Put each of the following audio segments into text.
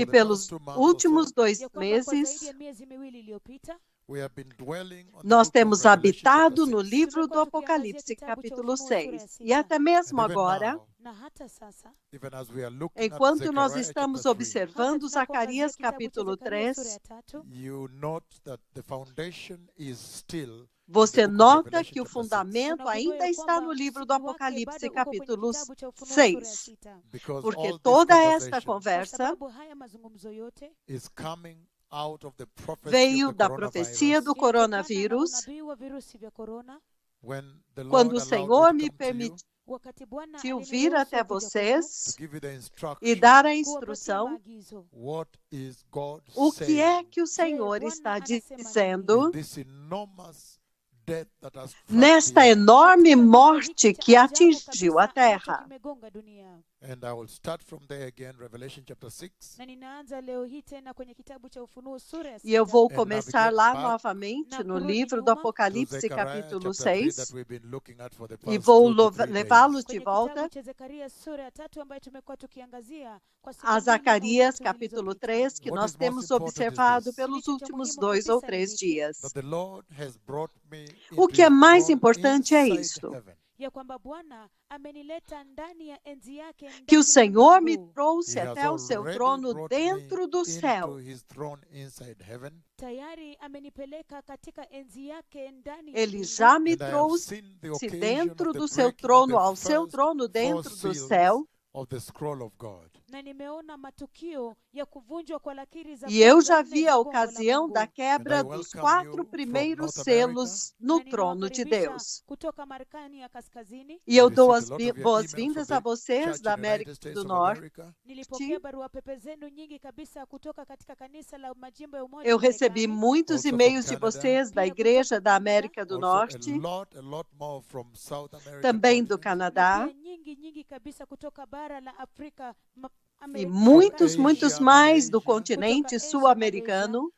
que pelos últimos 2 ya kwamba kwa zaidi meses ya miezi miwili iliyopita we have been dwelling on the nós book of temos Revelation, chapter habitado no 6. livro do Tumekuwa tukiangazia Apocalipse, kitabu cha capítulo Ufunuo, sura ya 6. E 6. até mesmo And even agora, now, Na hata sasa even as we are looking at enquanto nós Zechariah estamos chapter 3, observando hata tunapoangazia Zacarias, kitabu cha capítulo Zekaria sura 3, ya 3, you note that the foundation is still você in the book of nota Revelation, que o chapter 6. fundamento unagundua ainda ya está no kwamba livro do msingi wake Apocalipse, bado uko kwenye capítulo kitabu cha Ufunuo sura ya 6. 6. Because Porque all this toda esta conversation Kwa conversa sababu haya mazungumzo yote is coming out of the prophecy veio of the da profecia do coronavirus, inatokana na coronavírus, unabii wa virusi vya korona, when the Lord quando o allowed me Senhor to me come to you permitiu wakati Bwana vir aliniruhusu até kuja kwenu, to vocês give you the e instruction, dar a kuwapatia instrução maagizo. what is God o que saying é que o Je, Senhor Bwana está anasema dizendo in this enormous death that has struck nesta the earth. enorme katika kifo morte hiki que cha ajabu atingiu a kabisa ambacho terra. kimegonga dunia. And I will start from there again, Revelation chapter 6, Na ninaanza leo hii tena kwenye kitabu cha Ufunuo sura ya E eu 6 vou And começar navigate lá back novamente na no kurudi livro do nyuma to Apocalipse, Zechariah capítulo chapter 3 that 6, we've been looking at for the e past vou 2 to 3 levá-los days. de kwenye volta kitabu cha Zekaria sura ya 3 ambayo tumekuwa tukiangazia kwa siku a 2 au Zacarias, 3 capítulo zilizopita. 3, que What nós is most temos important is observado this, pelos Kilicho cha últimos muhimu 2 ou kabisa ni 3 hiki, dias. that the Lord has brought me O into que é his mais throne importante é inside isto, heaven. ya kwamba Bwana amenileta ndani ya enzi yake que o ndani ya Senhor me mbingu. trouxe He has até o seu already trono brought me dentro do into céu. his throne inside heaven, Tayari amenipeleka katika enzi yake ndani ya Ele mbingu. já me and I have trouxe seen the occasion dentro of the do seu breaking of trono, the ao seu first trono 4 dentro do seals céu. of the scroll of God. Na nimeona matukio ya kuvunjwa kwa lakiri za E eu kwanza já 4 vi za a gongo la ocasião Mungu. da And I quebra dos welcome 4 you from primeiros North America. selos no Na trono de ninawakaribisha Deus. kutoka Marekani ya Kaskazini. E eu I dou received as a lot of your boas-vindas emails from a the vocês Church da in the United América States do of Norte. America. Nilipokea barua pepe zenu nyingi kabisa kutoka katika kanisa la majimbo ya Umoja Eu wa recebi Marekani. muitos Also from e-mails de Canada. vocês da Pia Igreja kutoka da Canadá. América do Also Norte, a lot more from South America. também do continent. Na Canadá, pia nyingi kabisa kutoka bara la Afrika e Amerika, muitos Asia, mais do Malaysia, continente Kutoka Asia, sul-americano,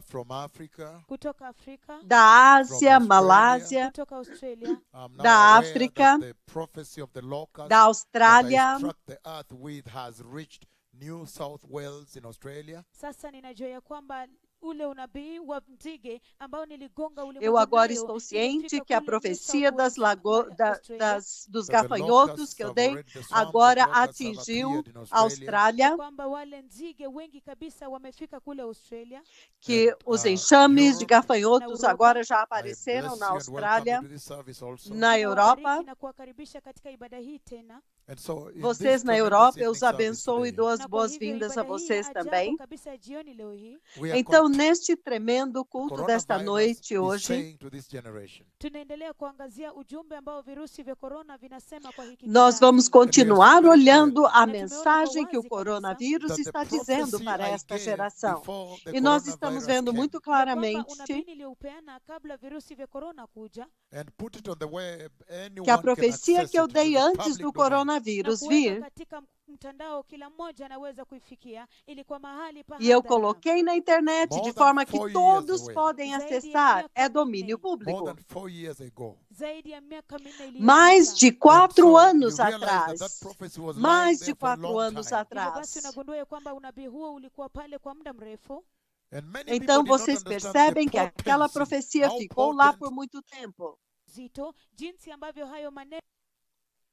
from Africa, kutoka Afrika, da Ásia, Australia, Malásia, kutoka Australia. I'm now da aware África, that the prophecy of the locust da that I Austrália. struck the earth with has reached New South Wales in Australia. Sasa ninajua ya kwamba ule unabii wa nzige ambao niligonga Eu ulimwengu agora nayo estou ciente imefika que a kule New profecia South Wales, dos That the gafanhotos locusts que eu have dei already, the swarms of agora locusts have atingiu appeared in a Australia. Austrália, kwamba wale nzige wengi kabisa wamefika kule Australia que And, os enxames de Europe, gafanhotos na agora já I apareceram bless na you and welcome Austrália, you to this service also. na Europa. Ninawabariki na kuwakaribisha katika ibada hii tena. And so in Vocês this na tremendous Europa, eu evening os service abençoo e today, dou as Na kwa hivyo boas-vindas a ibada hii vocês ya ajabu também. kabisa ya jioni leo hii we are Então, neste tremendo culto desta coronavirus noite is hoje, saying to this generation, tunaendelea kuangazia ujumbe ambao virusi vya korona vinasema kwa hiki nós kizazi. vamos continuar very olhando a Na tumeona mensagem kwa que o wazi kabisa coronavírus that the está dizendo prophecy para I esta gave geração. before the E nós estamos coronavirus vendo came muito ya kwamba claramente unabii niliupeana kabla virusi vya korona kuja and put it on the web, que a anyone can profecia access que eu it to dei the antes public do domain. na coronavírus kuweka vir, katika mtandao, kila mmoja anaweza kuifikia, ili kwa mahali pa e eu hadhara. coloquei na internet More de than forma que 4 years todos away. podem Zaidi ya acessar, miaka é minne. domínio More público. than 4 years ago. Zaidi ya miaka minne iliyopita. Mais de And 4 so you anos realize that atrás, that prophecy was lying mais there de for a 4 long anos time. Hivyo basi atrás. unagundua ya kwamba unabii huo ulikuwa pale kwa muda mrefu. And many Então, people did not vocês understand percebem the que aquela potency, profecia how ficou lá potent por muito tempo. Zito, jinsi ambavyo hayo maneno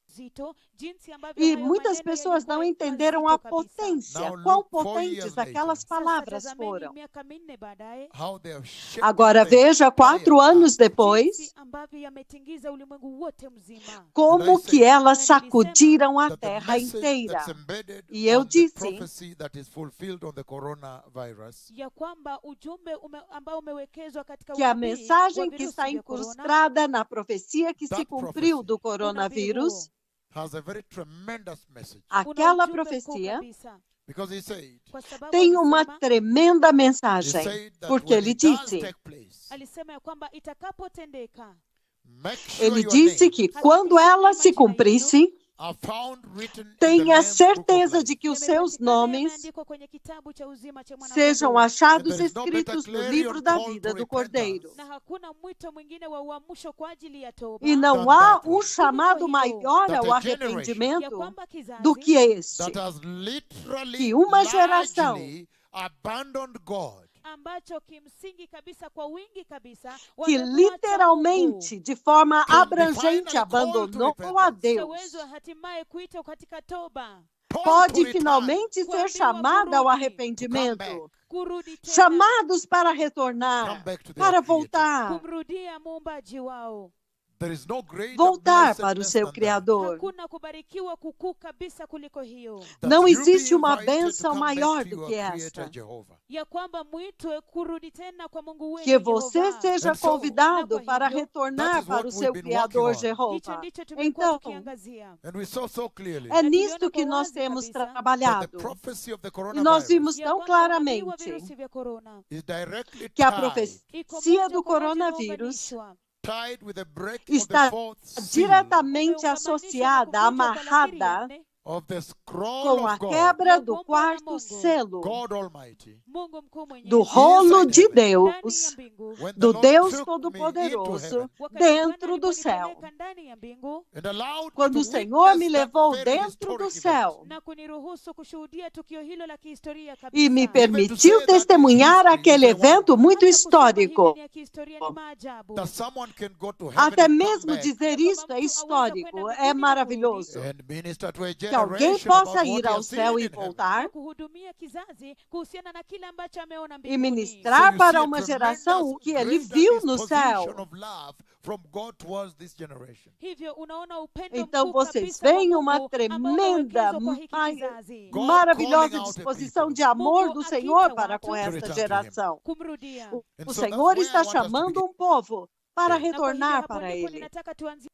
zito, jinsi ambavyo E hayo muitas maneno pessoas não yalikuwa entenderam a mazito kabisa. potência, Now quão look 4 potentes years later. aquelas Sasa palavras tazameni foram. miaka minne baadaye, how they have shaken Agora the veja, 4 entire anos earth. depois, jinsi ambavyo yametingiza ulimwengu wote mzima. como que elas sacudiram a That the terra message inteira. that's embedded E eu on the disse prophecy that is fulfilled on the coronavirus Ya kwamba ujumbe ambao umewekezwa katika que a unabii wa mensagem que virusi está vya korona, incrustada na profecia que se That cumpriu prophecy. do coronavírus, has a very tremendous message. una aquela ujumbe mkuu profecia kabisa. Because he said, Kwa sababu tem uma alisema, tremenda he mensagem, said that porque when ele it does disse, take place, alisema ya kwamba itakapotendeka, make sure ele your disse name que quando ela se cumprisse, are found written in the tenha Lamb's Book of certeza Life. de que os seus Yamepatikana nomes yameandikwa kwenye kitabu cha uzima cha sejam Mwana-Kondoo. achados And there is no better escritos no clarion livro da call vida to do Cordeiro. repentance Na hakuna mwito mwingine wa uamsho kwa ajili ya toba E não than há that one. chamado maior That ao a arrependimento ya kwamba kizazi do que este, that has literally, que uma geração largely abandoned God. ambacho kimsingi kabisa kwa wingi kabisa que wamemwacha literalmente, de forma Can be abrangente, finally called to abandonou repentance. a Mungu. Deus, Utawezwa hatimaye kuitwa katika toba, Told to pode return, finalmente ser chamada ao come arrependimento, kurudi tena, chamados para come retornar, back to their para Creator. voltar, kumrudia muumbaji wao. There is no greater voltar para o blessedness seu than that. Criador. Hakuna kubarikiwa kukuu kabisa kuliko hiyo, That Não you existe be uma invited to bênção come back maior to do your que Creator, esta. Jehovah. ya kwamba mwitwe kurudi tena kwa Mungu wenu Que você Yehova. seja And so, convidado na para kwa hivyo, retornar that is para what o we've seu been Criador, working on. hicho Jeová. ndicho tumekuwa Então, tukiangazia. And we saw so clearly é Na nisto tuliona que kwa nós wazi temos kabisa that the trabalhado. prophecy of the E nós coronavirus vimos Ya tão kwamba unabii wa claramente virusi vya korona is directly que a tied, profecia iko do moja kwa moja coronavírus imeunganishwa. tied with the breaking of está the fourth seal diretamente Umeungamanishwa na associada, kuvunjwa kwa lakiri ya amarrada nne. of the scroll com a of God, quebra do quarto selo God Almighty. Mungu mkuu mwenyezi. do rolo de Ndani ya Deus, mbingu. When the do Lord Deus took me into Todo-Poderoso, heaven Wakati dentro Bwana do céu. aliponipeleka ndani ya mbingu and allowed me Quando to o Senhor me witness that levou very dentro historic do event. céu na kuniruhusu kushuhudia tukio hilo la kihistoria kabisa. e me Even to permitiu say that testemunhar in aquele history is a evento wonder. muito Hata kusema hivi histórico. ni ya kihistoria ni maajabu. That someone can go to heaven Até and come mesmo back dizer isto é histórico, é maravilhoso. and minister to a Que alguém generation about possa what ir he ao has seen céu in e heaven. voltar Na kuhudumia kizazi kuhusiana na kile ambacho ameona e mbinguni. ministrar So you see para a uma geração o que ele tremendous viu no greater céu. disposition of love from God towards this generation. Hivyo unaona upendo Então mkuu vocês kabisa wa veem uma Mungu ambao tremenda, unawekezwa kwa hiki kizazi. God maravilhosa calling out a disposição people de amor Mungu do akita Senhor para watu com to esta return to geração. Kumrudia. O And so Senhor that's está where I want us to chamando begin. um povo para Na kwa hivyo retornar hapo para ndipo Ele. ninataka tuanzie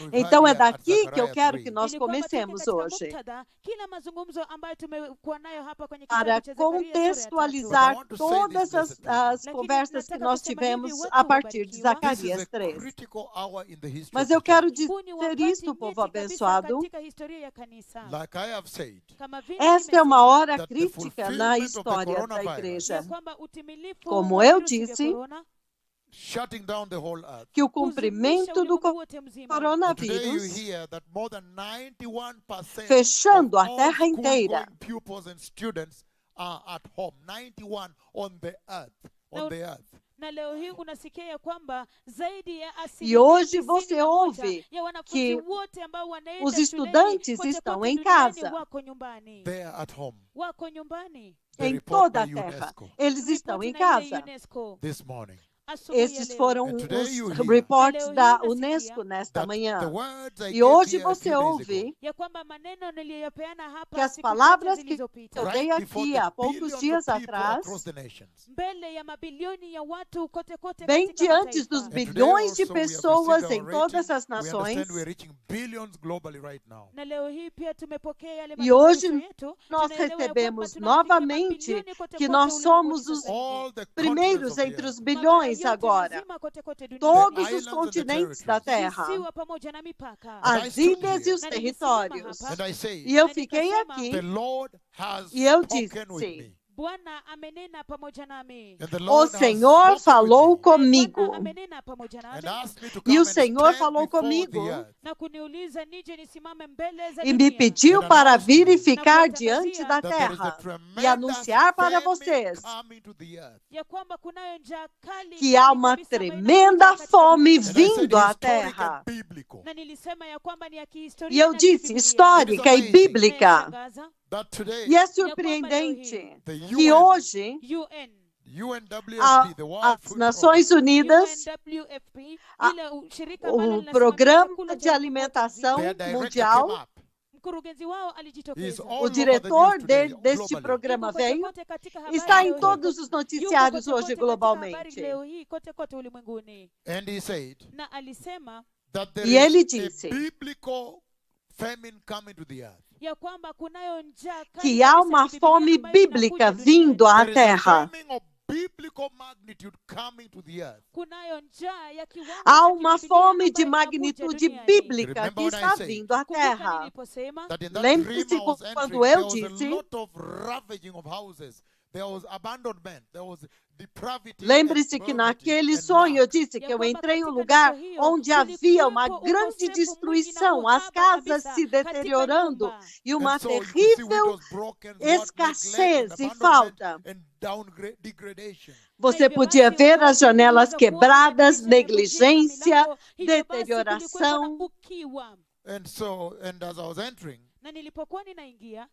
We've Então had é here at daqui que eu Zechariah quero 3. que nós ili kwamba tuweke comecemos katika hoje, muktadha kila mazungumzo ambayo tumekuwa nayo hapa kwenye para kitabu cha Zekaria sura ya 3. contextualizar But I want to say todas this, blessed as people. conversas que Lakini nós nataka tivemos kusema hivi, a watu partir de wabarikiwa. This is Zacarias a 3. critical hour in the history Mas of eu the quero church. Huu ni dizer wakati isto, povo nyeti kabisa abençoado. katika historia ya kanisa. Like I have said, Kama vile Esta é uma nimesema, hora that the crítica na fulfillment of the história da coronavirus igreja, ya kwamba utimilifu Como wa eu virusi vya disse, korona, shutting down the whole earth. que o kuzimisha cumprimento do ulimwengu wote mzima. And today you coronavírus, hear that more than 91% fechando of a all terra inteira, school-going pupils and students are at home. 91 on the earth. Now, On the earth. Na leo hii unasikia ya kwamba zaidi ya E hoje 91% você ouve ya wanafunzi que wote ambao wanaenda os shuleni estudantes kote estão kote em duniani casa. wako nyumbani. They are at home. Wako nyumbani. The em report toda a by terra. UNESCO Eles estão Ripoti em na ile casa. UNESCO, this morning. asubuhi ya Esses leo. foram And today os you hear reportes Leo hii da nasikia Unesco nesta That the manhã. words I E gave hoje here a você few days ago, ouve ya kwamba maneno niliyopeana hapa que as siku palavras chache que zilizopita eu dei right before aqui the há poucos billions dias of people atrás, across the nations. mbele ya mabilioni ya watu kote kote bem katika diante dos mataifa. And today bilhões de also we have pessoas received em our todas rating. as We nações. understand we're reaching billions globally right now. Na leo hii pia tumepokea yale E mapeperushi hoje yetu. nós Tunaelewa ya kwamba recebemos tunafikia novamente mabilioni kote que kote nós ulimwenguni somos os sasa hivi. All the primeiros continents of the entre os earth. bilhões Mabara yote agora. mazima kote kote duniani. Todos The os islands and the continentes da territories. Terra, Visiwa pamoja na mipaka. And I as stood ilhas e here os Na nilisimama territórios. hapa. And I say, E eu Na fiquei nikasema, aqui the Lord has e eu spoken with disse, me. Bwana amenena pamoja nami. And the o Lord has Senhor spoken falou with me comigo. Bwana amenena pamoja and nami asked me to E come o and Senhor stand falou before comigo the earth. na kuniuliza nije nisimame mbele za E me dunia. pediu And para announced vir e me ficar that diante da that there is a terra e tremendous anunciar para famine vocês coming to the earth. ya kwamba kunayo njaa kali que há kali uma kabisa ambayo tremenda inakuja katika fome dunia. And I said vindo à historic terra. and biblical. Na nilisema ya kwamba ni ya E kihistoria eu na disse, kibibilia. histórica e bíblica. Imeshangaza. That today, E é surpreendente the que UN, hoje UN, UNWFP, the World as Food Nações Unidas, UNWFP, a- ile shirika ambalo o linasimamia Programa chakula de cha Alimentação their director Mundial, came up. mkurugenzi wao He is alijitokeza. all o over the diretor news today, deste globally. programa Yuko kote veio, kote katika habari está leo em hii. todos os Yuko noticiários kote hoje kote katika habari globalmente. leo hii kote kote ulimwenguni. And he said Na alisema that there E ele is disse a biblical famine coming to the earth. ya kwamba kunayo njaa kali que há kabisa uma kibibilia fome ambayo bíblica inakuja duniani. vindo à There is a terra. famine of biblical war magnitude coming to the earth. kunayo njaa ya kiwango Há cha uma kibibilia fome de ambayo inakuja magnitude duniani. bíblica que Remember when I está said, vindo à Kumbuka terra. niliposema That in that Lembre-se dream I was quando entering, eu there was a disse, lot of ravaging of houses. There was abandonment. There was depravity and lembre-se que poverty naquele and sonho eu lack. disse ya que eu kwamba entrei em um katika lugar ndoto hiyo onde havia uma kulikuwepo grande ukosefu mwingi na destruição, as uhaba casas kabisa se katika deteriorando nyumba. e uma And so you could see terrível widows broken, what neglect and escassez e abandonment falta. and degradation. Você hivyo podia basi ver ukaweza as janelas kuona quebradas, madirisha yamevunjika, negligência, milango. Hivyo basi kulikuwepo na deterioração. ukiwa. And as I was entering, Na nilipokuwa ninaingia,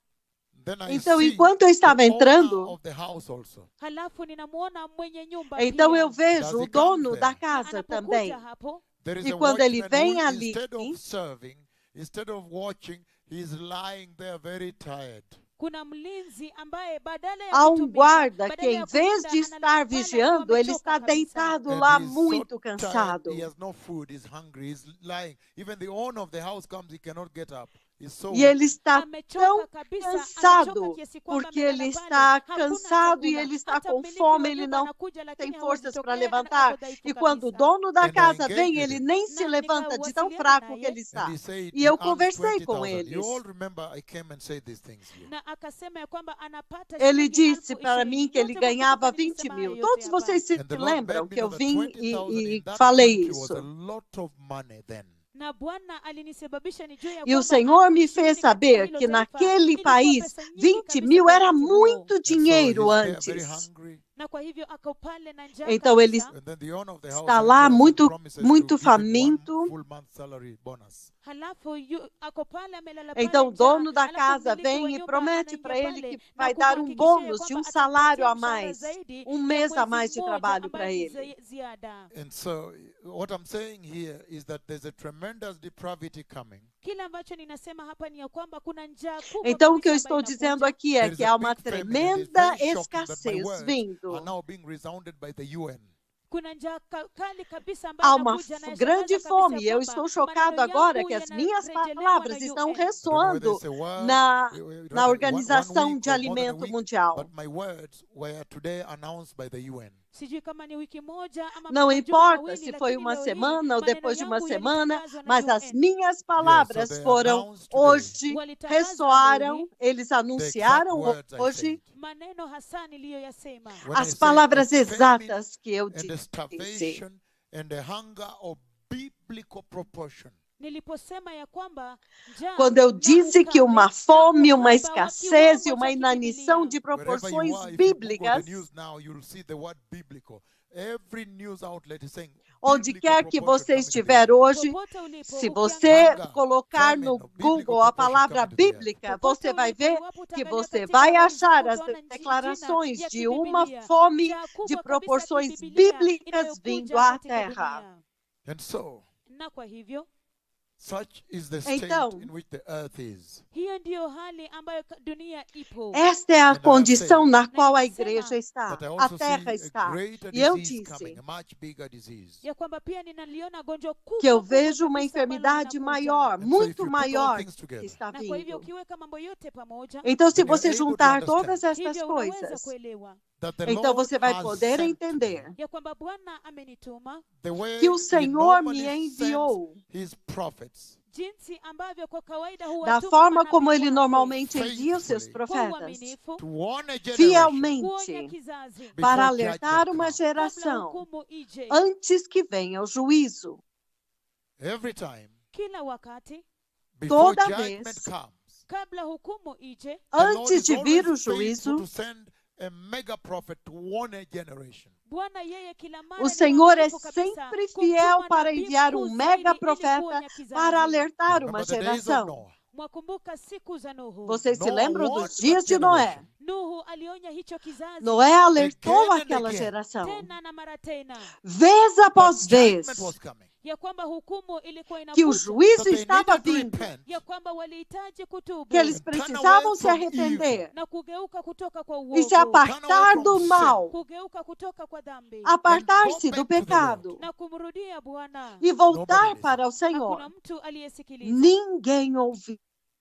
then I Então, see enquanto eu estava the owner entrando, of the house also. halafu ninamwona mwenye nyumba então pia. eu vejo Does o he come dono there? da Na casa anapokuja também. hapo, There is E a quando ele watchman vem who, ali, instead of serving, instead of watching, he's lying there very tired. kuna mlinzi ambaye badala ya Há um kutumika, guarda que, badala em ya vez kulinda, de estar analala pale akiwa vigiando, ele amechoka está kabisa. deitado And lá he's muito so cansado. tired, he has no food, he's hungry, he's lying. Even the owner of the house comes, he cannot get up. He's so E ele está Amechoka tão kabisa, cansado, amechoka kiasi kwamba porque amelala ele pale, está hakuna cansado e chakula. ele está Hata com mmiliki fome, wa ele nyumba não anakuja, lakini tem hawezi forças para tokea, levantar. ako dhaifu E quando o kabisa. dono da And I casa vem, engaged ele him. nem se Na levanta de tão nikawasiliana fraco que naye. ele está. And he said, E he eu earns conversei com 20,000. eles. You all remember I came and said these things here. Na akasema ya kwamba anapata Ele shilingi disse 20,000. para mim que ele Nyote ganhava mwakumbuka 20 nilisema mil. hayo Todos yote hapa. vocês se And the Lord lembram made me que eu know that vim 20,000 in e that falei country was isso. a lot of money then. Na Bwana alinisababisha nijue ya E o kwamba Senhor hapo me nchini fez katika saber hilo que taifa naquele ilikuwa país pesa nyingi 20 kabisa mil kwa era wakati huo. muito And so dinheiro he's there very antes. hungry. Na kwa hivyo ako pale na njaa Então ele kabisa. And then the owner of the house está lá enters and muito, promises muito to give him one faminto. full month salary bonus. Halafu ako pale amelala pale Então o njaa. dono da Halafu casa mmiliki wa vem e nyumba promete anaingia para ele pale que na vai dar kumhakikishia ya bônus de kwamba salário atampatia a mshahara mais, zaidi mês ya a mais mwezi de mmoja trabalho para ambayo ni ele. ziada. And so what I'm saying here is that there's a tremendous depravity coming. Kile ambacho ninasema hapa ni ya kwamba kuna njaa kubwa Então o que eu kabisa ambayo estou dizendo inakuja. aqui é There is que a há uma big famine, and it's tremenda very shocking that my escassez words vindo. are now being resounded by the UN. Kuna njaa kali kabisa Há ambayo uma inakuja na grande yashangaza fome. kabisa E ya eu kwamba estou chocado maneno agora yangu que as minhas yanarejelewa palavras na estão UN. I don't know whether ressoando it's a word, na rather na one Organização week de or more than a Alimento week, Mundial. but my words were today announced by the UN. Sijui kama ni wiki moja ama Não majuma importa mawili, se foi lakini uma leo hii semana ou maneno depois de uma yangu semana, yalitangazwa na mas as UN. minhas Yes, so palavras they foram announced today hoje, Walitangaza leo ressoaram, hii eles the exact anunciaram words I hoje said. maneno hasa niliyoyasema. When I as said palavras the famine exatas que eu and the disse. starvation and the hunger of biblical proportion. Niliposema ya kwamba njaa Quando eu na disse que ukame uma na fome, uma uhaba wa escassez e kiwango uma cha inanição kibibilia. de Wherever you proporções are, if you Google bíblicas, the news now, you'll see the word biblical. Every news outlet is saying onde biblical quer que proportion você coming to the estiver earth. hoje, Popote ulipo, se ukiangalia você Hunger, colocar famine, no or biblical Google a proportion palavra coming to the earth. bíblica, popote você vai ulipo, ver iwapo que utaangalia você katika vai habari achar as utaona jina declarações ya de uma kibibilia, fome njaa kubwa de kabisa ya proporções kibibilia bíblicas vindo inayokuja à katika terra. dunia. And so, Na kwa hivyo such is the state Então, in which the earth is. hiyo ndiyo hali ambayo dunia ipo. Esta é a And I condição say na qual a nikasema igreja está, But I a also terra see a está. greater E eu disease disse coming, a much bigger disease. Ya kwamba pia ninaliona gonjwa kubwa que eu kubwa vejo uma kabisa ambalo enfermidade linakuja. maior, And so if muito you put all maior, things que together, está Na kwa hivyo vindo. ukiweka mambo yote pamoja, Então, se then you're você able to juntar understand todas estas hivyo unaweza coisas, kuelewa that the então Lord você vai has poder sent me entender ya kwamba Bwana amenituma the way que o He Senhor normally me sends enviou His prophets jinsi ambavyo kwa kawaida da huwatuma forma como manabii Ele wake normalmente envia os seus faithfully, kwa profetas, uaminifu, to warn a generation fielmente, kuonya kizazi before para judgment alertar uma comes. kabla geração hukumu ije. antes que venha o juízo. Every time, Kila wakati before Toda judgment vez, comes, kabla hukumu ije, the Lord antes is de vir o always faithful juízo, to send a mega prophet to warn a generation. Bwana yeye kila mara o ni Senhor é mwaminifu kabisa sempre kumtuma fiel para nabii enviar mkuu um zaidi mega ili profeta kuonya kizazi. para alertar uma Remember the days of geração. Noah. Mwakumbuka siku za Nuhu. Vocês se Noah lembram warned dos dias that de Noé? generation. Nuhu alionya hicho kizazi Noé alertou Again and aquela again. geração, tena na mara tena vez That após vez, judgment was coming. ya kwamba hukumu ilikuwa que o inakuja, juízo That they estava needed to vindo, repent ya kwamba walihitaji kutubu que eles and turn precisavam away se from arrepender na kugeuka kutoka kwa e se uovu, apartar do sin. mal, kugeuka kutoka kwa dhambi apartar-se And do go back to the pecado na kumrudia Bwana. e voltar Nobody para o Hakuna Senhor. mtu aliyesikiliza. Ninguém ouviu.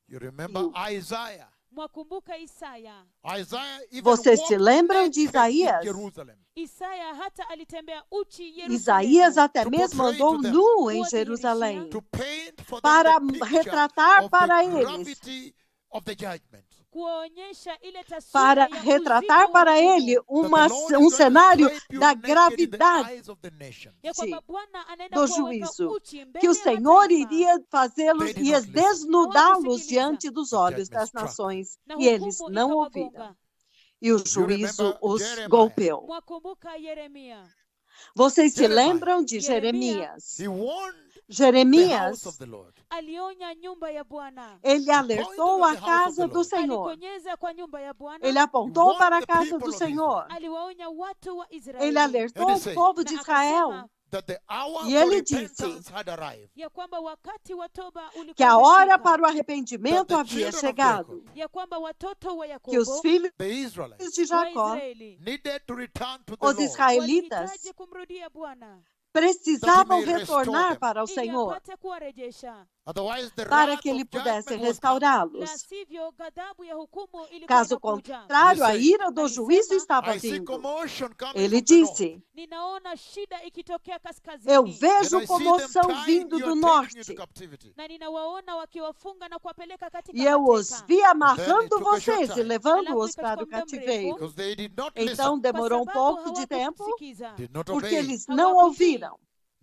You remember Isaiah Mwakumbuka Isaya. Isaiah even Vocês se walked lembram de naked in Isaías? Jerusalem. Isaya hata alitembea uchi Yerusalemu. Isaías até To mesmo portray andou to them. nu em Wadhihirishia. Jerusalém To paint for them para the picture retratar of para the eles, gravity of the judgment. Kuonyesha ile taswira para ya retratar uzito wa para hukumu. ele That the Lord is um going to cenário strip you da naked in the gravidade eyes of the nations. Ya kwamba Bwana anaenda do kuwaweka juízo, uchi mbele que o ya Senhor mataifa. iria fazê-los They did e not listen. desnudá-los Hawakusikiliza. diante dos The olhos judgment das struck. nações, Na e eles hukumu não ikawagonga. ouviram. E o You juízo remember os Jeremiah? golpeou. Mwakumbuka Yeremia. Vocês se Jeremiah. lembram de Jeremias. Jeremias? He warned the house Jeremias, of the Lord. Alionya nyumba ya Bwana. ele alertou a casa do Senhor. Alikonyeza kwa nyumba ya Bwana. Ele apontou para a casa do Senhor. Aliwaonya watu wa Ele Israeli. alertou Ele o disse, povo de Na Israel akasema That the hour E for ele repentance disse had arrived. ya kwamba wakati wa toba ulikuwa que a hora umefika. para o arrependimento That the havia children of chegado, Jacob, Ya kwamba watoto wa que Yakobo os filhos the Israelites, de wa Jacó, Israeli needed to return to the os Lord israelitas, walihitaji kumrudia Bwana precisavam may restore retornar them. para o ili Senhor, apate kuwarejesha. Otherwise, the para wrath que ele of pudesse judgment was coming. La restaurá-los. sivyo ghadhabu ya hukumu ilikuwa Caso inakuja. contrário, a Ele ira do alisema, juízo estava I see vindo. commotion coming Ele from the north. disse: Ninaona shida ikitokea kaskazini. eu And vejo I see them comoção tying vindo you do and taking you to norte, captivity. Na ninawaona wakiwafunga na kuwapeleka katika e eu os mateka. vi amarrando took a short vocês e time. levando-os Alafu para o ikachukua muda cativeiro. Because they did not Então listen, demorou um Kwa sababu pouco de tempo, hawakusikiza. did not porque obey. eles não ouviram.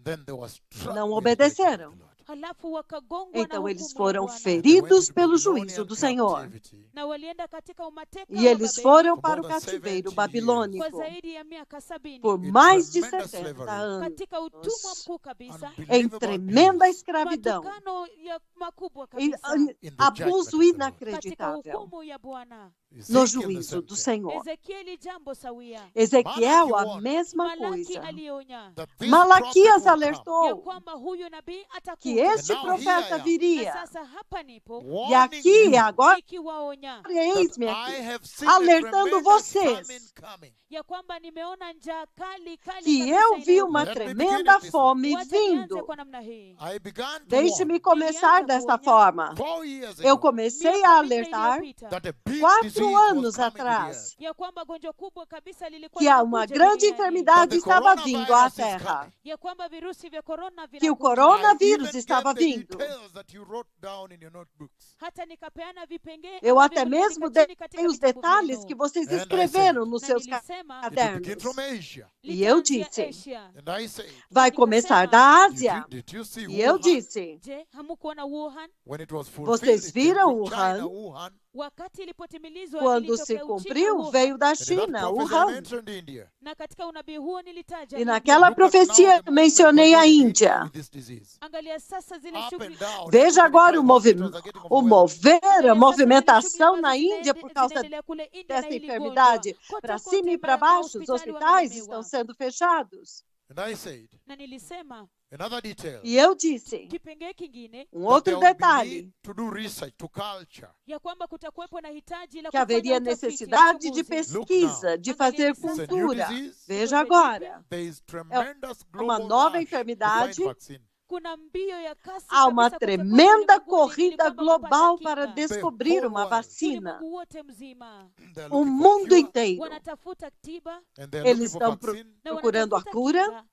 Then there was struck Não with the judgment of obedeceram. the Lord. Halafu wakagongwa na Então eles hukumu ya foram Bwana. They went feridos into pelo Babylonian juízo do Senhor. captivity Na walienda katika umateka E wa eles Babeli foram For para o more than cativeiro 70 kwa babilônico zaidi ya miaka 70 por In mais de tremendous 70 slavery. anos, katika utumwa mkuu kabisa, em unbelievable tremenda abuse escravidão, matukano ya makubwa em kabisa in the abuso judgment of the Lord. katika inacreditável hukumu ya Bwana. no Ezekiel the juízo same do thing. Senhor. Ezekieli jambo sawia. Ezequiel, Malachi a mesma Malaki coisa. alionya That this Malaquias prophet would come. ya alertou kwamba huyu nabii que atakuja. este And now here I profeta am. Na viria. sasa hapa nipo E Warning aqui, you agora, ikiwaonya that eis-me I aqui, have seen a alertando tremendous vocês famine coming. ya kwamba nimeona njaa kali que kabisa eu vi uma Let me begin tremenda it this way. fome Wacha nianze vindo. kwa namna hii. I began to Deixe-me warn começar desta forma. 4 years Eu ago comecei Miaka a minne alertar iliyopita, that a big 4 disease was anos coming to the atrás earth. ya kwamba gonjwa kubwa kabisa lilikuwa que uma linakuja grande duniani. enfermidade That the estava vindo à coronavirus is Terra. coming. Ya kwamba virusi vya corona Que o vinakuja. I coronavírus even estava gave the vindo. details that you wrote down in your notebooks. Hata nikapeana vipengee Eu ambavyo até mliandika mesmo chini dei katika os vitabu detalhes vyenu. que vocês And I escreveram said, nos Na seus nilisema It will begin cadernos. from Asia. E eu litaanzia disse, Asia. And I said, vai começar da Ásia. did you see E eu Wuhan? disse, Je, hamukuona Wuhan? When it was fulfilled, Vocês it came viram from China, Wuhan? Wuhan. Wakati ilipotimilizwa quando se ilitokea Uchina, cumpriu, Wuhan. veio da And in that China, prophecy I Wuhan. mentioned India. Na katika unabii huo nilitaja E India. naquela Look at now profecia the mencionei a movement going on in Índia. with this disease. Angalia sasa zile Up shughuli and down. Veja agora Everybody hospitals are getting overwhelmed. a Angalia movimentação sasa zile na shughuli Índia ambazo por causa zinaendelea kule India na dessa hili enfermidade. gonjwa. Para Kote cima e kote para baixo, os mahospitali hospitais wamelemewa. estão sendo fechados. And I said, Na nilisema another detail, E eu disse, kipengee kingine that um there outro will be detalhe, need to do research, to culture. ya kwamba kutakuwepo na hitaji la que haveria kufanya utafiti, necessidade de uchunguzi. pesquisa, de fazer It's a new cultura. disease. Veja agora, There is tremendous uma global nova rush to enfermidade. find vaccine. Kuna mbio ya kasi há uma kabisa kote kote tremenda ulimwenguni ili corrida kwamba global kupata para kinga. descobrir uma world. vacina. Ulimwengu wote mzima They're O looking for mundo cure, inteiro. wanatafuta tiba and they're Eles looking for estão vaccine. na procurando a wanatafuta cura. kinga.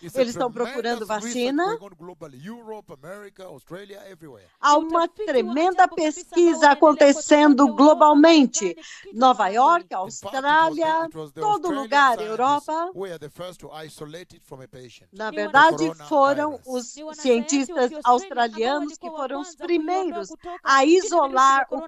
It's a Eles estão procurando tremendous research vacina. going on globally. Europe, America, Australia, everywhere. Há uma tremenda pesquisa acontecendo globalmente. Nova York, In fact, Austrália, it was the todo Australian lugar, scientists Europa. who were the first to isolate it from a patient. Na Ni verdade, wanasayansi foram os cientistas australianos que foram os primeiros a isolar o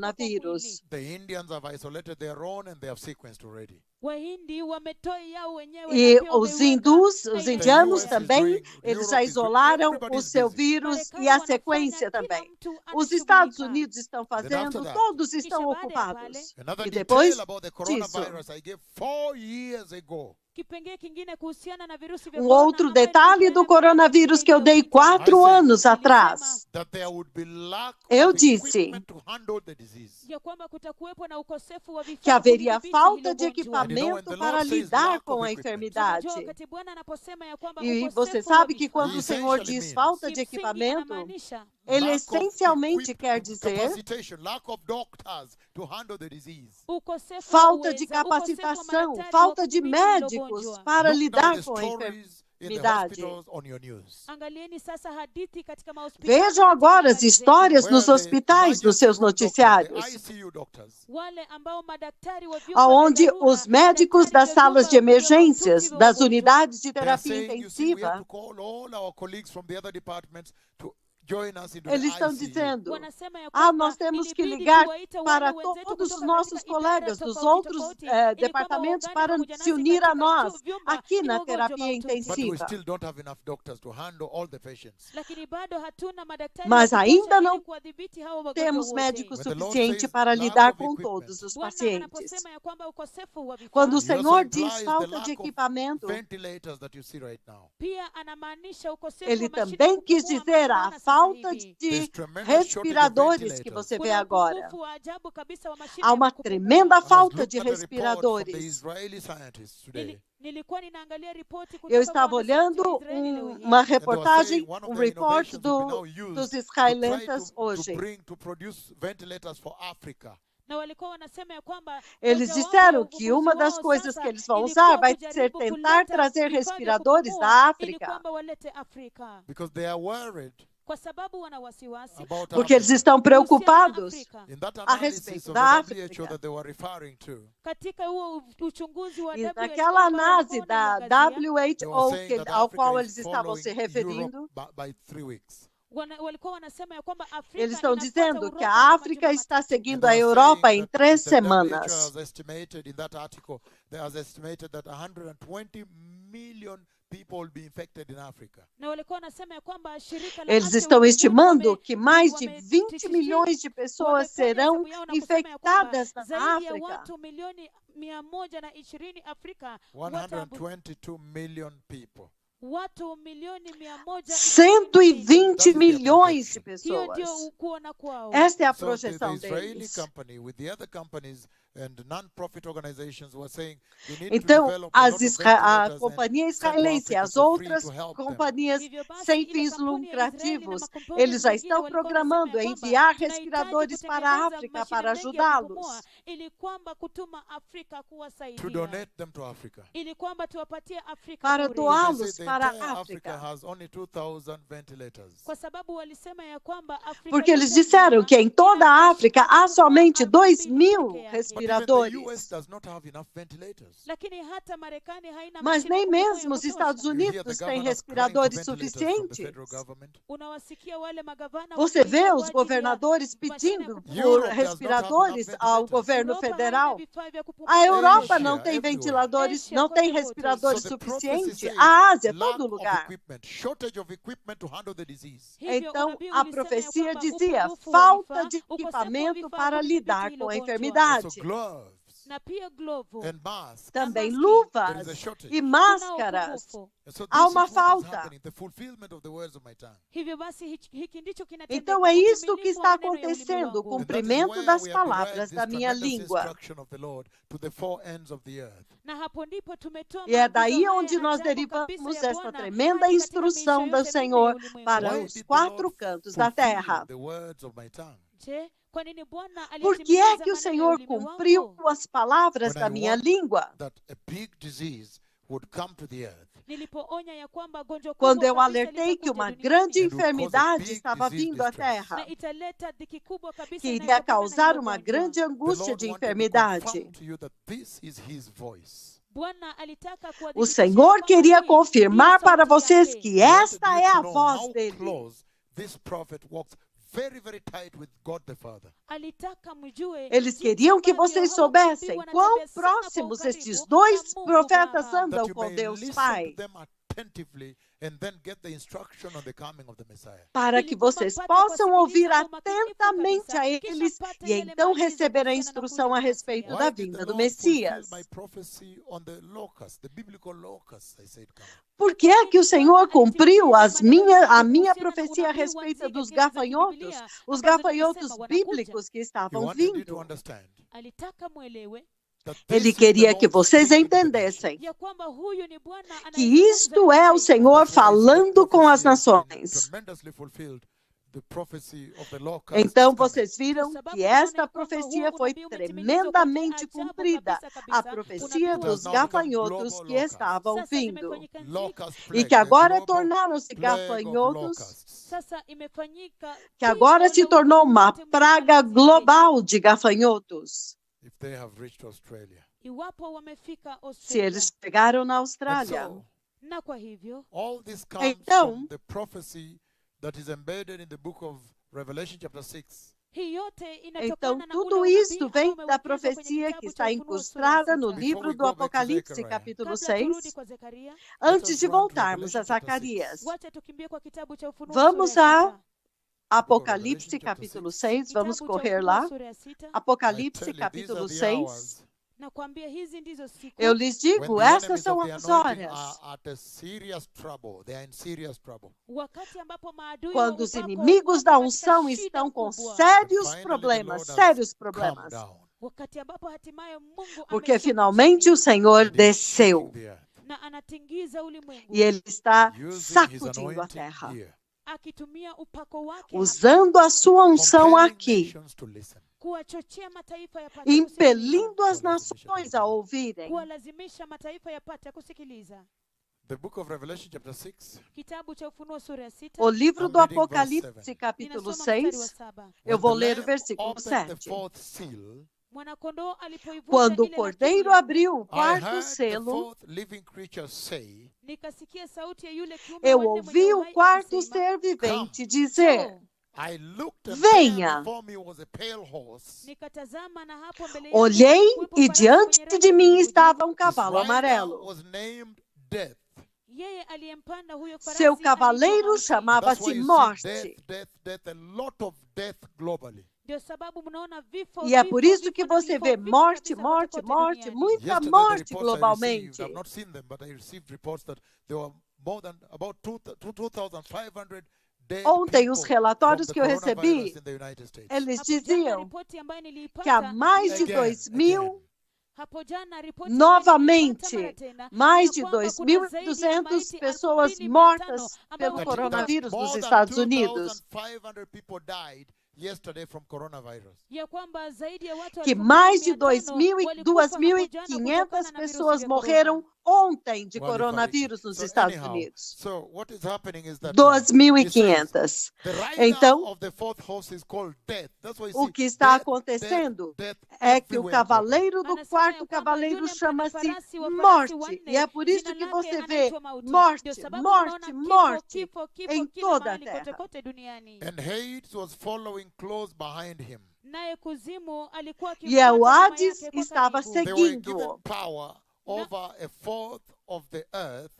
coronavírus. The Indians have isolated their own and they have sequenced already. Wahindi wametoa yao wenyewe E na pia os wameweka hindus, na os idadi indianos US is também, doing, eles Europe já is doing, isolaram everybody o is seu busy. vírus Marekani e a wanafanya, sequência kila também. mtu Os anashughulika. Estados Unidos estão after fazendo, that, todos Kisha estão baada ya ocupados. Another E detail depois about the disso, coronavirus I gave 4 years ago. Kipengee kingine kuhusiana na virusi vya um corona outro ambayo detalhe nilipeana do miaka coronavírus que eu dei iliyopita. 4 I said, anos atrás. That there would be lack Eu of disse equipment to handle the disease. Ya kwamba kutakuwepo na ukosefu wa vifaa Que haveria kudhibiti falta hilo de gonjwa. And you know, when equipamento the para Lord says lidar lack com of a equipment, enfermidade. Unajua wakati Bwana anaposema ya kwamba E ukosefu você wa sabe que vifaa, quando o Senhor essentially diz means falta de kimsingi equipamento, anamaanisha Ele lack of essencialmente quer dizer capacitation, lack of doctors to handle the disease. ukosefu wa falta de uweza, ukosefu wa capacitação, madaktari wa falta de kudhibiti hilo médicos gonjwa. para Look now lidar the com a stories in the enfermidade. hospitals on your news. Angalieni sasa hadithi katika mahospitali. Vejam katika agora as habari histórias zenu. nos Where the hospitais, nos emergency seus room doctors, noticiários, the ICU doctors, Wale ambao madaktari wa vyumba vya onde dharura, os médicos madaktari das vya salas de vyumba vya emergências, mahututi vya das wagonjwa, unidades de they are terapia saying, you see, we have intensiva, to call all our colleagues from the other departments to join us into the eles estão ICU. dizendo: wanasema ya ah, kwamba nós temos que ilibidi ligar tuwaite wale para wenzetu todos os kutoka nossos katika idara colegas dos tofauti outros tofauti, ili kwamba departamentos waungane para pamoja se nasi unir a katika nós vyumba aqui ili na wagonjwa terapia mahututi. But we intensiva. still don't have enough doctors to handle all the patients. Lakini bado hatuna madaktari Mas wa ainda kutosha não ili kuwadhibiti hao wagonjwa Temos wote. médicos When the Lord suficientes says para lack lidar of com equipment, todos os Bwana pacientes. anaposema ya kwamba ukosefu wa vifaa, Quando o He also Senhor diz implies the falta de lack of equipamento, ventilators that you see right now. pia anamaanisha ukosefu ele wa mashine também ya quis kupumua dizer ambayo a tunaona sasa falta hivi. de There's tremendous shortage of respiradores que ventilators. você vê Kuna agora. upungufu wa ajabu kabisa wa mashine Há ya uma kupumua. tremenda I was falta looking de at a report from the respiradores. Israeli scientists today. Nilikuwa ninaangalia ripoti Eu kutoka kwa estava wanasayansi olhando wa Israeli leo hii. uma And they were reportagem, saying one of the report innovations will be now used dos to try israelentas to hoje. produce ventilators for Africa. Na walikuwa wanasema ya kwamba Eles mojawapo ya disseram que uvumbuzi uma das wao coisas sasa que eles vão ilikuwa usar vai ser kujaribu tentar kuleta trazer vifaa vya respiradores kupumua da ili África, kwamba walete Afrika, Because they are worried kwa sababu wana wasiwasi about porque eles Africa. estão kuhusiana na preocupados Afrika. In that a analysis respeito of da the África. WHO that they were referring to, Katika huo uchunguzi wa E WHO naquela ambao análise walikuwa da wanaiangazia, they were WHO saying that ao qual Africa eles is estavam se following Europe referindo, by 3 weeks. walikuwa wanasema ya kwamba Afrika eles estão inafuata dizendo que Uropa a kwa África majuma está matatu. seguindo And a they were Europa saying em that 3 the WHO semanas. has estimated in that article, they has estimated that 120 million people will be infected in Africa. Na walikuwa wanasema ya kwamba shirika la Eles afya estão ulimwenguni estimando que mais de wame- 20 milhões de pessoas wamefanya serão hesabu yao na kusema ya kwamba infectadas na zaidi ya África. watu milioni 120 Afrika wataambu- 122 million people. watu milioni 120 120 milhões de hiyo ndio pessoas. kuona kwao. Esta é a So the projeção Israeli deles. company with the other companies and non-profit organizations were saying we need to Então, develop a lot of a ventilators companhia and send to israelense e Africa as for free outras to help them. companhias Hivyo basi, sem ile fins kampuni ya Israeli na lucrativos, makampuni eles já mengine estão walikuwa programando wanasema ya enviar kwamba respiradores tunahitaji para a kutengeneza África mashine para mengi ya kupumua ajudá-los. ili kwamba kutuma Afrika To kuwasaidia, donate them to Africa. ili kwamba tuwapatie Afrika Para bure. doá-los. They say the para entire a Africa África. has only 2,000 ventilators. Kwa sababu walisema ya kwamba Afrika Porque eles yote disseram nzima que em toda a ina África há mashine somente kupumua 2.000 peke yake. But even the US respiradores. does not have enough ventilators. Lakini hata Marekani haina Mas mashine nem kupumua ya mesmo os kutosha. Estados You hear the Unidos têm governors crying for respiradores ventilators from the suficientes. federal government. Unawasikia wale magavana Você wakilia vê kwa os ajili ya governadores mashine pedindo kupumua. por Europe does not have respiradores enough ao ventilators. governo Europa haina federal. vifaa vya kupumua. A Europa Asia, não tem everywhere. ventiladores, Asia, não kote tem kote. respiradores So the prophecy suficientes. says A Ásia, lack todo of lugar. equipment, shortage of equipment to handle the disease. Hivyo Então, unabii a ulisema ya profecia kwamba dizia upungufu wa falta vifaa, de ukosefu wa equipamento vifaa para kudhibiti lidar hilo com a gonjwa. enfermidade. So gloves Na pia glovu and masks. Também maski. luvas There is a shortage. e Kuna máscaras. upungufu. And so Há this is uma what is falta. happening, the fulfillment of the words of my tongue. Hivyo basi hiki ndicho kinatendeka, Então é isto que utimilifu está wa maneno ya ulimi acontecendo, o wangu. And that is cumprimento where das we have derived palavras this da minha tremendous língua. instruction of the Lord to the four ends of the earth. Na hapo ndipo tumetoa E é maagizo daí haya onde nós ajabu kabisa derivamos ya esta Bwana tremenda hadi katika instrução miisho do yote minne ya Senhor ulimwengu. para Why os did the 4 Lord cantos da fulfill terra. the words of my tongue? Je, kwa nini Bwana Por que é alitimiza que o maneno ya Senhor ulimi cumpriu wangu? as palavras When da I minha want língua? that a big disease would come to the earth Nilipoonya ya kwamba gonjwa Quando kubwa eu kabisa alertei que litakuja uma duniani grande And would cause a enfermidade big estava disease vindo à distress. terra, na italeta dhiki kubwa kabisa que iria inayotokana na causar hilo uma gonjwa. grande the angústia Lord de wanted to enfermidade. confirm to you that this is his voice. Bwana alitaka O kuwadhibitishia Senhor kwamba queria hii confirmar ndiyo para sauti vocês yake. que He wanted esta you é to a know voz how dele. close this prophet walks very, very tight with God the Father. Alitaka mjue Eles jinsi queriam que ambavyo vocês hao soubessem manabii quão wanatembea sana kwa próximos ukaribu estes na dois Mungu profetas Baba. andam That you com may Deus listen Pai, to them attentively and then get the instruction on the coming of the Messiah. para Ili que kwamba vocês mpate possam ouvir kuwasikiliza kwa umakinifu atentamente kabisa, a kisha eles mpate e yale então maagizo receber a kuhusiana na instrução kuja a kwa respeito Masiya. da Why did vinda the do Lord fulfill Messias. my prophecy on the locusts, the biblical locusts, I said, come on. Por que é que o Senhor cumpriu a minha profecia a respeito dos gafanhotos, os gafanhotos bíblicos que He estavam wanted you to vindo? understand Alitaka mwelewe that Ele this is the queria que Lord vocês speaking to the entendessem ya kwamba huyu ni Bwana que isto é o Senhor nations. That's why falando the com as prophecy has been nações. tremendously fulfilled the prophecy of the locusts Então coming. vocês viram que esta profecia foi tremendamente cumprida, a profecia dos gafanhotos que estavam vindo, Locust e plague, que agora the global tornaram-se plague of gafanhotos, locusts. Sasa imefanyika que agora se tornou uma praga global de gafanhotos, If they have reached Australia. iwapo wamefika se Australia. eles chegaram na And Austrália. so, Na kwa hivyo all this comes Então- from the prophecy that is embedded in the book of Revelation chapter 6. hii yote Então, inatokana na tudo ule isto unabii vem ambao da umewekwa kwenye profecia kitabu que cha está Ufunuo sura incrustada no sita. livro we do go back to Apocalipse, Zechariah. capítulo Kabla turudi 6, kwa Zekaria, Let antes us de run to voltarmos a Revelation chapter 6. Zacarias. wacha tukimbie kwa kitabu cha Ufunuo Vamos sura ya a sita. Apocalipse, chapter capítulo 6. 6, vamos Kitabu cha correr Ufunuo lá. sura ya sita. I Apocalipse, tell you, these capítulo are the 6. hours Nakwambia hizi ndizo siku Eu lhes when digo, the estas enemies são of the as anointing horas are at a serious trouble. They are in serious trouble. wakati ambapo maadui quando wa os upako inimigos wako da katika unção shida estão com kubwa. sérios Finally, the problemas, Lord has sérios come problemas. down Wakati ambapo hatimaye Mungu Porque ameshuka finalmente chini o Senhor and is shaking desceu the earth, na anatingiza ulimwengu e Ele está using his sacudindo a anointing terra, here, akitumia upako wake hapa usando a sua unção compelling aqui, nations to listen. kuwachochea mataifa yapate kusikiliza, impelindo as nações a ouvirem. kuwalazimisha mataifa yapate kusikiliza. The book of Revelation chapter 6, Kitabu cha Ufunuo sura ya sita. O livro I'm do reading verse Apocalipse, 7. capítulo Ninasoma mstari wa 6, 7. eu when vou the ler o Lamb versículo opened the 7. fourth seal, Mwanakondoo alipoivunja Quando o ile cordeiro lakiri, abriu o I quarto heard the selo, fourth living creature say, nikasikia sauti ya yule kiumbe eu wa nne mwenye ouvi o uhai quarto akisema, ser vivente "Njoo." dizer: I looked and Venha. there before me was a pale horse. Nikatazama na hapo mbele yangu Olhei kulikuwepo e farasi diante mwenye rangi de ya mim kijivujivu. estava um His cavalo rider amarelo. was named Death. Yeye aliyempanda huyo farasi Seu aliitwa cavaleiro Mauti. chamava-se That's why you see Morte. death, a lot of death globally. Ndio sababu mnaona vifo, E é vifo, por isso vifo que na você vifo, vê vifo morte, kabisa morte, kote morte, duniani. muita Yesterday, the morte reports I received, globalmente. I've not seen them, but I received reports that there were more than about 2,500 dead Ontem, os people relatórios from que the eu recebi, coronavirus in the United States. eles Hapo jana diziam ripoti ambayo que há niliipata, mais de Again, 2.000, hapo jana ripoti ambayo niliipata mara novamente, tena, mais ya de kwamba kuna zaidi ya 2.200 maiti pessoas 2,500 mortas ambao pelo walikufa. coronavírus nos more than Estados Unidos. 2,500 people died yesterday from coronavirus. Ya kwamba zaidi ya watu Que mais de 2,500 walikufa hapo jana 2.500 kutokana na pessoas virusi vya morreram corona. ontem de Well, coronavírus nos so Estados anyhow, Unidos. So what is happening is that 2.500. the rider Então, of the fourth horse is called Death. That's why you o see que está death, acontecendo death é que o everywhere. cavaleiro do Anasema quarto ya kwamba cavaleiro yule mpanda chama-se farasi wa farasi Morte. wanne, E é por isso jina que lake você vê anaitwa Mauti. morte, Ndio sababu morte, unaona morte kifo em kila toda a mahali kote terra. kote duniani. And Hades was following close behind him. Naye kuzimu alikuwa E o akimfuata nyuma Hades yake kwa estava karibu. They were given seguindo. power over a fourth of the earth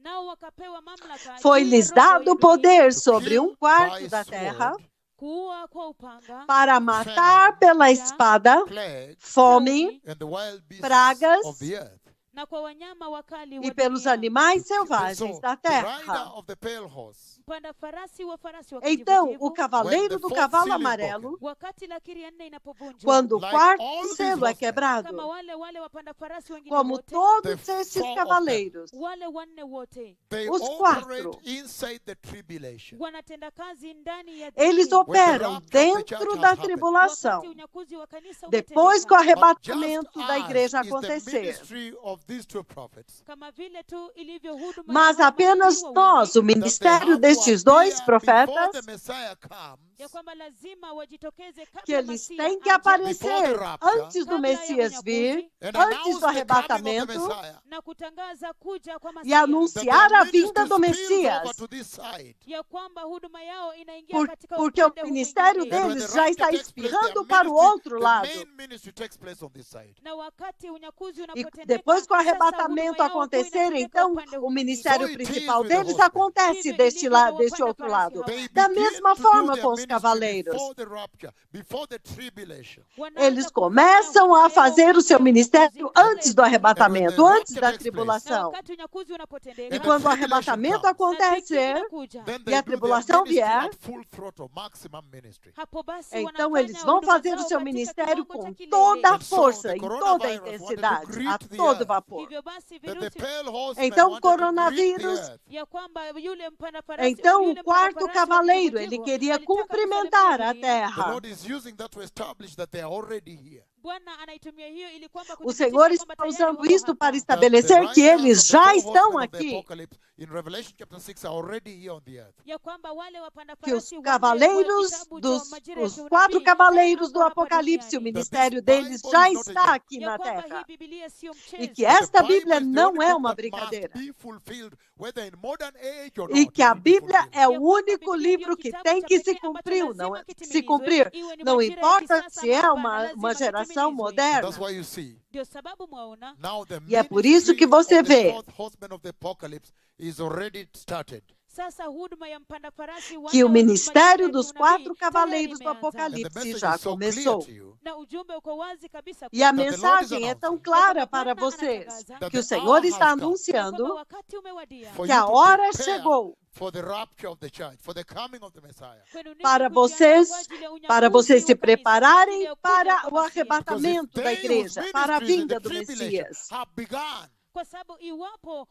Nao wakapewa mamlaka juu ya Foi-lhes roho ya dado dunia, poder to sobre kill quarto by da terra sword, kuua kwa upanga, para matar pela espada, plague, fome and the wild beasts pragas of the earth. na kwa wanyama wakali wa e pelos dunia. animais And selvagens so, da the rider terra. of the pale horse, Mpanda farasi wa Então, o kijivujivu, cavaleiro do cavalo amarelo, wakati lakiri ya nne inapovunjwa, quando o Like quarto all these selo é horsemen, quebrado, kama wale wapanda farasi wengine como wote, todos the esses four of cavaleiros, wale wanne wote they Os operate quatro. inside the tribulation. wanatenda kazi ndani ya eles dhiki. operam dentro da tribulação, Wakati unyakuzi wa kanisa depois que o umetendeka, But just arrebatamento da as igreja is the acontecer. ministry of these two prophets, kama vile tu ilivyo huduma Mas ya hao apenas manabii nós, o wawili, ministério destes dois before the profetas, Messiah comes, ya kwamba lazima wajitokeze que kabla eles Masia têm que aje, aparecer antes do kabla ya Messias vir, unyakuzi, and antes announce do the coming of the arrebatamento, Messiah, na kutangaza kuja kwa e Masia, that anunciar their a vinda ministry do spills over Messias, to this side. ya kwamba huduma yao inaingia katika porque o upande huu ministério mwingine. And when deles the já rapture está takes place, espirrando their para o ministry, outro the lado. main ministry takes place on this side. Na wakati unyakuzi E unapotendeka, depois que o sasa arrebatamento huduma yao kuu acontecer, inatendeka então upande huu o mwingine. ministério So it principal is with the deles horsemen. acontece Hivyo deste ilivyo lado, na deste wapanda outro farasi lado. hawa. They Da begin mesma to do forma their com os ministry cavaleiros. before the rapture, before the tribulation. Wanaanza Eles kufanya começam huduma a yao fazer o seu kabla ya ministério unyakuzi, antes do kabla ya arrebatamento, And when the antes da rapture takes na tribulação. wakati unyakuzi unapotendeka, E And quando o the tribulation arrebatamento comes, na dhiki acontecer, inakuja, Then e they a do their tribulação ministry vier, at full throttle, maximum ministry. hapo basi então wanafanya eles vão huduma fazer o zao seu katika ministério kiwango cha com kilele. toda a And so força, the em toda a coronavirus wanted to intensidade, a greet the todo earth vapor. Hivyo basi That the virusi pale horseman Então, wanted to grip the coronavírus. earth. ya kwamba yule mpanda farasi, Então, yule o mpanda quarto farasi wa cavaleiro, ele kijivu queria alitaka cumprimentar a kusalimia dunia. The terra. Lord is using that to establish that they are already here. Bwana anaitumia hiyo ili kwamba O kuthibitisha Senhor kwamba está tayari usando wako isto hapa. para That estabelecer the que riders eles of the já four estão horsemen of the aqui. apocalypse in Revelation chapter 6 are already here on the earth. Ya kwamba wale wapanda Que os farasi wanne wa cavaleiros kitabu cha dos majira ya os kiunabii quatro tayari cavaleiros do wako hapa Apocalipse, o duniani. ministério That this deles Bible já is not a está joke. aqui Ya na kwamba terra. hii Biblia sio E mchezo. que esta The Bible Bíblia is the não only é book uma that must brincadeira. be fulfilled, whether in modern age or E not. que it a will be Bíblia fulfilled. é o Ya kwamba único Biblia ndio livro que kitabu tem cha que se pekee ambacho cumprir, não, lazima se kitimilizwe, cumprir. iwe ni Não majira ya importa kisasa se é ama uma lazima geração kitimilizwe. moderna. That's why you see. Ndio sababu mwaona Now the E é por isso que ministry você of the vê fourth horseman of the apocalypse is already started. sasa huduma ya mpanda farasi que wanne o wa ministério majira ya dos kiunabii quatro tayari cavaleiros do imeanza. And the Apocalipse message já is so clear começou. to you Na ujumbe uko wazi kabisa E a kwamba that the Lord is mensagem é tão announcing clara Bwana para vocês anatangaza that que o the Senhor hour está has come ya kwamba anunciando wakati umewadia for que you a to hora prepare chegou for the rapture of the church, for the coming of the Messiah. kwenu ninyi para kujiandaa vocês, kwa ajili ya para unyakuzi vocês se wa kanisa, prepararem ajili ya kuja para kwa o Masia. Because if arrebatamento da they whose igreja, para a ministries in vinda the do tribulation Messias. have begun, Kwa sababu iwapo wao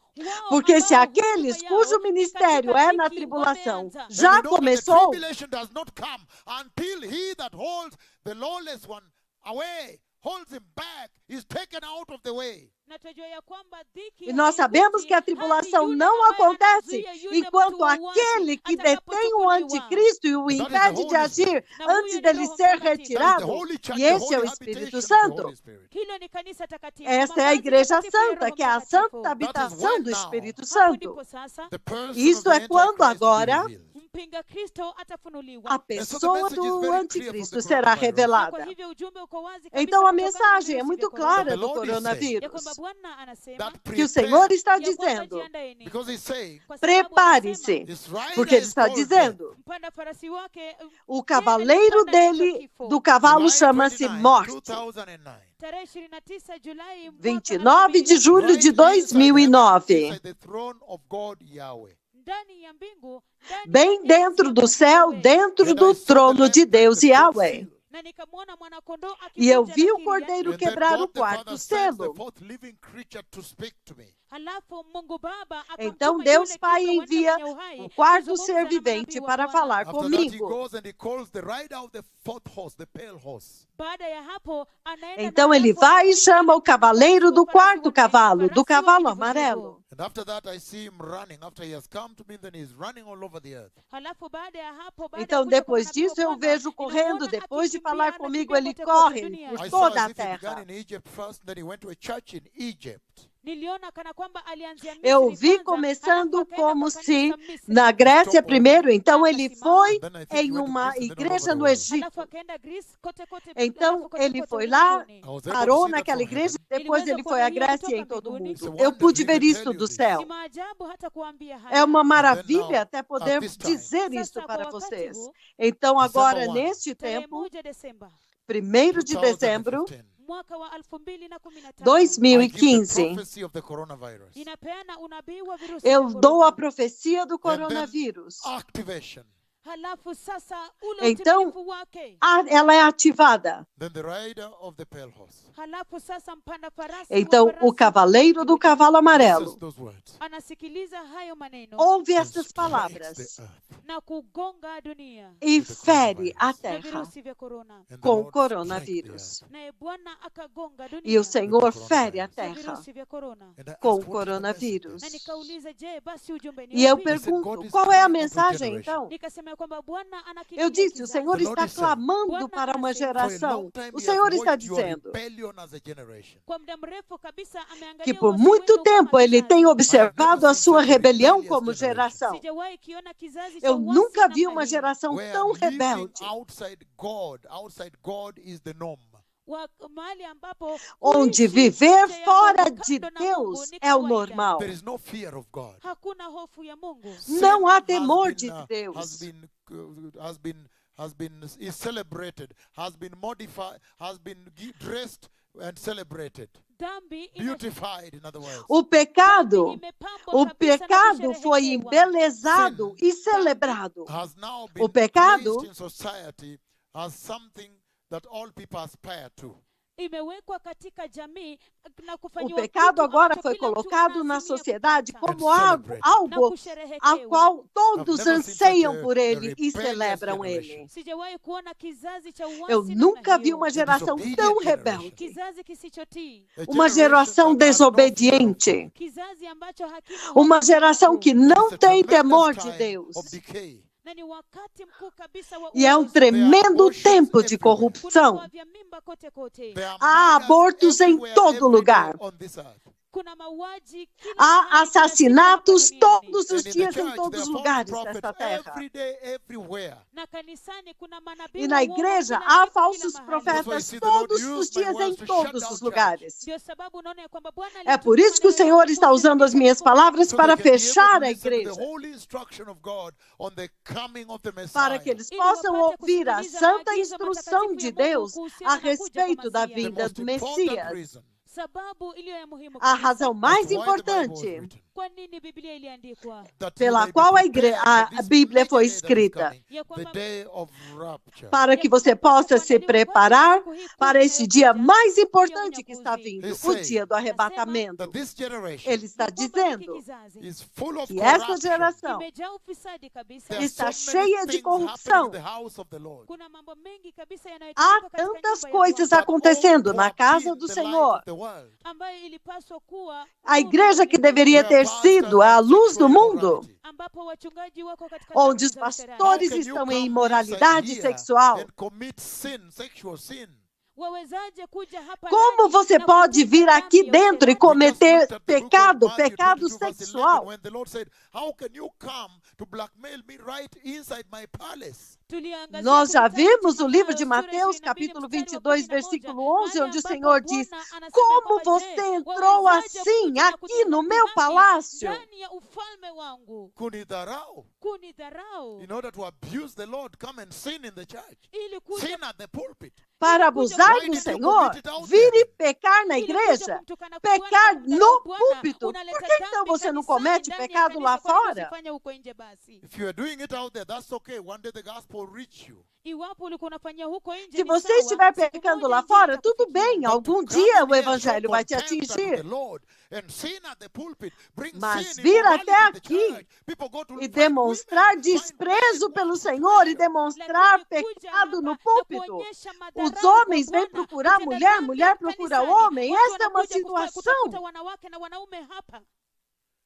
Porque se ambao aqueles huduma yao cujo ni ministério katika é na dhiki tribulação wameanza. then já we know that the começou, tribulation does not come until he that holds the lawless one away, holds him back, is taken out of the way. Na tunajua ya kwamba dhiki e nós sabemos que a tribulação não acontece enquanto aquele que detém o anticristo e o impede de agir antes dele ser That is the retirado, holy church, e the esse é holy o habitation Espírito of the Santo. Holy Spirit. hilo ni kanisa takatifu. Essa é a Mavazi Igreja takatifu ya Santa, Roho que é a Mtakatifu. santa habitação when do now Espírito Hapo Santo. ndipo sasa The person Isto of é the quando Antichrist will be agora revealed. mpinga Kristo atafunuliwa. a pessoa do anticristo será Na kwa revelada. hivyo ujumbe uko wazi kabisa Então a kutokana na mensagem é virusi muito vya corona. clara The do Lord is saying Ya kwamba coronavírus, Bwana anasema That que o Senhor está ya kwamba dizendo, jiandaeni. because he's saying, Kwa sababu anasema, prepare-se, this rider porque ele is está called death. dizendo, mpanda farasi wake o cavaleiro dele do cavalo July chama-se 29, Morte. 2009. tarehe 29 Julai mwaka 29 de julho de Right here inside 2009, inside the throne of God Yahweh. ndani ya mbingu, ndani bem ya dentro do enzi ya céu, Yahweh. dentro And do I saw the trono Lamb de break Deus the fourth Yahweh. seal. Na nikamwona mwanakondoo E eu akivunja vi o lakiri cordeiro And then quebrar o God the quarto Father sends the selo. fourth living creature to speak to me. Halafu Mungu Baba Então akamtuma Deus yule Pai kiumbe wanne envia mwenye uhai o quarto kuzungumza ser na vivente manabii wa para Bwana. falar After that, he comigo. goes and he calls the rider of the fourth horse, the pale horse. Baada ya hapo anaenda Então na ele halafu vai e anamuita chama o yule cavaleiro do farasi quarto wanne, cavalo, do farasi wa cavalo kijivujivu. amarelo. And after that, I see him running. After he has come to me, then he's running all over the earth. Halafu baada ya hapo, baada ya Então kuja kwa depois manabii wa disso eu Bwana, vejo correndo, ninamwona depois de akikimbia, falar anakimbia comigo ele kote kote corre duniani. por I saw toda as a if he began terra. in Egypt first, then he went to a church in Egypt. Niliona kana kwamba alianzia Eu Misri vi kwanza, começando halafu akaenda como kwa se kanisa Misri. na Grécia primeiro, então ele foi And then I think he em went to uma Greece and then all over igreja the no world. Egito. Halafu akaenda Greece, kote kote, Então halafu kote ele kote foi lá, ulimwenguni. I was able to parou see that naquela from igreja, heaven. depois ele foi à Grécia e em todo o mundo. Eu pude ver isso do céu. Ni maajabu hata kuambia É haya. uma now, maravilha até poder this time, dizer isso Sasa, para kwa wakati vocês. huu, Então December agora, 1, neste tarehe tempo, 1 Desemba 1º de dezembro, 2015, mwaka wa 2015, I give the 2015, prophecy of the coronavirus. inapeana unabii wa virusi vya eu dou a korona. profecia do And then coronavírus. activation. Halafu sasa ule Então, utimilifu wake. ela é ativada. Then the rider of the pale horse Halafu sasa mpanda farasi Então, wa o farasi cavaleiro do cavalo says amarelo those words. anasikiliza hayo maneno ouve and estas strikes palavras the earth. na kugonga dunia e fere a na terra virusi vya korona. And the com o Lord strike the coronavírus. earth. Naye Bwana akagonga E dunia o Senhor fere a na terra virusi vya korona. And I asked, com o what is the coronavírus. Na nikauliza, je, basi ujumbe ni E eu upi? pergunto, qual é a mensagem então? Nikasema ya kwamba Bwana anakimbilia Eu disse, o kizazi. Senhor The Lord está is saying, clamando para uma For a geração. long time O he Senhor has está watched your dizendo rebellion as a generation. Kwa muda mrefu kabisa ameangalia que por uasi muito wenu kama tempo ele kizazi. tem observado a sua such a rebelião rebellious como generation. geração. Sijawahi kiona kizazi cha Eu uasi nunca vi namna uma hii. geração Where tão living rebelde, outside God is the norm. Mahali ambapo onde kuishi viver nje ya fora Mungu, de kando na Mungu, Deus ni é o kawaida. normal. There is no fear of God. Hakuna hofu ya Mungu. Não há Sin temor has de been, Deus. is celebrated, has been modified, has been dressed and celebrated, Dhambi beautified, in other words. O pecado, imepambwa o kabisa na pecado foi kusherehekewa. embelezado e celebrado. Has now O been pecado placed in society as something that all people aspire to. imewekwa katika jamii na O kufanyiwa pecado kitu agora ambacho foi kila mtu colocado na anaazimia sociedade kupata como And algo, celebrate. na algo a kusherehekewa. qual todos I've never seen anseiam such a por ele e rebellious celebram generation. ele. Sijawahi kuona kizazi cha Eu uasi nunca namna vi hiyo. uma geração disobedient tão generation. rebelde, Kizazi kisichotii, A uma generation geração that has no fear of desobediente, God. kizazi ambacho hakina uma hofu geração Mungu. que It's não a tem tremendous temor de time Deus. of decay. Na ni wakati mkuu kabisa wa E é uozo. tremendo abortions tempo de everywhere. Kuna corrupção. ndoa vya mimba kote kote. There are Há murders abortos em everywhere, todo every day lugar. on this earth. Kuna mauaji kila Há mahali, kila siku hapa assassinatos duniani. todos os And in the dias em church, there todos are os false lugares prophets desta terra. every day, everywhere. Na kanisani kuna manabii E na wa uongo igreja kila há siku, kila falsos mahali. That's why you profetas see the Lord todos use os my dias em words to shut todos down os church. lugares. Ndio sababu unaona ya kwamba Bwana É por alitumia isso que o maneno Senhor yake está usando as minhas kuzimisha palavras So para they can be able fechar to a listen to the igreja, holy instruction of God on the coming of the para Messiah. que eles Ili possam wapate ouvir a kusikiliza santa maagizo instrução matakatifu de ya Mungu Deus kuhusiana a na kuja kwa respeito da Masia. The vinda most do important Messias. reason Sababu iliyo ya muhimu A kabisa, razão as mais to why the Bible was importante written, kwa nini Biblia iliandikwa, that you pela may be qual prepared for a this Bíblia major foi day that is escrita, coming, ya the kwamba day of rapture. para que você possa se preparar para esse dia mais importante que está vindo, o dia do arrebatamento. That this generation Ele está dizendo is full of que essa corruption. geração imejaa ufisadi kabisa. There are está so many cheia de things corrupção. happening in the house of the Lord. Kuna mambo mengi kabisa Há yanayotendeka katika tantas nyumba ya coisas Bwana, That ought acontecendo to na have casa been do the light Senhor. of the world. ambayo ilipaswa kuwa A nuru igreja ya que ulimwengu, deveria Where ter pastors sido a have luz do sexual mundo, immorality. ambapo wachungaji wako katika onde os dhambi za usherati. How pastores can you estão come em inside imoralidade here sexual. and commit sin, sexual sin? Wawezaje kuja hapa Como ndani você na pode kutenda vir dhambi aqui ya dentro e usherati? We just cometer looked at the book of pecado, Matthew pecado 22 verse 11, sexual? when the Lord said, how can you come to blackmail me right inside my palace? Tuliangazia Nós já tu kitabu vimos cha o livro de Mathayo, sura Mateus, 22, capítulo mstari wa 22, 11, versículo 11, mahali onde o ambapo Senhor diz: Bwana anasema como kwamba, você "Je, entrou wawezaje assim kuja na aqui kutenda no meu dhambi palácio? ndani ya ufalme wangu Kunidharau. kunidharau In order to abuse the Lord, come and sin in the church. ili kuja Sin at the pulpit. Para abusar Why do did you Senhor, commit it out vir e there? pecar na ili kuja igreja, kumtukana Bwana, pecar kumdharau no Bwana, púlpito. unaleta Por que então dhambi você não kanisani, comete ndani ya pecado lá kanisa, kwa nini fora? usifanye huko nje basi? If you are doing it out there, that's okay. One day the gospel will reach you. Iwapo ulikuwa unafanyia huko nje Se ni você sawa, estiver siku pecando moja lá injili fora, tudo itakufikia. bem, But to algum come dia o here, show evangelho vai te contempt unto atingir. the Lord and sin at the pulpit, bring Mas sin, vir immorality até in the aqui church. People go to e find demonstrar women, find desprezo men, pelo want to Senhor e worship. demonstrar Lakini kuja pecado hapa no na púlpito. kuonyesha Os madharau kwa homens vêm Bwana, procurar kutenda mulher, dhambi mulher procura kanisani. homem. Watu Esta é uma wanakuja situação. kutafuta wanawake na wanaume hapa.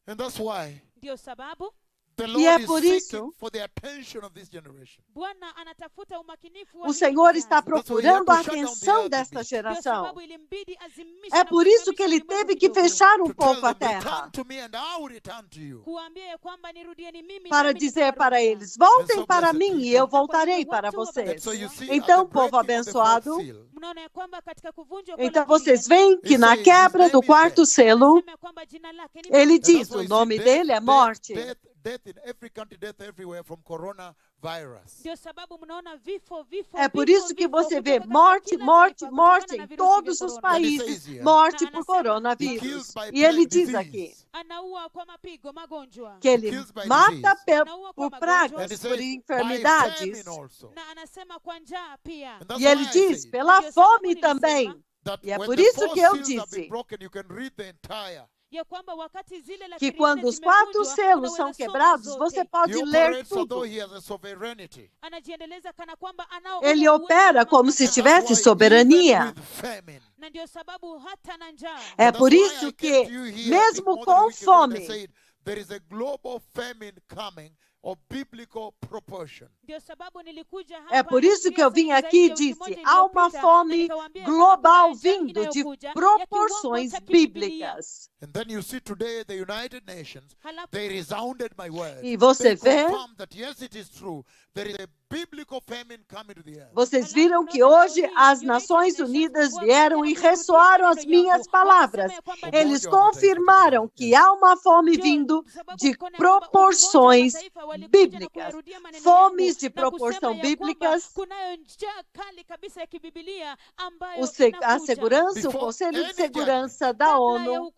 And that's why Ndio sababu the E Lord é is por seeking isso for the attention of this generation. Bwana anatafuta umakinifu wa o hili Senhor está kizazi. procurando a shut down the atenção earth a desta bit. Ndio geração. sababu ilimbidi azimishe É na por isso que kusimamisha ele ulimwengu teve que kidogo. fechar To pouco a tell them, terra, return to me and I will return to you. Kuambia ya kwamba nirudieni mimi para nami dizer para nitawarudia. eles: voltem And so, para blessed mim e people. eu voltarei para And vocês. so you see, Então, at the povo breaking of the abençoado, fourth seal, Mnaona ya kwamba katika kuvunjwa kwa então lakiri vocês ya veem que Ele na diz, quebra his do name is quarto death. selo, anasema ya kwamba jina lake ni ele mauti. and that's diz: why o you nome see dele é morte. death in every country, death everywhere from coronavirus. Ndio sababu mnaona vifo É por vifo, isso que vifo você vê kutoka katika morte, kila morte, taifa morte kutokana na em virusi todos vya os corona. And he países, says here, morte Na por anasema, he coronavírus. kills by E ele plague, diz disease. aqui anaua kwa mapigo magonjwa que ele kills by mata disease. Anaua por kwa And he pragas, magonjwa por says, by enfermidades. famine also. na anasema kwa njaa pia. And that's E ele why I diz say pela Ndio sababu fome nilisema também. that E é when por the isso four que eu seals have been disse broken, you can read the entire. ya kwamba wakati zile que lakiri quando nne os quatro zimevunjwa, selos unaweza são soma quebrados, zote. você He pode ler operates as though tudo. he has a sovereignty. Anajiendeleza kana kwamba anao Ele ule uwezo opera na como se mamlaka. tivesse That's why soberania. even with famine, Na ndio sababu hata na njaa É and por that's why isso I came que, to you here, I think mesmo more than a com week ago, and I fome, said, there is a global famine coming of biblical proportion. ndio sababu nilikuja é hapa por isso que eu vim zaidi aqui ya e wiki moja disse: há uma iliyopita, na fome nikawaambia kwamba global kuna njaa vindo de inayokuja ya proporções kiwango cha kibibilia. bíblicas. And then you see today the United Nations, Halafu they resounded my word. E você They vê, confirmed that yes, it is true. There is a biblical famine coming to the earth. vocês viram que hoje as Nações Unidas vieram e ressoaram as minhas palavras. Eles confirmaram que há uma fome vindo de proporções bíblicas. Fomes de proporção bíblicas. A segurança, o Conselho de Segurança da ONU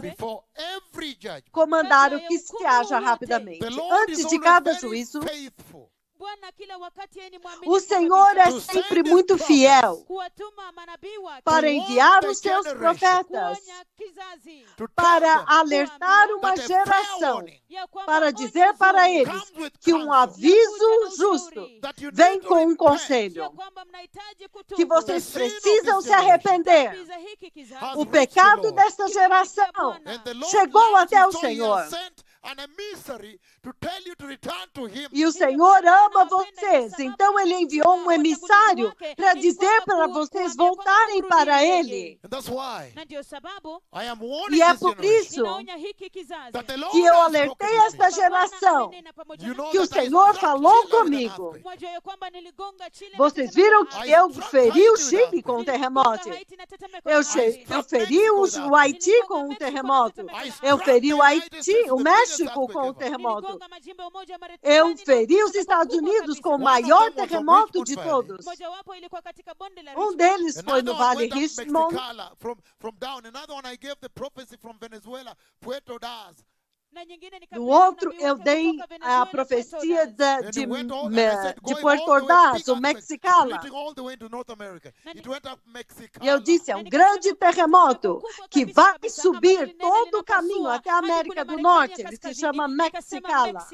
Before every judgment, comandaram que se haja rapidamente. the Lord Antes is de always cada very juízo, faithful. Bwana kila wakati yeye ni O mwaminifu Senhor é kabisa. sempre muito fiel Kuwatuma manabii wake para enviar os seus profetas, kuonya kizazi to tell para them alertar uma that a fair geração, warning ya kwamba para onyo dizer para zuri eles comes with que counsel, aviso justo that you vem need to com repent. conselho, ya kwamba mnahitaji kutubu. que vocês The sin of precisam this se arrepender. Dhambi za hiki kizazi has O reached pecado the Lord. desta geração And the Lord chegou loves até you, o so he Senhor. has sent an emissary to tell you to return to him. E o Senhor ama vocês, então Ele enviou um emissário para dizer para vocês voltarem para Ele. And that's why na ndio sababu I am warning E é this por generation isso ninaonya hiki kizazi that the Lord que eu has alertei spoken to esta me. geração. amenena pamoja You nami. know Que o that I Senhor struck falou Chile with an comigo. earthquake. Mwajua ya kwamba niligonga Chile na Vocês tetemeko viram la que ardhi. eu struck feri o Haiti with Chile earthquake. com um Niligonga terremoto. Haiti na tetemeko Eu, la che- ardhi. eu feri o Haiti com um terremoto. Eu feri o Haiti, o México com um terremoto. Niligonga majimbo ya Umoja wa Marekani Eu na feri os tetemeko Estados kubwa Unidos kabisa. com o One of maior them was terremoto from de Richmond Valley. todos. Mojawapo ilikuwa katika bonde la Um Richmond. deles foi no Another one Vale went up Richmond. Mexicala from down. Another one I gave the prophecy from Venezuela, Puerto Das. Na nyingine No nikapeana outro, nabii eu wake dei kutoka Venezuela, a profecia Puerto Das. And de it went all, and I said, de going all Puerto the way, Das, big o earthquake, Mexicala. splitting all the way into North America. It went up Mexicala. E eu disse, é um grande terremoto que vai subir todo o caminho até a América do Norte. Ele se chama Mexicala.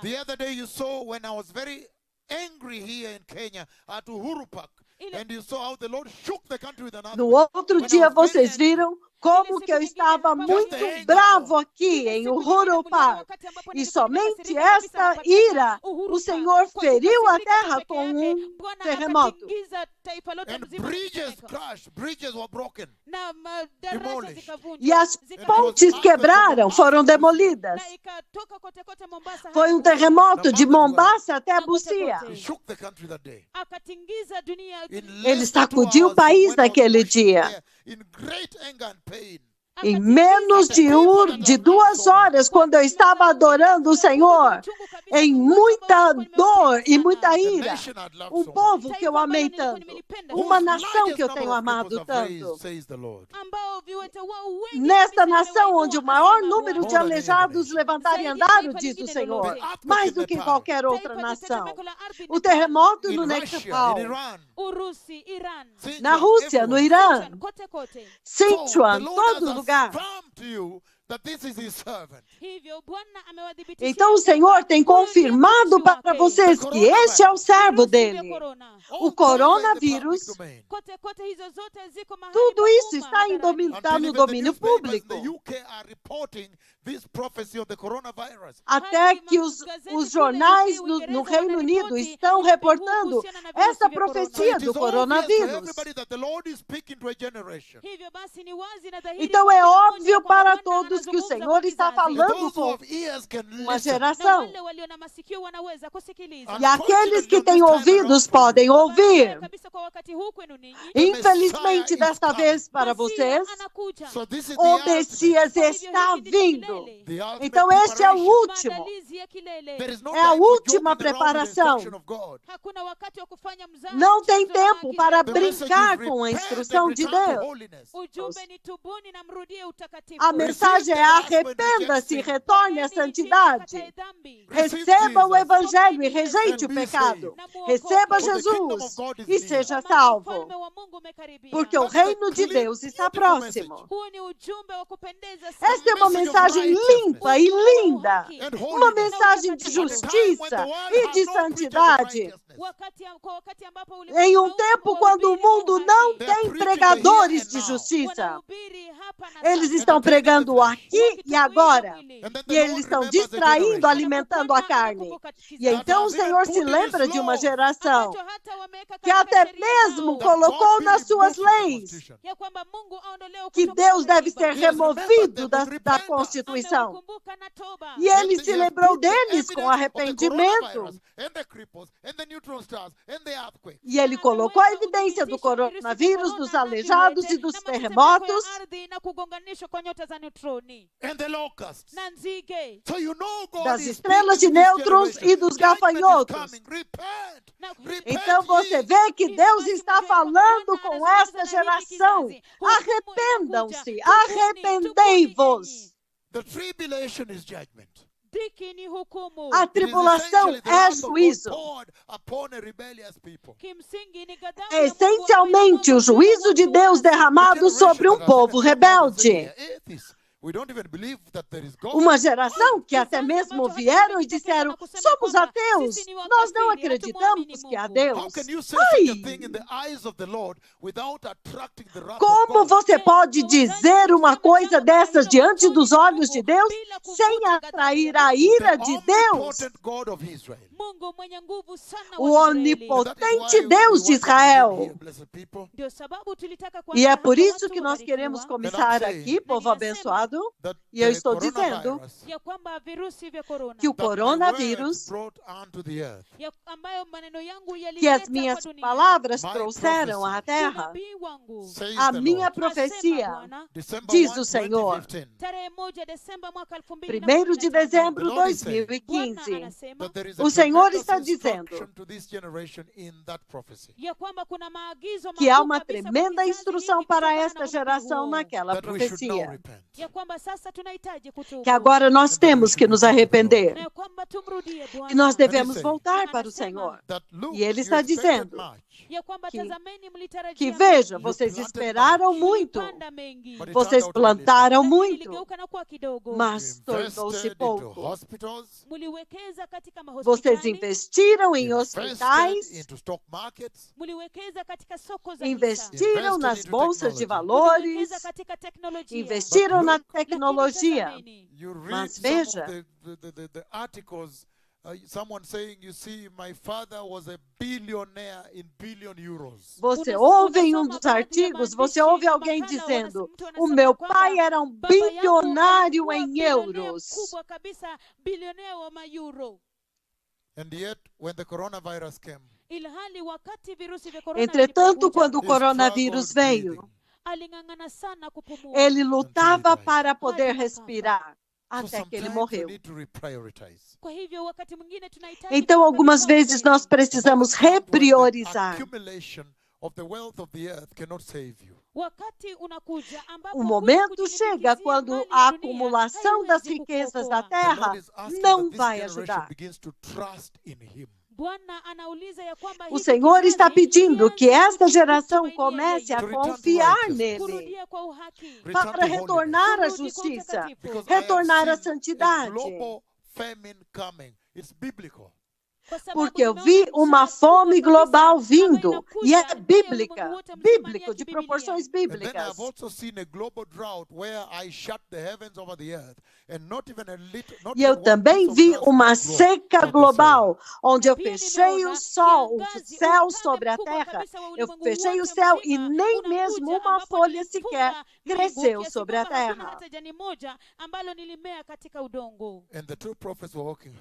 The other day you saw when I was very angry here in Kenya at Uhuru Park. And you saw how the Lord shook the country with an No earthquake. outro When I dia, was very vocês viram como que eu estava muito bravo aqui em Uhuru Park. E somente esta ira, o Senhor feriu a terra com um terremoto. And bridges crashed, bridges were broken. Demolished. E as pontes quebraram, foram demolidas. Foi um terremoto de Mombasa até Busia. He shook the country that day. Akatingiza dunia In Ele less than 2 sacudiu o hours, país when I was naquele pushing dia. there In great anger and pain. Em menos de 2 horas, quando eu estava adorando o Senhor, em muita dor e muita The ira, nation I'd loved um so much. povo que eu amei tanto, uma Whose nação largest que eu number tenho of amado peoples have raised, tanto. says the Lord. ambao viwete wao wengi Nesta kabisa nação nimewainua, onde o maior asema número de More than aleijados any levantaram e Zaidi ya andaram, taifa diz o lingine Senhor, lolote. mais do que qualquer outra Taifa de nação. tetemeko la ardhi O Nepal, terremoto In no Russia, Nepal, in Iran, Urusi, Iran, na Sichuan, Rússia, no everywhere. Irã, kote kote. So, Sichuan, the Lord todo has lugar. affirmed to you that this is his servant. Hivyo Bwana amewadhibitishia Então o Senhor tem confirmado para vocês que este é o servo dele. O coronavírus, kote kote hizo zote ziko mahali tudo pa isso umma está hadharani. está no domínio público. The UK are reporting this prophecy of the coronavirus. Até que os jornais no Reino Unido estão reportando essa profecia It do is obvious to coronavírus. everybody that the Lord is speaking to a generation. Hivyo basi ni wazi na dhahiri Então kwa é kila mmoja óbvio kwamba para Bwana todos que o anazungumza Senhor kwa está kizazi. And falando those who com have ears can uma listen. Na geração. wale walio na masikio wanaweza kusikiliza. E aqueles que têm ouvidos podem ouvir. Kabisa kwa wakati huu kwenu ninyi. Infelizmente, desta vez para vocês, Masiya anakuja. So this is the o ultimate. Messias Hivyo está hiki ndicho vindo. kilele. The ultimate Então este é o preparation. último. Maandalizi ya kilele. There is no É a time for última joking around with the preparação. instruction of God. Hakuna wakati wa kufanya mzaha. Não tem Kusoma tempo maagizo para ya The Bwana. message brincar is com a repent instrução and de return to Deus. holiness. Ujumbe ni tubuni na mrudie utakatifu. A mensagem é arrependa-se, retorne à santidade. Receba o Evangelho e rejeite o pecado. Receba Jesus e seja salvo, porque o reino de Deus está próximo. Esta é uma mensagem limpa e linda, uma mensagem de justiça e de santidade. Em um tempo quando o mundo não tem pregadores de justiça, eles estão pregando aqui e agora, e eles estão distraindo, alimentando a carne. E então o Senhor se lembra de uma geração que até mesmo colocou nas suas leis que Deus deve ser removido da Constituição. E ele se lembrou deles com arrependimento. E ele colocou a evidência do coronavírus, dos aleijados e dos terremotos. Das estrelas de nêutrons e dos gafanhotos. Então você vê que Deus está falando com esta geração. Arrependam-se, arrependei-vos. The tribulation is judgment. dhiki ni hukumu. A It is tribulação essentially the é wrath of God juízo. poured upon a rebellious people. Kimsingi ni ghadhabu É ya Mungu ambayo essencialmente o inamwagwa juu ya juízo de watu Deus waasi. derramado sobre um povo rebelde. We don't even believe that there is God. Uma geração que até mesmo vieram e disseram: somos ateus, nós não acreditamos que há How Deus. can you say such a thing in the eyes of the Lord without attracting the wrath of Como God? você pode dizer uma coisa dessas diante dos olhos de Deus sem atrair a ira The de Deus? omnipotent God of Israel. Mungu mwenye nguvu sana O wa Israeli. onipotente Deus de Israel. Blessed people, Ndio sababu tulitaka E kuanza é por hapa isso watu que nós wabarikiwa, queremos começar aqui, povo abençoado, that e eu the estou dizendo coronavirus ya kwamba virusi vya korona que o that my coronavírus, words brought unto the earth ambayo maneno yangu que as yalileta minhas kwa dunia. palavras My trouxeram à prophecy. terra, Unabii wangu says a the minha Lord. profecia, asema Bwana, December diz 1, o Senhor. 2015, tarehe 1 Desemba mwaka 1º de 2015, dezembro de The Lord is saying, Bwana 2015, anasema that there is a O Senhor tremendous está dizendo instruction to this generation in that prophecy. ya kwamba kuna maagizo que há makuu uma kabisa kwa tremenda kizazi instrução hiki para kutokana esta na unabii geração huo. naquela That we should now profecia. repent. Ya kwamba sasa tunahitaji kutubu. Que agora nós temos que nos arrepender. Na ya kwamba tumrudie Bwana. E nós devemos saying voltar Na para o anasema, Senhor. That look, E ele you está expected dizendo much, ya kwamba que- tazameni mlitarajia Que mengi, veja, You vocês planted esperaram muito, mlipanda mengi, but it vocês turned out to be little. plantaram lakini muito, iligeuka na kuwa kidogo. mas You tornou-se invested into pouco. hospitals, Muliwekeza katika Vocês mahospitali, investiram em invested hospitais, into stock markets, muliwekeza katika soko za hisa, investiram Invested nas into bolsas de technology. valores, muliwekeza katika teknolojia. investiram na But Lakini tecnologia. tazameni, you read Mas some of veja. the articles, someone saying, you see, my father was a billionaire in billion euros. Você Unasoma ouve em um dos baadhi ya artigos, você maandishi ouve na alguém makala, dizendo: mtu o anasema meu kwamba pai era um baba yangu bilionário alikuwa em bilionea euros. mkubwa kabisa, bilionea wa mayuro. And yet, when the coronavirus came, Ilhali wakati virusi vya korona Entretanto, vilipokuja, quando o he coronavírus struggled veio, breathing. aling'ang'ana sana kupumua. ele lutava died. para poder Hadi akafa. respirar, So até que ele sometimes we morreu. need to reprioritize. Kwa hivyo wakati mwingine tunahitaji Então, algumas kubadilisha vezes, upeo. nós precisamos There comes when the repriorizar. accumulation of the wealth of the earth cannot save you. Wakati unakuja ambapo O kule momento kujilimbikizia chega quando mali a ya dunia acumulação das haiwezi riquezas da kukuokoa. The Lord terra is asking não that this vai generation ajudar. begins to trust in Him. Bwana anauliza ya kwamba O hiki Senhor kizazi está pedindo que kianze esta geração kumtumainia comece a To return to confiar righteousness. nele, kurudia kwa uhaki, Return para to retornar à Kurudi kwa justiça, utakatifu. Because I have retornar à seen a santidade. global famine coming. It's biblical. Kwa sababu Porque eu nimeona vi uma njaa fome kubwa kabisa global ambayo vindo, inakuja e é ambayo bíblica, ulimwengu wote mzima ni bíblico, ya de kibiblia. proporções And then bíblicas. I've also seen a global drought where I shut the heavens over the earth and not even a little, not E eu even one também piece of vi grass uma will grow seca on the global, onde eu Pia fechei nimeona o sol, o kiangazi, céu ukame sobre a mkubwa terra. kabisa wa Eu ulimwengu fechei o wote céu e mzima nem unakuja mesmo uma ambapo folha nilifunga sequer mbingu cresceu kiasi sobre a kwamba hakuna terra. hata jani moja ambalo nilimea katika udongo. And the two prophets were walking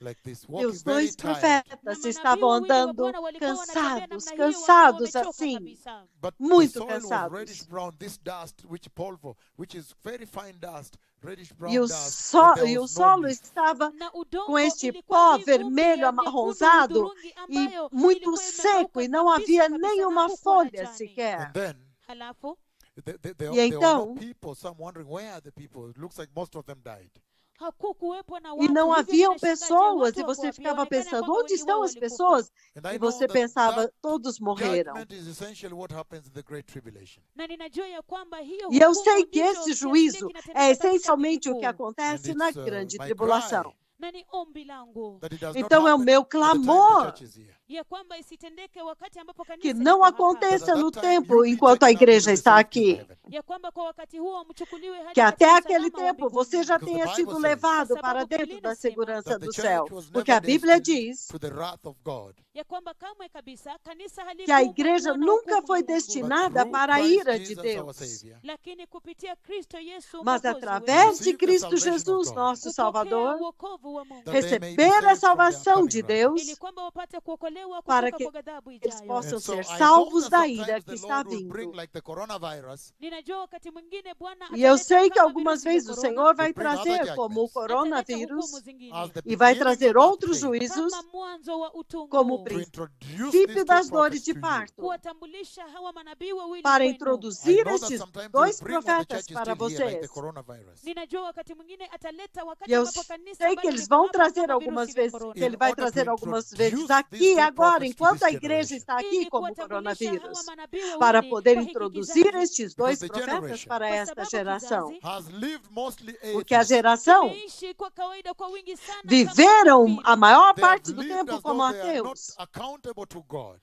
like this, E walking os very dois tired. profetas estavam wawili wa andando Bwana walikuwa wanatembea cansados, namna hiyo wakiwa cansados wamechoka assim. kabisa. But Muito the soil was cansados. reddish brown, this dust, which polvo, which is very fine dust, reddish brown E o, dust. and there e o was no solo leaf. estava Na udongo com este ilikuwa pó ni vumbi vermelho ya nyekundu amarronzado hudhurungi e ambayo muito ilikuwa seco, imekauka e não kabisa havia kabisa, nenhuma hakukuwa na folha jani. sequer. And then Halafu there E were então- no people, some wondering, where are the people? It looks like most of them died. hakukuwepo na E watu, não hivyo haviam vinashangaza, pessoas, watu e wako você wapi? ficava Yaonekana pensando, kwamba onde wengi estão wao as walikufa. pessoas? And I E know você that pensava, that todos morreram. judgment is essentially what happens in the Great Tribulation. Na ninajua ya kwamba hiyo E eu hukumu sei que ndicho esse kiasi juízo kinatendeka é katika essencialmente o que dhiki kuu. acontece And na it's, grande my tribulação. cry Na ni ombi langu that it does Então not é o happen meu at the time the clamor church is here. ya kwamba isitendeke wakati ambapo kanisa que liko não hapa. aconteça That at no that time tempo you be enquanto a taken up igreja into the está safety of aqui. heaven. Ya kwamba kwa wakati huo mchukuliwe hadi Que até katika aquele usalama wa tempo mbinguni. você já Because tenha the sido Bible says levado Sababu para Biblia dentro da inasema segurança That the do church céu. was Porque a never Bíblia destined diz to the wrath of God. Ya kwamba kamwe kabisa kanisa que a halikuwa igreja kuwa na nunca hukumu foi ya Mungu. But destinada through para a Christ ira de Jesus, our Deus. Savior, Lakini kupitia Kristo Yesu Mas Mwokozi através wetu, de Receive the Cristo salvation of Jesus, God. nosso kupokea Salvador, uokovu wa Mungu, that they may be receber a saved from the salvação upcoming de wrath. Deus, ili kwamba wapate kuokolewa kuokolewa para kutoka que kwa ghadhabu eles ijayo. possam And so ser I salvos know da that ira sometimes que the está Lord will bring vindo. like the coronavirus Ninajua wakati mwingine Bwana E eu ataleta sei que kama algumas virusi vya vezes o corona, Senhor vai to bring other trazer como o judgments ataleta hukumu coronavírus zingine as the e vai beginning trazer of that outros pain, juízos kama mwanzo wa como utungu, to introduce princípio these two das dores prophets de to you. parto, kuwatambulisha hawa manabii wawili para kwenu. I introduzir know that estes sometimes he'll dois bring when the profetas church is para still here, like the vocês. coronavirus. Ninajua wakati mwingine ataleta wakati E eu ambapo kanisa sei que bado eles liko vão hapa trazer kama algumas virusi vya vezes, que corona, ele vai In order trazer to algumas introduce vezes these aqui, two agora, prophets to enquanto this a igreja generation. está aqui ili como kuwatambulisha hawa coronavírus, manabii para wawili poder kwa hiki introduzir kizazi. estes dois Because the profetas generation para Kwa esta sababu geração. kizazi Has lived mostly Porque a atheists. geração kimeishi kwa kawaida kwa wingi sana kama viveram makafiri. a maior They have parte do lived tempo as como though they are not ateus. accountable to God.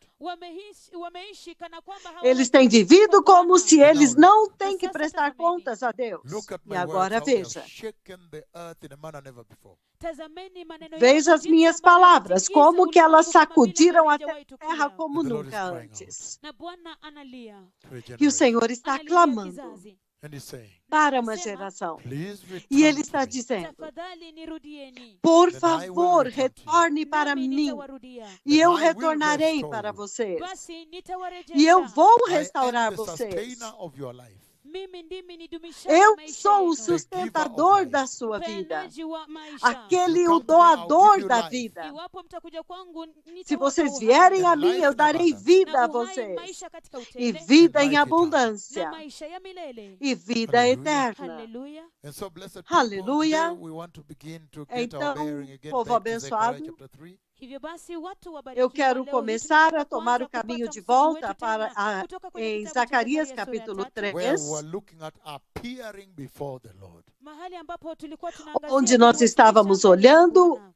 Wameishi kana kwamba Eles hawawajibiki têm vivido kwa como Bwana. se eles não têm Mas que sasa prestar tazameni. contas a Deus. Look at E my words, agora how they have veja. shaken the earth in a manner never before. Tazameni maneno Veja yangu, as jinsi minhas ambavyo palavras, yametikisa como que elas ulimwengu kama vile sacudiram a halijawahi terra tukia. como And the Lord is nunca crying antes. Na Bwana analia. To a E o generation. Senhor está Analia clamando kizazi. And he's saying, para uma Anasema, geração. please E return Ele to está me. dizendo: tafadhali nirudieni, por Then I will favor, return to you. retorne para nami mim, nitawarudia. e Then eu I will retornarei restore para you. vocês. Basi E eu nitawarejesha. vou I am restaurar the vocês. sustainer of your life. Mimi ndimi nidumishaye Eu maisha sou o yenu, sustentador life. da sua vida, mpeanaji wa maisha. aquele You o come to me, I'll doador give you da life. vida. Iwapo mtakuja kwangu, Se nitawapa vocês uhai. vierem a And mim, life eu in darei abundance. vida Na a uhai, vocês, maisha katika e utele, vida And em life eternal. na abundância, maisha ya milele. e vida Hallelujah. eterna. Haleluya. And so, blessed people, Aleluia. today we want to begin to get our Então, bearing again povo back to Zechariah abençoado, chapter 3. Hivyo basi watu eu wabarikiwa, quero leo hii começar tunataka a tomar kwanza o caminho kupata de msingi volta wetu para tena kutoka kwenye em kitabu cha Zacarias Zekaria sura ya capítulo 3, Where we 3, were looking at appearing before the Lord. mahali ambapo tulikuwa tunaangazia onde nós kuwasilisha estávamos mbele za olhando Bwana.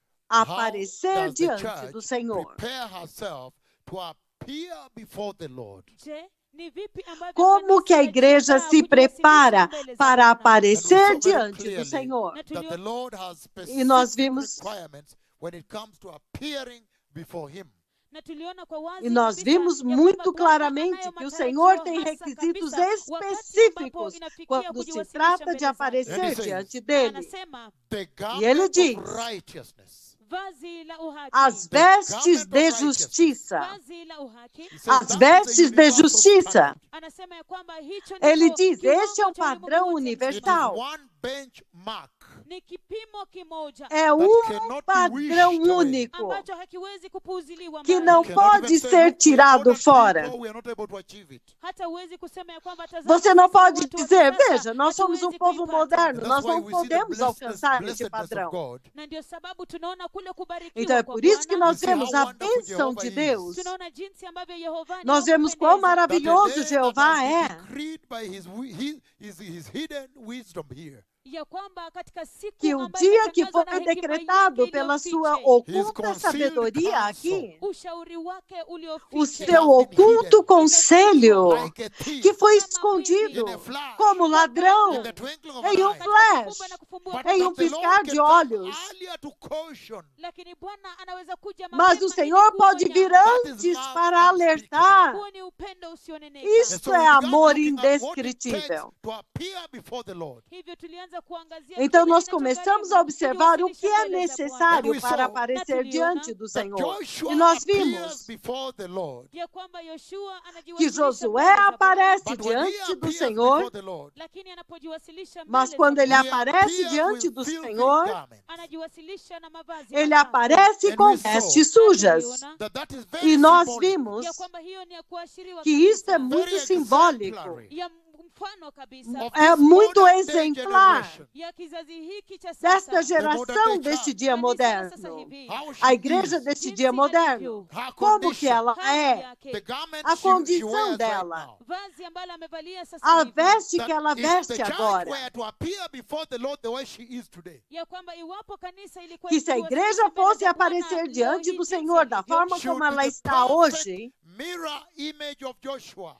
aparecer How does the diante church do Senhor. prepare herself to appear before the Lord? Je, ni vipi ambavyo Como que a kanisa igreja lajiandaa se kujiwasilisha prepara mbele za para Bwana? And we aparecer saw very diante do clearly Senhor? Na that the Lord has E nós specific vimos requirements when it comes to appearing before Him. Na tuliona kwa wazi E nós kabisa vimos ya kwamba muito Bwana claramente anayo que o matarajio Senhor tem hasa requisitos kabisa wakati ambapo específicos inafikia quando se kujiwasilisha trata mbele de zake. aparecer And he says, diante Na dele. anasema The ele garment diz, of righteousness. vazi la uhaki, As The vestes garment de of righteousness. justiça. vazi la uhaki. He says As that is a vestes de universal justiça. standard. Anasema ya kwamba hicho Ele ndicho diz, kiwango este é um cha ulimwengu padrão wote It is universal. one benchmark ni kipimo kimoja É cannot be padrão wished away. único ambacho hakiwezi kupuuziliwa que mbali. não You cannot pode even say, ser "Look, we are tirado modern fora. people, we are not able to achieve it." Hata huwezi kusema ya kwamba tazama, Você não sisi ni pode watu wa dizer, kisasa, veja, nós somos hatuwezi povo kuipata. moderno, And nós that's why não we see the podemos alcançar esse blessedness of padrão. God. Na ndio sababu tunaona kule kubarikiwa Então é kwa por isso que Bwana. nós You see vemos how a wonderful bênção Jehovah de is. Deus. Tunaona jinsi ambavyo Yehova ni Nós wa vemos quão kupendeza. That the maravilhoso day that Jeová has é. been decreed by his hidden wisdom here. Ya kwamba katika siku Que o ambayo dia que imetangazwa foi na hekima decretado yake pela sua iliyofiche, oculta concealed sabedoria counsel. aqui, ushauri wake o uliofiche, seu oculto conselho, Like a thief, que foi in escondido a flash, como ladrão, in the twinkling of em an um eye. flash, na kufumbua But em macho. um that the Lord piscar can de come olhos. earlier to caution. Lakini Bwana anaweza kuja Mas mapema o ili Senhor pode kuonya. vir That is antes love para alertar. Huo ni upendo usioneneka. And Isto so we é began amor looking at what it takes indescritível. to appear before the Lord. Hivyo tulianza kuangazia Então kile nós kinachogharimu começamos a observar o que kujiwasilisha é mbele za Bwana. necessário And we para saw aparecer that diante do That Senhor. Joshua E nós appears vimos before the Lord. Ya kwamba Yoshua que anajiwasilisha Josué mbele za Bwana. aparece But when he diante do appears Senhor, before the Lord, Lakini anapojiwasilisha mas mbele quando za ele he Bwana, aparece appears diante with do filthy Senhor, garments. anajiwasilisha na mavazi ele machafu. aparece And com we saw vestes sujas. Tuliona That is very E nós symbolic. vimos ya kwamba hiyo ni ya kuashiriwa que isto é kabisa, muito Very simbólico, exemplary ya mfano kabisa of é this muito modern day exemplar generation. ya kizazi hiki cha desta sasa. geração deste dia Kanisa la sasa moderno. hivi, How she A igreja is, deste jinsi dia moderno. alivyo, her Como que condition, ela hali é, yake, the garment a she condição wears right dela, now. vazi ambalo amevalia sasa a hivi, veste That que ela if the veste church agora. were to appear before the Lord the way she is today, ya kwamba iwapo kanisa ilikuwa Que se a ikiwasilisha igreja mbele fosse za Bwana aparecer leo diante hii do jinsi Senhor da alivyo, forma she como would ela be the está perfect hoje, mirror image of Joshua.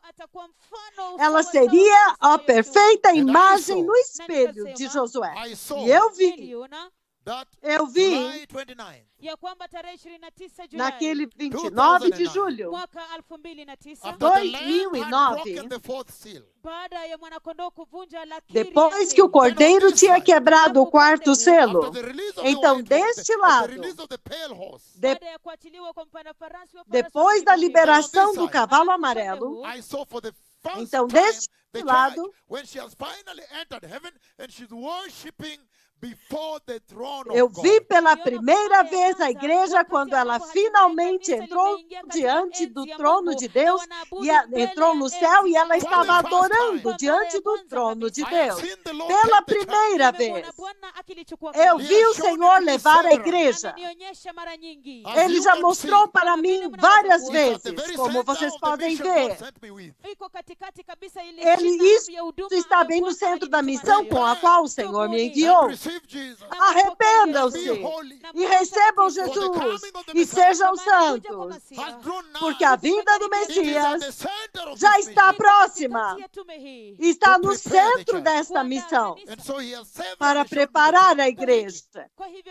atakuwa mfano ela sawa seria sawa a kabisa wa Yoshua. perfeita And I imagem saw. no espelho de Josué. I saw E eu vi, Niliona that Eu vi July 29, ya kwamba tarehe 29 Julai naquele 29 de 2009, julho, mwaka 2009, after the Lamb had 2009, broken the fourth seal, baada ya mwanakondoo kuvunja lakiri depois que o cordeiro tinha quebrado o quarto selo, after the release of então the white horse, deste the lado, release of the pale horse, baada ya kuachiliwa kwa mpanda farasi wa farasi depois da wa pili, liberação do cavalo amarelo, I saw for the first então time deste the church, lado, when she has finally entered heaven and she's worshiping before the throne eu of vi God. pela primeira vez a igreja quando ela finalmente entrou diante do trono de Deus e entrou no céu e ela estava adorando diante do trono de I have Deus. seen the Lord Pela take the church. primeira Nimemuona vez, Bwana akilichukua eu kanisa. vi o Senhor levar a igreja. Ananionyesha mara nyingi. As Ele you já can mostrou see, para mim várias it's at the vezes, very como center vocês of the podem mission God ver. sent me with. Iko katikati kabisa ile Ele, shina isso ya huduma está ambayo bem no Bwana centro da alinituma missão nayo. com a qual o Senhor me And enviou. receive Jesus. Arrependam-se Be holy. e recebam Jesus e sejam santos, Has grown now. porque a vinda do It is at Messias the center of já this está mission. próxima próxima. e está no centro desta missão And so he has several para shown me the preparar a church. igreja.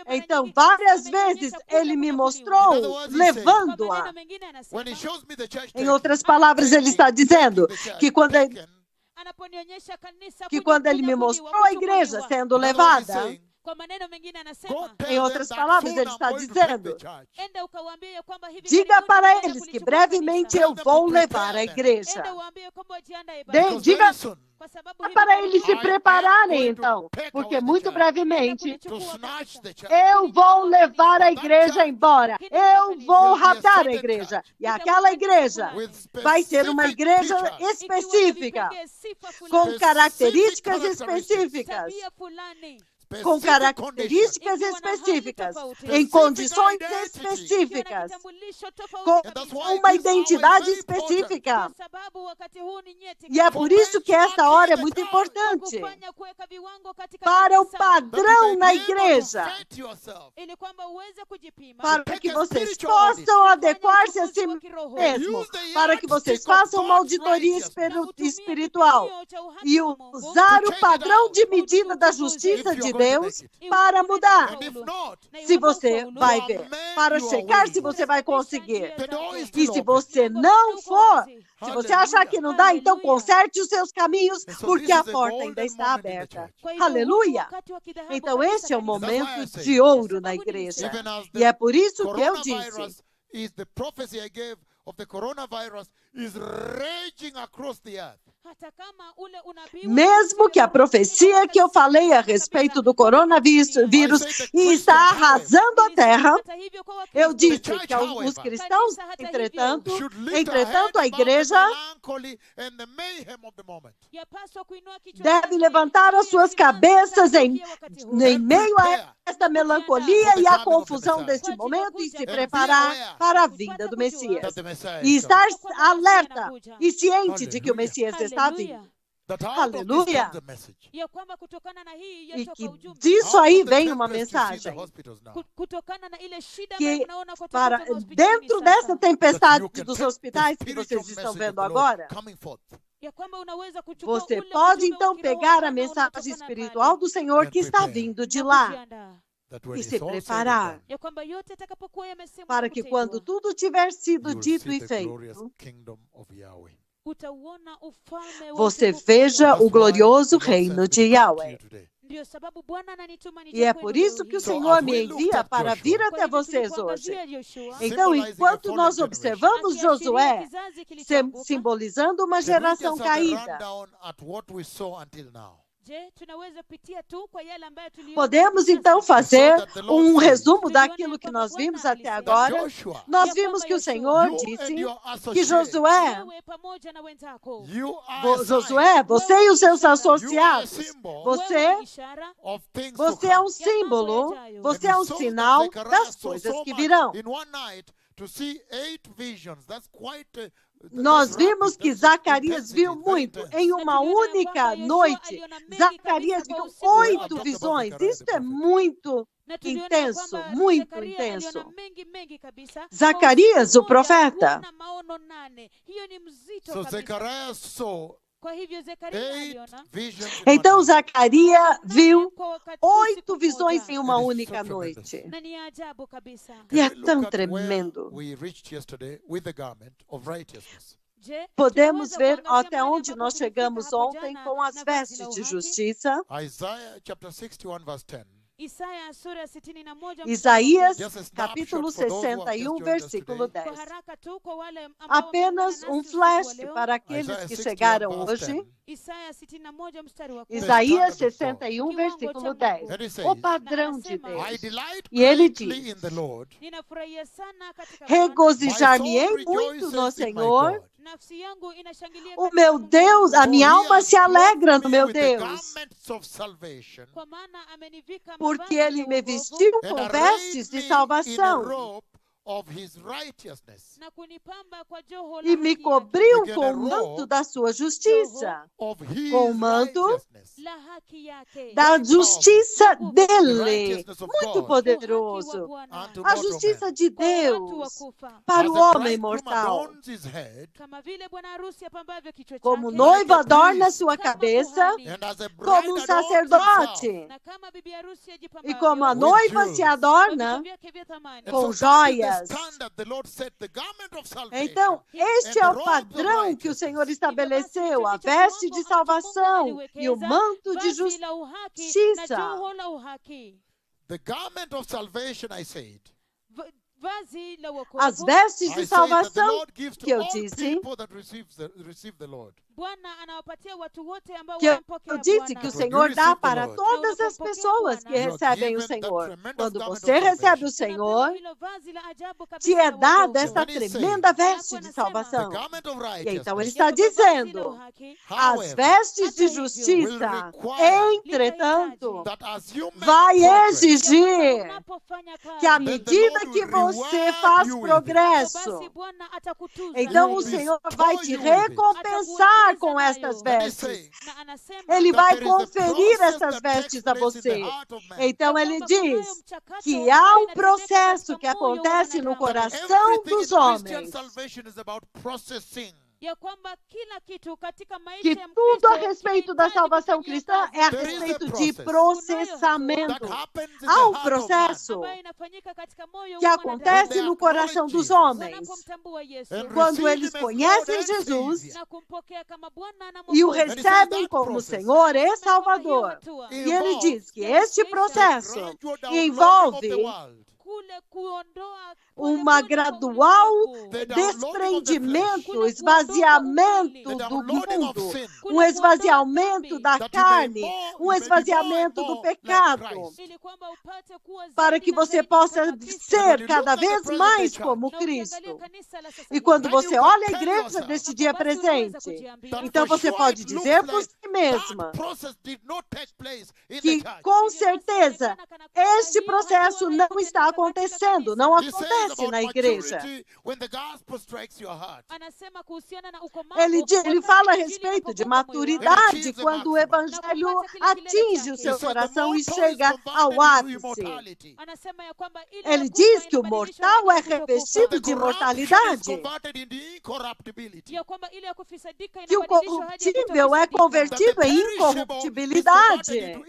Então, várias vezes ele me mostrou levando-a. When he shows me the church Em taking, outras palavras, ele está dizendo que quando ele me mostrou a igreja sendo in other words, he's levada, saying, Kwa maneno mengine go anasema, tell em outras them that palavras, soon ele I'm está going to bring the dizendo, church. enda ukawaambie ya kwamba hivi diga karibuni para nitaenda eles que kulichukua brevemente kanisa. eu vou levar a igreja. Enda uambie kwamba wajiandae De- basi. Because diga very soon, Kwa sababu para hivi eles se I am prepararem, going to então, take porque away the muito church. brevemente to snatch the church. eu vou levar a igreja embora. Eu vou raptar a igreja. E aquela igreja With vai ser uma specific igreja features. específica, Ikiwa na vipengee sifa com fulani, características characteristics. específicas. tabia fulani, Com Specific características Ikiwa na hali específicas, tofauti. em condições Identity. ikiwa na específicas, kitambulisho tofauti com And that's kabisa. why uma this hour is identidade very important. específica. Kwa sababu wakati huu ni nyeti E é por isso que esta hora é muito importante kufanya kuweka viwango katika para o kanisa, That you padrão may na be able to igreja, vet yourself. ili kwamba uweze kujipima, para que vocês spiritual audit. possam adequar-se a si Fanya ukaguzi wa kiroho. mesmos, Use the para que vocês yardstick of façam uma God's auditoria righteousness. Na utumie espiritual kipimo cha uhaki e wa Mungu, usar o check it padrão out. de medida da If justiça you're de going to Deus make it. para mudar. And if not, na Se iwapo você ufaulu, vai you ver, are made para your checar way. se você vai conseguir. The door is E still se open. você não for, se você achar que não dá, então Aleluia. conserte os seus caminhos, And so porque this a is a porta golden ainda está moment in the aberta. church. Kwa hivyo, huu ni Aleluia! wakati wa kidhahabu Então kabisa esse é o kanisa. momento That's why I de say, ouro na igreja. Even as E é the por isso que eu disse, coronavirus is the prophecy I gave of the coronavirus is raging across the earth. Hata kama ule unabii wa mesmo que a profecia que eu falei a respeito do coronavírus está arrasando a terra, Hata hivyo kwa Wakristo, eu disse que os cristãos, entretanto, a igreja yapaswa kuinua kichwa deve chake levantar as suas cabeças em meio a esta melancolia e a confusão deste momento e se preparar para a vinda do Messias. E estar alerta e ciente de que o Messias está vindo. Aleluia. ya kwamba kutokana na hii E yatoka que ujumbe disso aí vem uma mensagem. kutokana na ile shida Que ambayo mnaona kwa para watoto hospitalini dentro sasa, dessa tempestade dos hospitais que vocês estão vendo agora, ya kwamba unaweza kuchukua você ule pode ujumbe então wa kiroho pegar a ambao mensagem unatokana espiritual pale, do Senhor que está vindo de lá kujiandaa. e se preparar Ya kwamba yote atakapokuwa yamesemwa para na que kutendwa, quando tudo tiver sido dito e feito, utauona ufalme wa você utukufu veja wa Bwana. o glorioso reino de Yahweh. Ndio sababu Bwana ananituma nije E é kwenu por leo isso que o hii. Senhor me envia para vir Kwa até hivyo vocês hoje. tulipoangazia Yoshua, Então, enquanto nós observamos akiashiria Josué kizazi kilichoanguka, simbolizando uma geração caída, je, tunaweza pitia tu kwa yale ambayo tuliona podemos sasa? então fazer So that the Lord um said, resumo daquilo que nós vimos até agora. Nós vimos que o Senhor disse que Josué, Wewe pamoja na wenzako, Josué, você e os seus associados, wewe você, ni ishara, você é um símbolo, você é um sinal das coisas que virão. Nós vimos que Zacarias viu muito em uma única noite. Zacarias viu 8 visões. Isso é muito na tuliona intenso, kwamba muito Zakaria intenso. aliona mengi kabisa. Zacarias, Kwa o profeta, usiku mmoja, maono 8. Hiyo ni mzito So kabisa. Zechariah saw Kwa hivyo Zekaria 8 aliona visions in Então one night. Zacarias viu kwa wakati 8 usiku visões mmoja. em uma It is única so tremendous. noite. Na ni ya ajabu kabisa. E é Can we look tão at where tremendo. we reached yesterday with the garment of righteousness? Je, Podemos tunaweza ver kuangazia até mahali onde ambapo nós tulifika chegamos hapo ontem jana com as na vazi la vestes de uhaki? justiça. Isaiah chapter 61 verse 10. Isaya sura ya 61 mstari wa Isaías, 10. Just a snapshot capítulo for those who have just 61, joined us versículo today. Kwa 10. haraka tu kwa wale ambao Apenas wameungana nasi usiku flash wa leo. para aqueles Isaiah que 61 chegaram verse hoje. 10. Isaya 61 mstari wa 10. Isaías standard of God. 61, versículo 10. And it says, O padrão de I Deus. delight E ele greatly diz, in the Lord. Ninafurahia sana katika Bwana. regozijar-me-ei muito no rejoices in my Senhor. God. Nafsi yangu inashangilia O katika meu Mungu Deus, wangu. a minha For he alma has se alegra clothed no me meu with the Deus, garments of salvation, Kwa maana amenivika porque mavazi ele ya me wokovu vestiu and com arrayed vestes de me in a salvação robe of his righteousness. na kunipamba kwa joho la e me haki yake. cobriu Again, com a o manto robe da sua justiça, Of his Com o manto righteousness. La haki yake. da justiça The dele. righteousness of Muito God poderoso. Uhaki wa Bwana. unto A mortal justiça man. de Kwa watu wa Deus kufa. para As o the homem bridegroom mortal. adorns his head, Kama vile bwana harusi apambavyo kichwa Como o chake. noivo Like a adorna priest. sua Kama cabeça, kuhani. and as a bride como um adorns himself, sacerdote. Na kama bibi harusi E ajipambavyo como a With noiva jewels. se kwa adorna, vitu vyake vya thamani. and com so that is the joias. standard the Lord set, the garment of salvation. Então, este é o padrão que o Senhor estabeleceu, a veste de salvação e o manto de Vazi la uhaki na justiça. joho la uhaki. The garment of salvation, I said. Vazi la As wokovu. vestes I de say that the salvação Lord gives que to eu all disse, people that receive the Lord. Bwana anawapatia watu wote ambao que eu wanampokea disse que Bwana. o Senhor dá para todas as pessoas que recebem o Senhor. Quando você recebe o Senhor, Hilo vazi la ajabu kabisa te é la dada wokovu. esta tremenda veste de The salvação. garment of E então ele righteousness, está Ya kwamba vazi la dizendo, uhaki, as however, vestes de Hata hivyo, justiça, will entretanto, that as you make vai progress, ya exigir kwamba unapofanya kazi, que à Then the medida Lord que will você reward faz you with it. progresso, basi Bwana atakutuza então He o will Senhor bestow vai te you with it. recompensar com estas And he's vestes. saying na anasema Ele that vai there is a conferir process essas that takes vestes a place in the você. heart of man. Então ya ele kwamba kunayo diz mchakato que ambayo há um inatendeka processo que katika moyo wa acontece no wanadamu. coração Everything dos in Christian homens, salvation is about processing. ya kwamba kila kitu katika maisha que ya tudo a Mkristo respeito da kinahitaji salvação kufanyia cristã kazi. é a There is a respeito de process That processamento. happens in the Há um heart of man. processo ambayo inafanyika katika moyo que wa acontece When no they coração acknowledge dos Jesus. homens. wanapomtambua Yesu And Quando receive eles him as Lord conhecem and Jesus Savior. na kumpokea kama Bwana na e o Mwokozi. says recebem that como process Senhor e Anasema kwamba hiyo Salvador. hatua, E ele involves diz que este the processo gradual downloading envolve of the world. kule kuondoa uma polepole kwa gradual ulimwengu. The downloading of the desprendimento, flesh. esvaziamento The do downloading of mundo, sin. um esvaziamento da That you may carne, more- um you may be esvaziamento more do and more pecado, like Christ. Ili kwamba upate kuwa para zaidi que na você zaidi possa kama Kristo. ser cada at the vez present mais day church, como Na ukiangalia Cristo. kanisa la sasa E hivi, quando Then você you can olha a tell igreja yourself deste dia basi unaweza presente, kujiambia That então for você sure pode it looks dizer por like si mesma that process did not take place in the que, church. com Hivyo basi certeza, inaonekana kana kwamba este hiyo processo hatua não haikutendeka está katika acontecendo, kanisa. não He says acontece about na igreja. maturity when the gospel strikes your heart. Anasema kuhusiana na ukomavu, Ele wakati fala a injili respeito de inapogonga moyo wako. maturidade quando o evangelho atinge o He seu said the coração e mortal chega is ao converted into ápice. immortality. Anasema ya kwamba ile Ele ya kufa diz que o inabadilishwa mortal hadi é kutokufa. revestido The de corruption is imortalidade, converted into incorruptibility. Ya kwamba ile ya kufisadika que o inabadilishwa hadi ya corruptível é kutofisadika. convertido That the em perishable is converted incorruptibilidade, into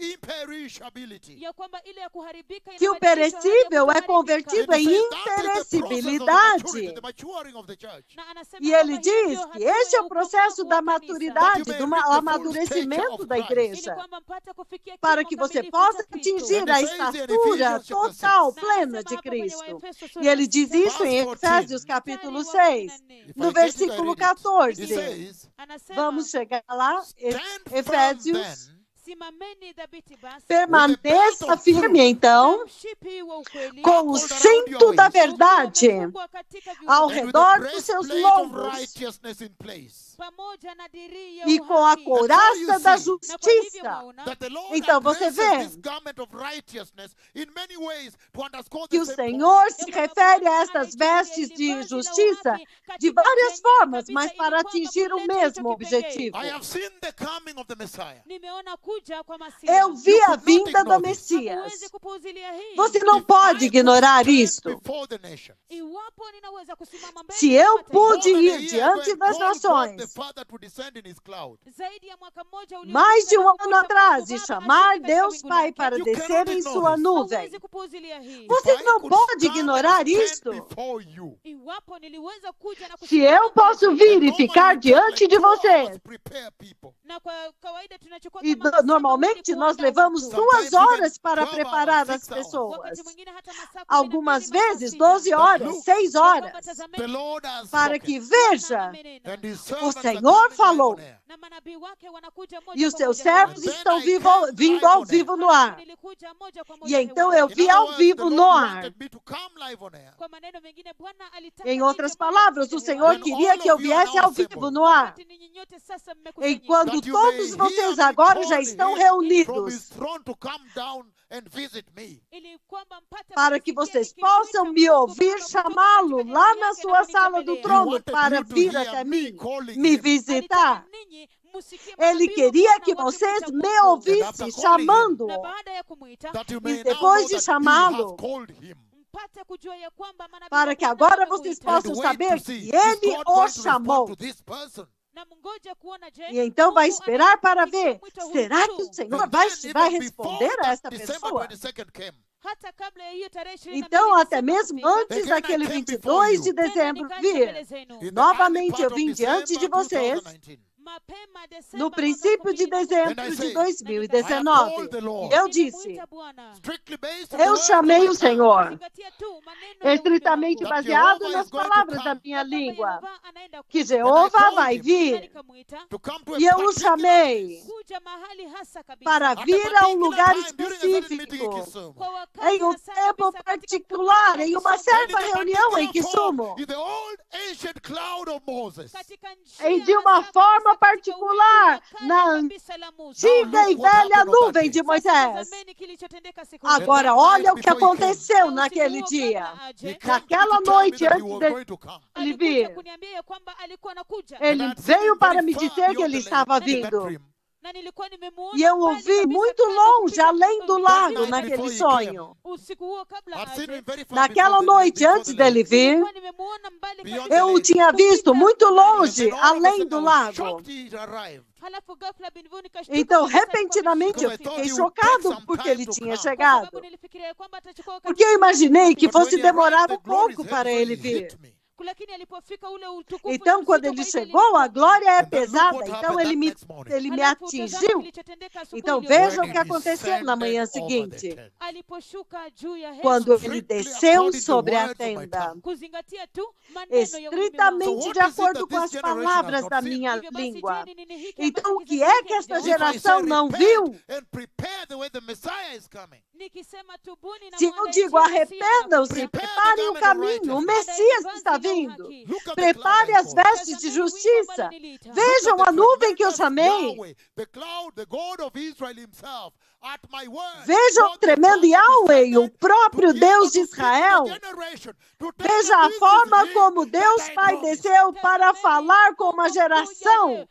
imperishability. Ya kwamba ile ya kuharibika que o inabadilishwa hadi ya perecível é kutoharibika. convertido And he em says that is the process of the maturity, imperecibilidade. the maturing of the church. Na anasema E kwamba ele hiyo ndio diz que hatua este é ya o processo ukomavu da wa kanisa. maturidade, That do you may reach the full amadurecimento stature da of Christ. Ili igreja, kwamba mpate kufikia para kimo que você kamilifu possa cha Kristo. atingir And a he says in estatura Ephesians chapter total, 6, plena Anasema de hapa kwenye Cristo. Waefeso E sura ele ya diz sita, isso em Verse Efésios 14. capítulo mstari wa 6, 14. If no I get it, I versículo read it. He 14. says, Anasema, Vamos chegar lá, stand firm Efésios. then simameni dhabiti basi Permaneça firme, na então, mshipi wa ukweli com o cinto da verdade umefungwa katika viuno ao and with the redor dos seus breastplate of lombos righteousness in place. pamoja na dirii ya e com a uhaki. couraça da Na kwa hivyo justiça. mwaona That the Lord Então você addresses vê this garment of righteousness in many ways to underscore que the o same Senhor point. se refere a estas vestes de justiça de várias formas, mas para atingir o mesmo objetivo. I have seen the coming of the Messiah. Nimeona kuja kwa Masihi. Eu vi a could not vinda do ignore this. Messias. Hamuwezi kupuuzilia hii. Você não If pode I could ignorar stand isto. before the nations, Iwapo ninaweza kusimama mbele Se ya eu mataifa, pude more than a ir year diante ago, das called God nações the the Father to descend in his cloud. zaidi ya mwaka mmoja mais de um uliopita, ano atrás, e Baba chamar alishuka katika Deus wingu Pai lake. para You descer cannot em ignore sua this. nuvem. Hauwezi kupuuzilia hii. Você If I não could pode stand ignorar and stand isto. before you, Iwapo niliweza kuja na Se kusimama eu posso mbele vir and e normally ficar we take diante like de 2 hours vocês, to prepare people. na kwa kawaida tunachukua e kama masaa normalmente mawili nós kuandaa levamos watu. 2 Sometimes horas even para 12 preparar hours, as 6 hours. pessoas. Wakati mwingine hata masaa 12, Algumas masaa vezes 6. 12 But horas, look, 6 Ya kwamba horas, The tazameni, Lord has para spoken, que Bwana veja amenena, and his o servants are Senhor coming live falou, on air. na manabii wake wanakuja e moja os kwa seus moja servos hewani. estão Then I came vindo live ao on air. vivo no ar. Nilikuja moja kwa E moja então hewani. eu In vi other ao words, the vivo Lord no ar. wanted me to come live on air. Kwa maneno mengine, Bwana alitaka Em nije outras moja kwa palavras, moja o Senhor hewani. When queria all que eu of you are viesse now ao vivo assembled, no ar. Wakati ninyi nyote sasa E mmekusanyika. quando that you may todos hear vocês me agora já call estão him from his reunidos, throne to come down and visit me. Ili kwamba mpate para que kumsikia vocês nikimwita possam me Mungu ouvir Baba kutoka chamá-lo katika lá enzi na yake sua na sala do kunitembelea. He trono wanted para you to vir hear até me mim, calling me him. visitar. Alitaka ninyi musikie Ele manabii wa queria Bwana que vocês wakimwita me Mungu. ouvissem chamando-o. Na baada ya kumwita, That you E may now depois know de that he chamá-lo, has called him. mpate kujua ya kwamba manabii para wa que Bwana agora vocês wamemwita. And possam wait saber to see, que is ele God o going to chamou. respond to this person? Na mngoje kuona, je, E então vai Mungu esperar para anaitikia ver, mwito huu será que tu? o Senhor And vai then vai even responder before a esta that December pessoa? 22nd came, Hata kabla ya hiyo tarehe 22 Então, até Desemba mesmo kufika, antes Again, daquele I came 22 de before you. dezembro nikaja vir, mbele zenu. in the early novamente part eu of vim diante de December vocês 2019, Mapema Desemba no mwaka princípio de 2019. dezembro And I de say, I 2019. have called the Lord. E eu disse, Nilimwita Bwana. strictly based on the eu words of chamei my o tongue, Senhor, Zingatia tu maneno ya ulimi estritamente wangu. That baseado Jehovah nas is going to palavras da come. minha Ya kwamba língua, Yehova anaenda que kuja. Jeová called vai him. Na vir. nikamwita to come to a E eu o particular chamei place. kuja mahali hasa kabisa. para At a vir a um particular lugar time, during a certain meeting in específico, Kisumu. Kwa wakati em um hasa tempo kabisa katika particular, mkutano em wa uma Kisumu. And in certa a reunião em particular form, Kisumu, in the old ancient cloud of Moses. Katika em njia de uma hasa forma kabisa katika wingu particular, la kale na kabisa la Musa. antiga e Now look what velha happened on that nuvem day. de Sasa Moisés. tazameni kilichotendeka siku hiyo. Agora, that olha night o que before he came, aconteceu Na naquele usiku huo dia. kabla aje, He came Naquela to tell me noite, that he antes was de going to come. ele alikuja vir, kuniambia ya kwamba alikuwa anakuja. ele And I'd seen veio him para very me far dizer que beyond ele the estava lake in that vindo. dream. Na nilikuwa nimemuona E eu mbali ouvi kabisa muito kando longe, kupita além do mpaka lago, night naquele before he sonho. usiku huo kabla I'd seen aje. him very far Naquela before the- noite, before antes the dele lake. vir, Nilikuwa nimemuona mbali Beyond kabisa. eu o tinha visto muito longe, And then all of a além sudden do I was lago. shocked he arrived. Halafu ghafla bin vu nikashtuka Então, kabisa alikuwa repentinamente, eu amefika. fiquei chocado porque ele tinha Kwa chegado. sababu nilifikiria kwamba atachukua wakati Porque eu imaginei que But when fosse he arrived, demorar the um glory is pouco heavy, para so ele he vir. hit me. lakini alipofika ule utukufu Então, ni quando uzito ele kwa ile chegou, a glória é And then look pesada, what então happened ele that me, next morning. ele me Halafu tazama atingiu. kilichotendeka asubuhi Então iliyofuata. vejam o When que he aconteceu na manhã descended over the seguinte, tent. Aliposhuka juu ya hema, quando ele Strictly desceu according to the sobre a words of my tenda, tongue. kuzingatia tu maneno ya ulimi wangu. estritamente So de what is it acordo that com this as generation palavras has da not minha Hivyo basi, língua. je, ni nini hiki Então, ambacho o que kizazi é hiki que esta If I hakijaona? say geração não repent viu? and prepare the way the Messiah is coming. Nikisema tubuni na Se eu muandae digo njia Masiya arrependam-se, anakuja. preparem o caminho, o Messias está vindo. Look at the Prepare cloud I as called. vestes de justiça. Vejam Look a at the nuvem que eu tremendous chamei. Yahweh, the cloud, the God of Israel himself, at my word. Vejam o God the tremendo Father Yahweh, o descended próprio to be able Deus de to speak to the Israel. generation, to tell Veja them a this is forma him como that Deus I Pai promised. desceu para falar com uma geração,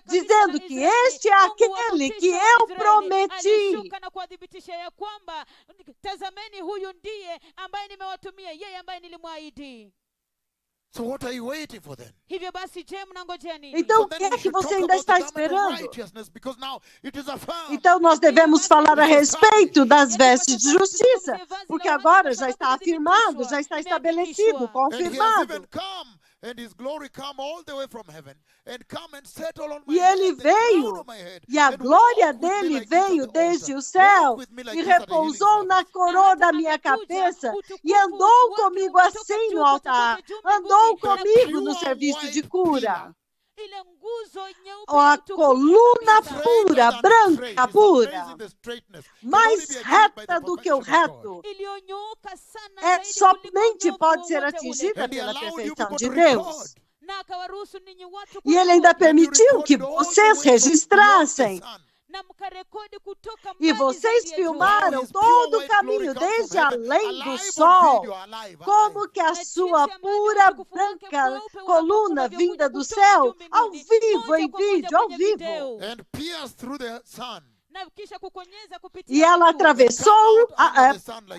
dizendo que este é aquele que eu prometi. Alishuka na kuwadhibitisha ya kwamba tazameni, huyu ndiye ambaye nimewatumia, yeye ambaye nilimwahidi. So what are you waiting for then? Hivyo basi, je, mnangojea nini? Então, So o que then é we que should você talk ainda about está the garment of esperando? righteousness, because now it is affirmed. Então, nós devemos falar a respeito das vestes de justiça, porque agora já está afirmado, já está estabelecido, And he has confirmado. even come, and his glory come all the way from heaven, and come and settle on my E ele head, the crown veio, of my head, e a and glória walk with me dele like this at veio the desde altar. o céu Walk with me like e this at the healing repousou na service. coroa da minha cabeça e andou comigo assim no altar, andou comigo no serviço de cura. Ile nguzo nyeupe A ya utukufu coluna kabisa. pura, branca, pura, mais mais reta do que o reto, Iliyonyooka sana é zaidi somente kuliko pode unyofu ser wowote ule. atingida And he pela allowed you perfeição people de to Deus. record. Na akawaruhusu ninyi watu E ele ainda kurekodi. permitiu que vocês registrassem. Na mkarekodi kutoka E mbali vocês zaidi ya jua. filmaram todo o caminho desde além do sol, como que a sua pura branca coluna vinda do céu, ao vivo, em vídeo, ao vivo. And pierced through the sun. na kisha kukonyeza E kupitia ela miguu, atravessou,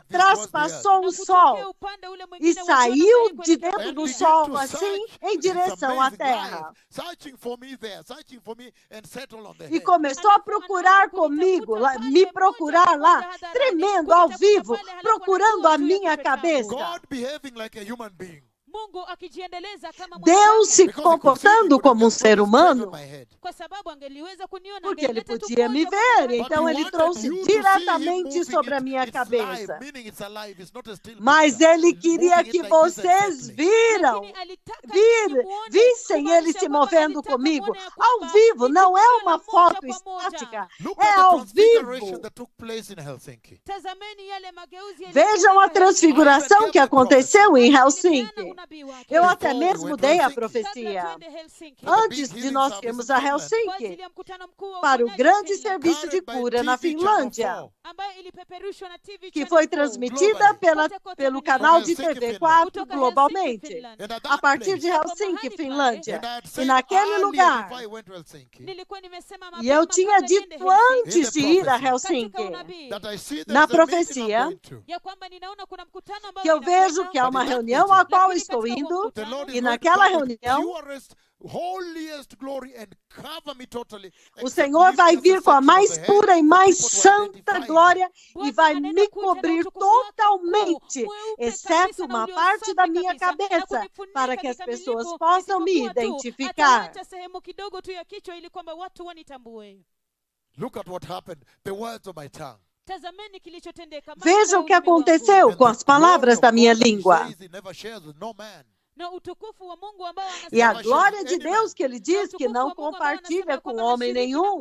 traspassou na o kutokea sol upande ule e mwingine wa jua saiu namna de hii dentro And do began sol, to assim, search. em It's direção à amazing, terra. life, searching for me there, searching for me and settle on the E head. começou a procurar comigo, me procurar lá, tremendo ao vivo, procurando a minha cabeça. God behaving like a human being. Mungu akijiendeleza kama Deus mwanadamu, se Because he could see me, he comportando could have como just ser dropped it straight humano, on my head. kwa sababu angeliweza kuniona, porque ele angelileta tu podia me moja kwa moja ver, But então he ele wanted trouxe you to see him diretamente moving sobre a it. minha It's cabeça. live, meaning it's alive. It's not a still Mas picture. ele queria Moving it que like this vocês exactly. viram, Lakini alitaka ninyi muone, vissem ele kumaanisha se kwamba movendo alitaka comigo muone ya ao kwamba vivo, ni não é tukio uma la moja foto kwa moja. estática, Look é at the ao transfiguration vivo. that took place in Helsinki. Tazameni yale mageuzi Vejam a transfiguração que aconteceu em Helsinki. Eu até mesmo dei a profecia antes de nós irmos a Helsinki para o grande serviço de cura na Finlândia, que foi transmitida pelo canal de TV 4 globalmente, a partir de Helsinki, Finlândia. And I had E said naquele earlier lugar, before I went to Helsinki, e eu tinha dito antes de ir a Helsinki, that I see na there's a meeting profecia, I'm going to. que eu vejo que há uma reunião a qual estou indo, The Lord is e going to naquela come with reunião, purest, holiest glory and cover me totally. o except Senhor lift vai just a vir com a section of mais the head pura e for mais people to santa identify me. glória e vai me cobrir totalmente, exceto uma parte da minha cabeça, para que as pessoas possam me identificar. Look at what happened. The words of my tongue. Veja o que aconteceu com as palavras da minha língua. E a glória de Deus que ele diz que não compartilha com homem nenhum.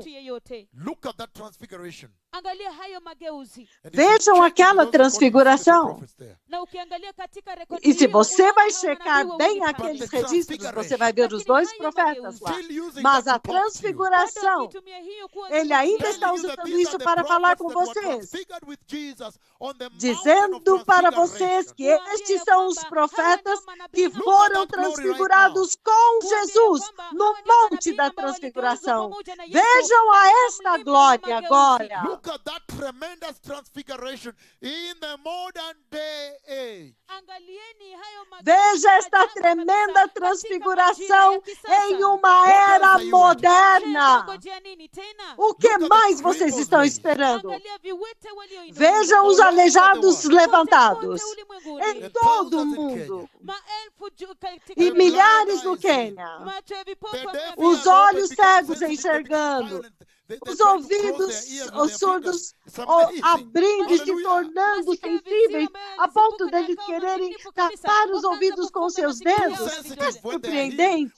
Look at that transfiguration. Angalia hayo mageuzi. And if you Vejam check aquela those according to the transfiguração. prophets there, Na ukiangalia katika rekodi E se hii, você unaona vai kama checar unabii wa bem ulipata. aqueles registros, você vai ver os dois profetas lá. still using Mas that a to talk to you. transfiguração, Akitumia hiyo kuwa ele ainda Telling está you that usando these isso are the para falar com prophets that were vocês, transfigured with Jesus on the mountain of dizendo para vocês que transfiguration. estes são os profetas que foram transfigurados com Jesus no Monte da Transfiguração. Vejam a esta glória agora. Look at that tremendous transfiguration in the modern day age. Angalieni hayo mageuzi Veja esta ajabu tremenda kabisa transfiguração katika majira ya em kisasa. uma era Je, moderna. mngojea nini tena? O que mais vocês estão esperando? Angalia viwete walioinuliwa. Vejam os aleijados levantados Kote ulimwenguni. em todo o mundo Maelfu katika e ulimwengu. milhares no Quênia. Macho ya vipofu The deaf wameambiwa. Os ears olhos open, become cegos sensitive, enxergando, become violent. They os try to close ouvidos, their ears with os their surdos, fingers. It's amazing. abrindo e se Hallelujah. tornando sensíveis a ponto deles quererem tapar os ouvidos com seus dedos. É surpreendente.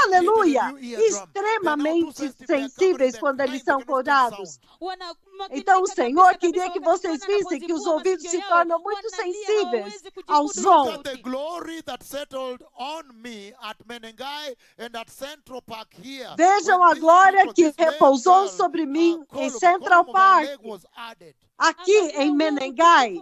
Aleluia! Extremamente sensíveis quando eles são curados. Então o Senhor queria que vocês vissem que os ouvidos se tornam muito sensíveis ao Look som. at the glory that settled on me at Menengai and at Central Park here. Vejam When a this glória people, que this male repousou girl, sobre mim em Colum Central of Park, Leg was added. aqui em Menengai,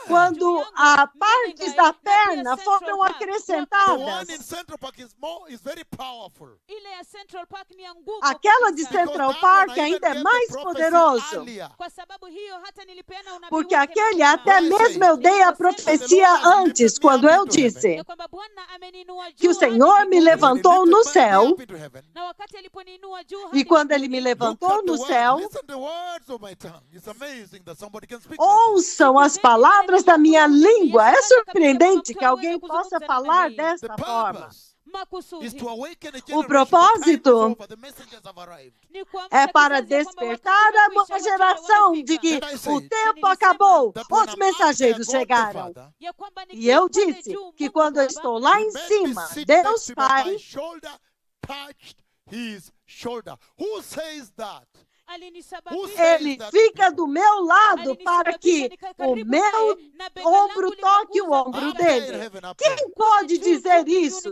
quando a partes da perna foram The one in acrescentadas. Central Park is very powerful. Ile ya Central Park ni ya nguvu Aquela de kabisa. Central Because that Park one I ainda even é gave mais the prophecy poderoso. earlier. Kwa sababu hiyo hata nilipeana unabii Porque wake aquele mapema. até mesmo eu dei a profecia antes, quando eu disse Ya kwamba Bwana ameniinua que o juu hadi Senhor me mbinguni. levantou no céu, Up into heaven. Na wakati aliponiinua juu e hadi quando ele me mbinguni, Look levantou at the no words. céu, Listen to the words of my tongue. It's amazing that somebody can speak like this. ouçam as palavras da minha língua. É surpreendente que alguém possa falar The desta forma. purpose makusudi is to awaken a O generation. propósito The time is over. The messengers have arrived. ni kuamsha É para kizazi ya kwamba despertar wakati a umekwisha, nova wakati geração umefika. de que And I o said tempo acabou, That when os I'm mensageiros up there, God the chegaram. Father, Ya kwamba E eu nikiwa pale disse juu, que Mungu quando eu Baba, estou lá em made me cima, sit Deus next to him, and my Pai shoulder touched his shoulder. Who says that? alinisababisha ele fica do meu lado para que o meu ombro toque o ombro dele. Quem pode dizer isso?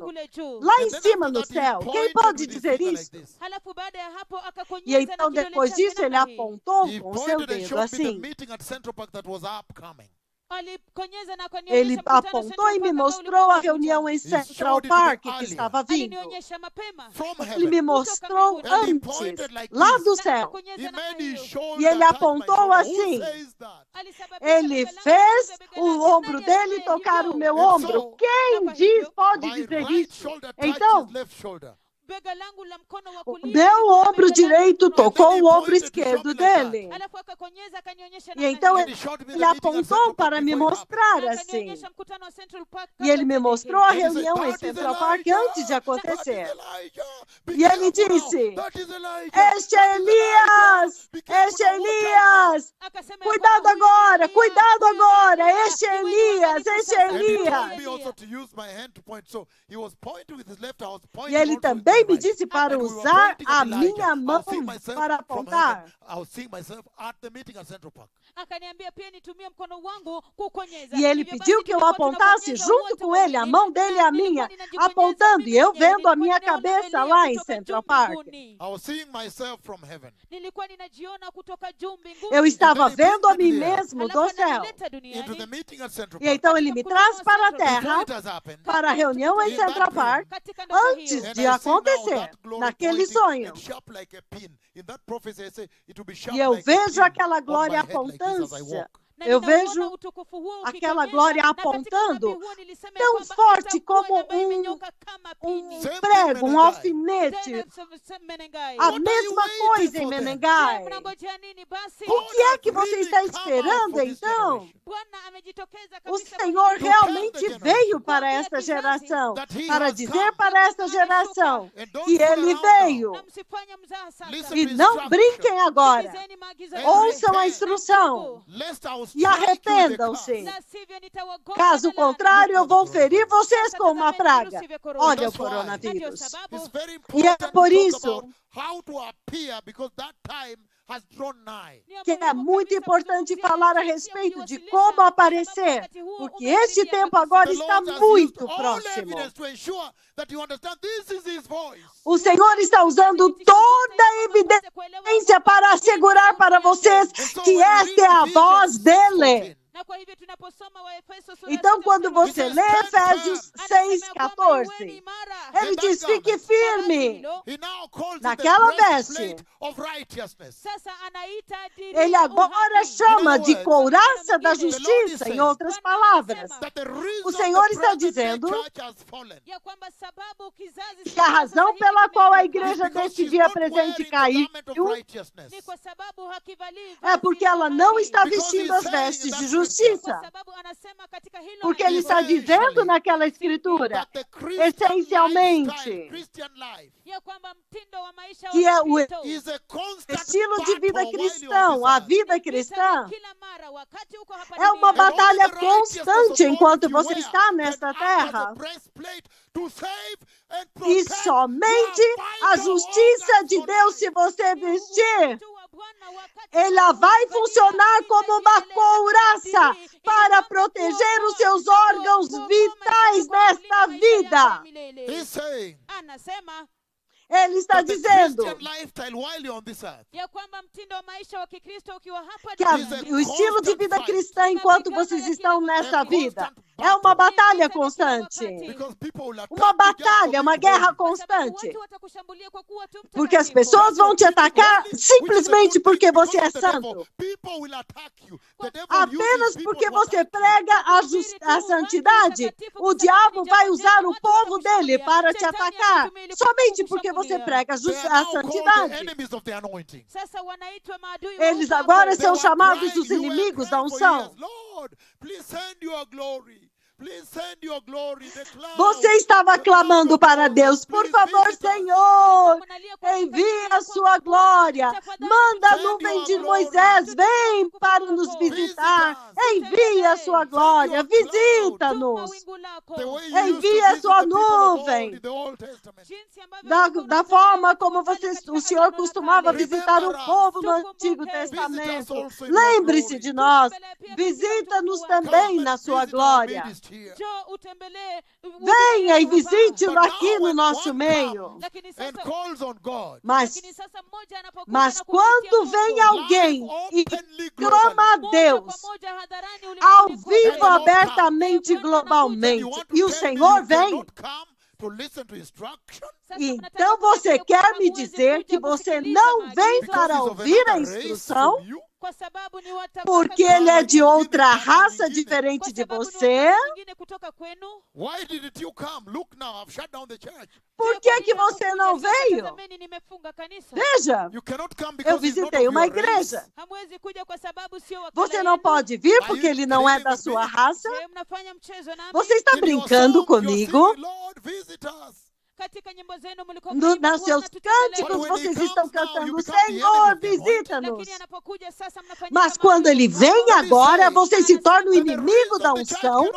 Lá em cima no céu, quem pode dizer isso? E então depois disso ele apontou He com o seu pointed and dedo showed me the assim. meeting at Central Park that was upcoming. alikonyeza na Ele akanionyesha mkutano apontou Central e me Park ambao mostrou a ulikuwa reunião em showed Central it to me Park que earlier. estava vindo. alinionyesha mapema. From Ele heaven. me mostrou And he antes, pointed like lá this. do Na céu. akakonyeza He namna made his hiyo. shoulder E ele touch my apontou shoulder. assim. Who says that? Alisababisha Ele bega langu fez kugusa bega o lake. ombro Nani dele aseme tocar o hivyo? meu And ombro. so, Quem Kwa diz, hivyo, pode My dizer right isso. shoulder touched Então, his left shoulder. bega langu la mkono wa o kulia meu liligusa ombro bega langu direito mkono wa tocou And then o he ombro pointed to show esquerdo me like that. dele. Alafu akakonyeza akanionyesha E namna então hiyo. And he showed me the ele meeting at apontou Central Park para me before it happened. mostrar Na assim. akanionyesha mkutano wa Central Park E kabla ele me tendeke. mostrou a And he said, reunião em "That is Central Park Elijah. antes de That is acontecer. Elijah. Be E ele careful now. disse, That is Elijah. este é That is Elias, Be careful este é now. Watch out now." Elias. Akasema ya Cuidado kwamba huyu agora, ni cuidado Eliya, huyu ni agora, Eliya, este é iweni Elias, waangalifu este é sasa. And he told Elias. me also to use my hand to point. So he was pointing with his left, I was pointing E ele also with my também me right. disse para And we were usar pointing a at Elijah. minha I mão was seeing myself para from apontar. heaven. I was seeing myself at the meeting at Central Park. Akaniambia pia nitumie mkono wangu kukonyeza. E ele Hivyo basi pediu que eu tulikuwa apontasse tunabonyeza junto wote com ele, a wawili, mão dele e na a minha, nilikuwa ninajikonyeza apontando, mimi e eu mwenyewe. vendo a Nilikuwa minha ninaona cabeça Eliya lá em kutoka Central juu Park. mbinguni. I was seeing myself from heaven. Nilikuwa ninajiona kutoka juu mbinguni. Eu estava And then he vendo a brings mim me there. mesmo Alafu do céu. ananileta Into the duniani. meeting at Central E Park. então ele me traz para a Before terra, it has happened, para a reunião em In that Central dream, Park, Katika ndoto antes hiyo. and de I see now acontecer, that glory naquele pointing sonho. and sharp like a pin. In that prophecy, I say it will be sharp E eu like a vejo pin aquela on my glória head like this as I apontância. walk. Na Eu ninauona vejo utukufu huo aquela ukikonyeza, glória na katika apontando unabii huo nilisema ya tão kwamba forte itakuwa como ambayo imenyoka kama pini. Same prego, thing, um Menengai. alfinete, Tena Menengai. a What are you mesma waiting coisa em for then? Je, Menengai. mnangojea nini basi? O que é que você está esperando então? Bwana amejitokeza O kabisa Senhor kwa realmente veio para esta geração, para dizer para esta geração And don't que fool ele around now. veio. na msifanye mzaha sasa. Listen E to não instruction. brinquem agora. Sikilizeni maagizo And yangu. Ouçam a repent, instrução lest I will e strike you with a arrependam-se. curse. La sivyo nitawagonga Caso na laana. contrário, eu vou ferir vocês Sasa com uma tazameni praga. virusi vya korona. Olha o That's why. Na ndio coronavírus. sababu It's very E é important to por talk isso about how to appear because that time has drawn nigh. ni que é muhimu muito kabisa importante kuzungumzia falar a jinsi ya respeito de kujiwasilisha, como kwa aparecer, sababu wakati huo porque umekaribia este tempo kabisa. agora The está Lord has muito used all próximo. evidence to ensure that you understand this is His voice. O Senhor está usando toda a evidência para assegurar para vocês que esta é a voz dele. Na kwa hivyo tunaposoma Waefeso sura Então, sita quando mstari wa você He lê says, Efésios anasema ya kwamba 6,14, uweni imara. ele And diz: that fique garment, firme. He now calls it Naquela the breastplate veste. of righteousness. Sasa anaita dini Ele ya agora uhaki. chama de words, couraça da the Lord is justiça, em saying, outras palavras. That the reason O Senhor the está present day dizendo church has fallen Ya kwamba sababu kizazi que a razão pela qual a igreja is because desse she's dia not presente wearing the caiu garment of righteousness. ni kwa sababu hakivalii é porque ela não está Because vestindo he's as saying vestes that de kwa justiça. sababu anasema katika hilo Porque ele He's está saying, dizendo naquela escritura, That the Christian essencialmente, lifestyle, Christian life, ya kwamba mtindo wa maisha que é wa o Kristo is a constant estilo de vida battle while you're on cristão, this a earth. vida ni vita cristã, kila mara wakati uko hapa é uma duniani. batalha And only the righteousness of constante God enquanto that you você wear está can nesta act as a terra. breastplate to save and E protect somente your a vital justiça organs de for Deus, life. se você vestir, Tu wa Bwana wakati ela vai uko funcionar duniani, como uma itaendeleza couraça kadiri, para ili proteger kuokoa- os seus kuokoa- órgãos kuokoa vitais maisha yako, nesta kulinda maisha yako ya vida. milele. He's saying Anasema Ele está that the dizendo Christian lifestyle while you're on this earth ya kwamba mtindo wa maisha wa Kikristo ukiwa hapa que duniani o estilo de vida cristã enquanto vocês estão nessa vida é uma batalha constante. because people will attack Uma you just for batalha, uma being guerra holy. Kwa sababu constante. watu watakushambulia kwa kuwa tu Porque as mtakatifu. pessoas vão te atacar Which is a simplesmente good porque thing você é because the devil- santo. People will attack you. The devil Apenas uses people porque to você attack you. prega a santidade, o diabo vai usar o povo dele para te atacar. Somente porque você prega They are a now called the santidade. enemies of the anointing. Sasa wanaitwa maadui wa Eles upako. agora They são were chamados crying, os you were inimigos da crying for unção. years, Lord, please send your glory. Please send your glory. The cloud, Você estava the clamando cloud of para glory, Deus, por please favor, visit us. Senhor, Mnalia kwa envia kukadiria a sua kwa glória. Tafadhali Manda a Send nuvem your de glory. Moisés, vem para nos visitar. Envia a sua glória, Tuma visita-nos. wingu lako. The way you used to Envia visit sua the people of old nuvem. in the Old Testament. Jinsi ambavyo Da, ulikuwa da unatembea forma kwa como umbali você, katika o Senhor Agano la costumava Kale. visitar o povo no Tukumbuke. Antigo Visit us Testamento. also in your Lembre-se glory. de nós. Tutembelee pia katika Visita-nos utukufu wako. também Come na and sua visit our glória. midst here. Njoo utembelee Venha e utukufu hapa. visite-o But aqui now no when nosso one meio. comes Lakini and sasa calls on God, Mas lakini sasa mmoja anapokuja Mas na kumwitia quando Mungu, vem alguém e openly proclama a Deus ao vivo, abertamente, globalmente. E o Senhor vem. Então você quer me dizer que você não vem para ouvir a instrução? Porque ele é de outra raça diferente de você? Por que você não veio? Veja, eu visitei uma igreja. Você não pode vir porque ele não é da sua raça? Você está brincando comigo? Nas seus cânticos vocês estão cantando, Senhor, visita-nos. Mas quando ele vem agora, você se torna o inimigo da unção.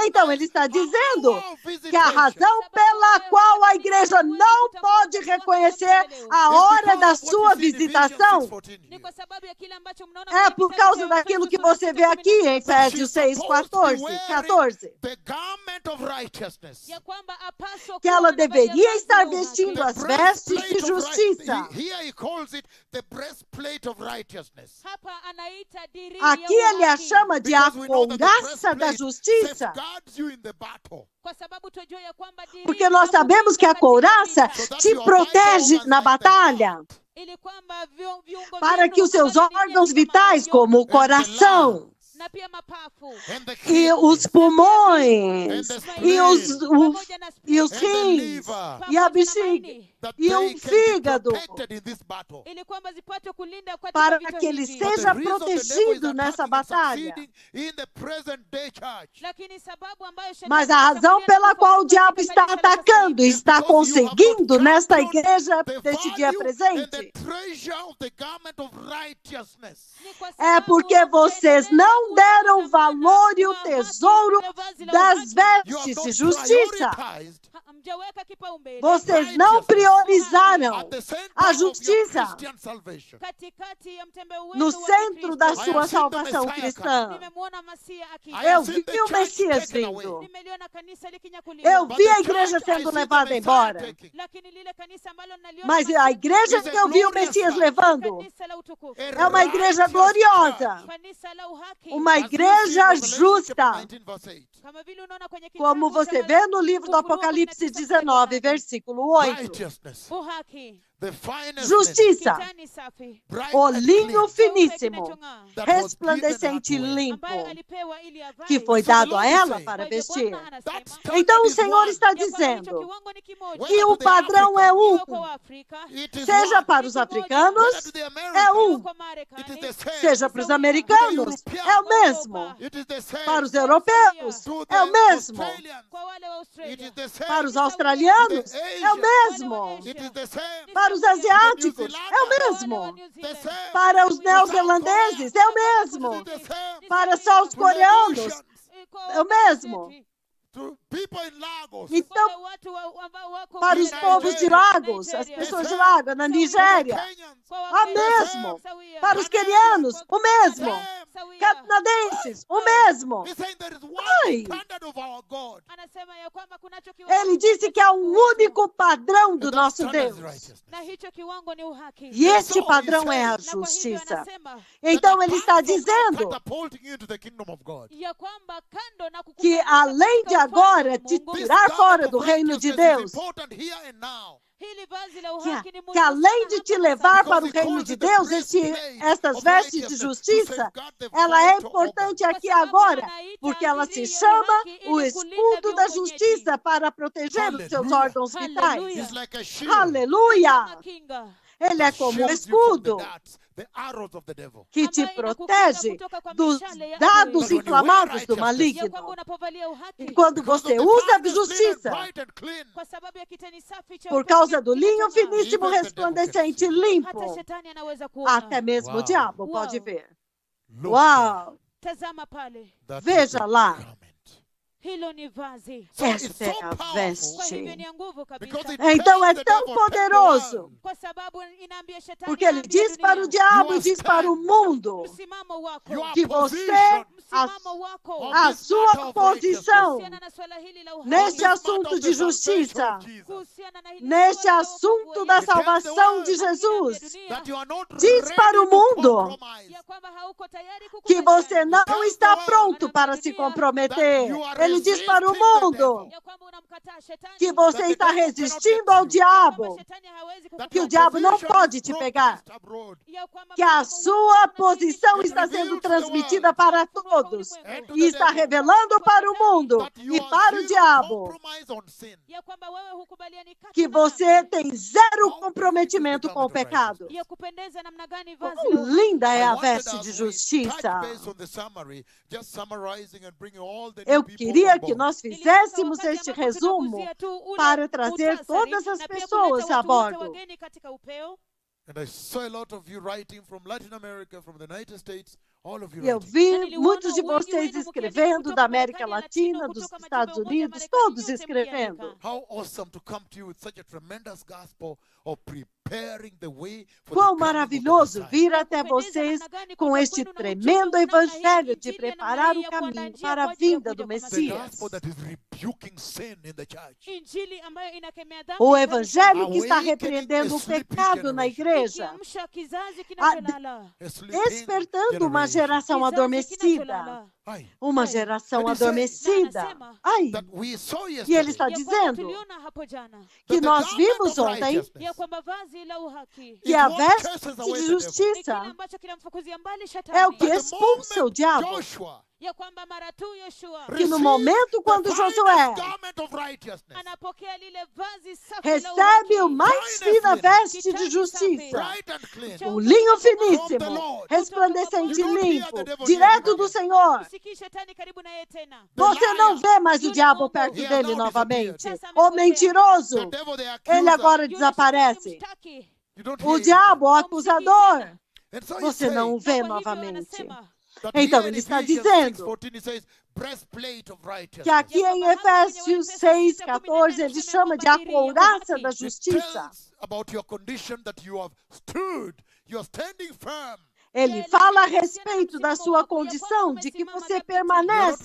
Então ele está dizendo que a razão pela qual a igreja não pode reconhecer a hora da sua visitação é por causa daquilo que você vê aqui em Efésios 6:14. Que ela deveria estar vestindo as vestes de justiça. Aqui ele a chama de a couraça da justiça. Porque nós sabemos que a couraça te protege na batalha. Para que os seus órgãos vitais, como o coração, e os pulmões, e os rins, e a bexiga, e o fígado, para que ele seja protegido nessa batalha. Mas a razão pela qual o diabo está atacando e está conseguindo nesta igreja deste dia presente é porque vocês não deram valor e o tesouro das vestes de justiça. Vocês não priorizaram a justiça no centro da sua salvação cristã. Eu vi o Messias vindo. Eu vi a igreja sendo levada embora. Mas a igreja que eu vi o Messias levando é uma igreja gloriosa. Uma igreja justa. Como você vê no livro do Apocalipse 19, versículo 8. Justiça, o linho finíssimo, resplandecente e limpo, que foi dado a ela para vestir. Então o Senhor está dizendo que o padrão é um. Seja para os africanos, é um. Seja para os americanos, é o mesmo. Para os europeus, é o mesmo. Para os australianos, é o mesmo. Para os asiáticos, é o mesmo. Para os neozelandeses, é o mesmo. Para só os coreanos, é o mesmo. Então, para os povos de Lagos, as pessoas de Lagos, na Nigéria, o mesmo. Para os quenianos, o mesmo. Canadenses, o mesmo. Ai. Ele disse que há um único padrão do nosso Deus. E este padrão é a justiça. Então ele está dizendo que além de agora te tirar fora do reino de Deus, que além de te levar para o reino de Deus, estas vestes de justiça, ela é importante aqui agora, porque ela se chama o escudo da justiça para proteger os seus órgãos vitais. Aleluia! Ele é como um escudo que te protege dos dados inflamados do maligno. E quando você usa a justiça, por causa do linho finíssimo, resplandecente e limpo, até mesmo o diabo pode ver. Uau! Veja lá. Esta é a veste. Então é tão poderoso, porque ele diz para o diabo e diz para o mundo que você, a sua posição neste assunto de justiça, neste assunto da salvação de Jesus, diz para o mundo hauko tayari que você kukubaliana, não está pronto para se comprometer. Ele diz para o mundo ya kwamba unamkataa shetani, que você está resistindo ao kwamba diabo, shetani hawezi That que o your diabo não position pode is te pegar, broadcast abroad. ya kwamba que a sua posição It está sendo reveals the transmitida world para todos and to e the está devil revelando para o mundo that you e are para o zero diabo compromise on sin. ya kwamba wewe hukubaliani kati que na você dhambi. tem zero comprometimento com o pecado. Ya kupendeza namna gani vazi Quão la linda é I a wanted veste us, de we justiça. touch base on the summary, just summarizing and bringing all the new Eu people queria on que board. nós Nilitaka fizéssemos wakati este ambapo resumo tunaguzia tu ule para trazer muhtasari, todas as na pia pessoas kuleta a watu wote bordo. wageni katika upeo. And I saw a lot of you writing from Latin America, from the United States, all of you E eu writing. vi muitos de vocês escrevendo da América Latina, dos Estados Unidos, todos escrevendo. How awesome to come to you with such a tremendous gospel of preparing the way for Quão the coming of the maravilhoso Messiah. vir até vocês com este tremendo evangelho de preparar o caminho para a vinda do The Messias. gospel that is rebuking sin in the church. Injili ambayo inakemea dhambi O katika evangelho que está Awakening repreendendo a o sleepy pecado na generation. igreja, ikiamsha kizazi kinacholala. A sleeping despertando uma generation. geração adormecida. Aye. Uma Ai. geração Ele said- adormecida. Anasema, Ai, That we saw e ele yesterday. está ya kwamba dizendo tuliona hapo jana que that the nós garment vimos of ontem righteousness ya kwamba vazi la uhaki que is a what veste chases away de the devil. ni kile justiça ambacho kinamfukuzia mbali é o shetani, que At the expulsa o moment diabo. Joshua ya kwamba mara tu Yoshua Que no receives momento quando the Josué finest garment of righteousness, anapokea lile vazi safi la recebe o uhaki, mais fina veste de justiça, bright and clean, o linho finíssimo, resplandecente e limpo, direto do Senhor. usikii shetani karibu na yeye tena. Você não vê mais o diabo perto dele novamente. O mentiroso, the devil, the ele accuser, agora Yule desaparece. shetani mshtaki. you don't hear O him. diabo, o acusador, And so he você não o says vê Na kwa hivyo novamente. anasema that Então, here in ele está Ephesians dizendo 6:14 he says, breastplate of Que righteousness. aqui em Efésios 6,14 ele chama de a couraça da It justiça. tells about your condition that you have stood, you are standing firm. Ele fala a respeito da sua condição, de que você permanece,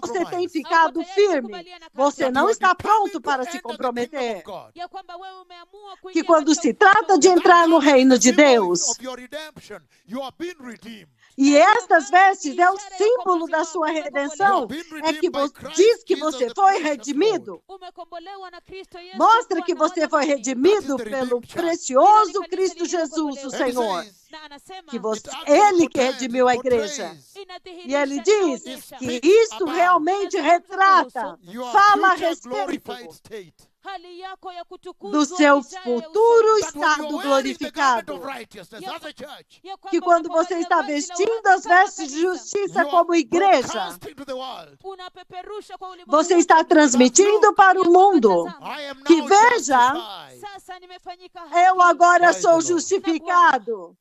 você tem ficado firme, você não está pronto para se comprometer. ya kwamba wewe umeamua Que kuingia quando katika se trata de entrar no reino de Deus, Of your redemption, you have been redeemed. e estas vestes é o símbolo da sua redenção, é que diz que você foi redimido. umekombolewa na Kristo Yesu, Mostra que Bwana wa você foi zamani. redimido pelo precioso Cristo Jesus, o And he Senhor. says, Na anasema Que você, it actually ele que portends, redimiu a it igreja. portrays. E ele inadhihirisha, diz inaonyesha que isto realmente retrata, Your fala a future respeito glorified state. hali yako ya kutukuzwa do seu ijayo ya futuro usoni. That when estado you're wearing the garment glorificado. of righteousness as a church, Ya kwamba Que quando unapovalia você está vazi la vestindo uhaki as kama vestes de kanisa, justiça you como are igreja, broadcasting to the world. unapeperusha kwa ulimwengu você wote. está transmitindo para o mundo I am que now veja, justified. Sasa nimefanyika eu haki. agora Praise the sou Lord. justificado,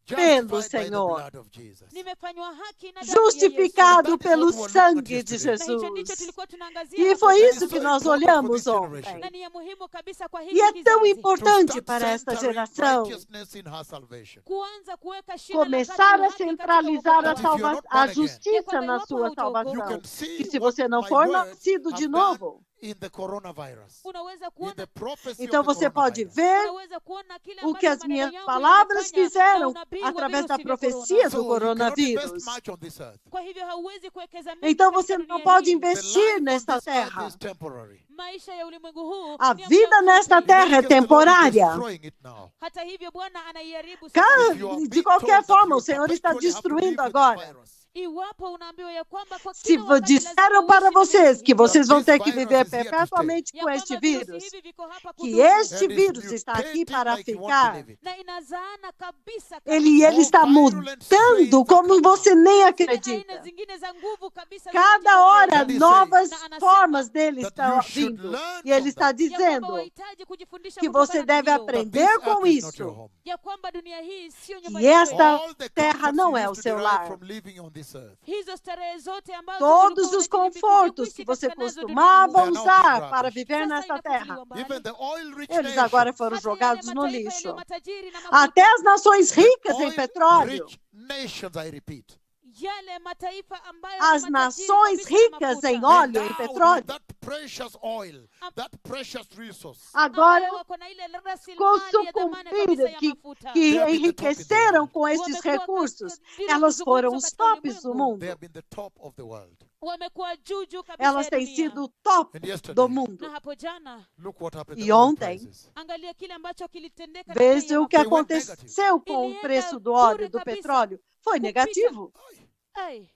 pelo Justified by the Senhor. blood of Jesus. Nimefanywa haki na damu ya Yesu. Justificado That is pelo what we're looking sangue at de yesterday. Na hicho ndicho Jesus. tulikuwa tunaangazia E hapo foi jana. isso que nós olhamos ontem. Na ni ya muhimu kabisa kwa E hiki é tão kizazi. importante To para start esta centering geração righteousness in her salvation. Kuanza kuweka shina la começar kati a uhaki katika centralizar wokovu That if you're a, not a born again, justiça na sua You salvação. can see Que se what você não my for words nascido de have novo, done in the coronavirus. unaweza In kuona the prophecy então of the você pode coronavirus. ver unaweza kuona kile o que ambacho as minhas maneno yangu palavras yamefanya na fizeram unabii wa através da virusi vya profecia corona. do So you cannot invest coronavírus. much on this earth. Kwa hivyo hauwezi kuwekeza mengi Então katika você dunia não pode hii. The investir life on nesta this earth terra. is temporary. Maisha ya ulimwengu huu A ni ya vida muda nesta mfupi. terra é Because the Lord is temporária. destroying it now. Hata hivyo Bwana anaiharibu Ca- sasa. If you are De being qualquer told that forma, you o Senhor está perpetually have to live destruindo with this agora. virus, Iwapo unaambiwa ya kwamba kwa Se kila wakati lazima disseram para uishi na vocês virusi que hivi. vocês vão This ter que virus viver is here to perpetuamente Ya com este kwamba virusi vírus, hivi viko hapa que kudumu. este and it's vírus está aqui mutating para like you won't ficar. believe it. Na inazaana kabisa Ele kabisa. está mudando como você nem Zile acredita. aina zingine za nguvu kabisa Cada zinajitokeza. hora, And he novas says that formas dele you estão should vindo. learn E ele from está them. Ya kwamba dizendo wahitaji kujifundisha que kutokana você na deve hiyo. But this aprender com earth is not your isso. home. Ya kwamba dunia hii sio Que nyumbani kwetu. esta All the terra comforts não you é o used to seu derive lar. from living on this earth. Hizo starehe zote ambazo Todos ulikuwa os unajilimbikizia confortos kuishi que você katika nazo costumava duniani. They are now usar being para ravished. viver Sasa nesta terra, inafutiliwa mbali. Even the oil-rich eles agora nations, foram Hata yale jogados no mataifa lixo. yaliyo matajiri na Até mafuta, as nações ricas em petróleo, oil-rich nations, I repeat, yale mataifa ambayo as ni matajiri nações kabisa na ricas mafuta, em óleo, em endowed with petróleo, that precious oil, that precious resource. agora ambayo wako na ile rasilimali ya dhamana kabisa ya que mafuta. They have been the top in the enriqueceram world. com esses recursos, elas foram os tops do mundo. They have been the top of the world. Wamekuwa juu kabisa Elas ya têm dunia. sido o top And yesterday, do mundo. Na hapo jana, look what happened to E the oil ontem, prices. angalia kile ambacho kilitendeka na Veja bei ya o que They went aconteceu com o preço do óleo, do petróleo. Foi negativo. Ai.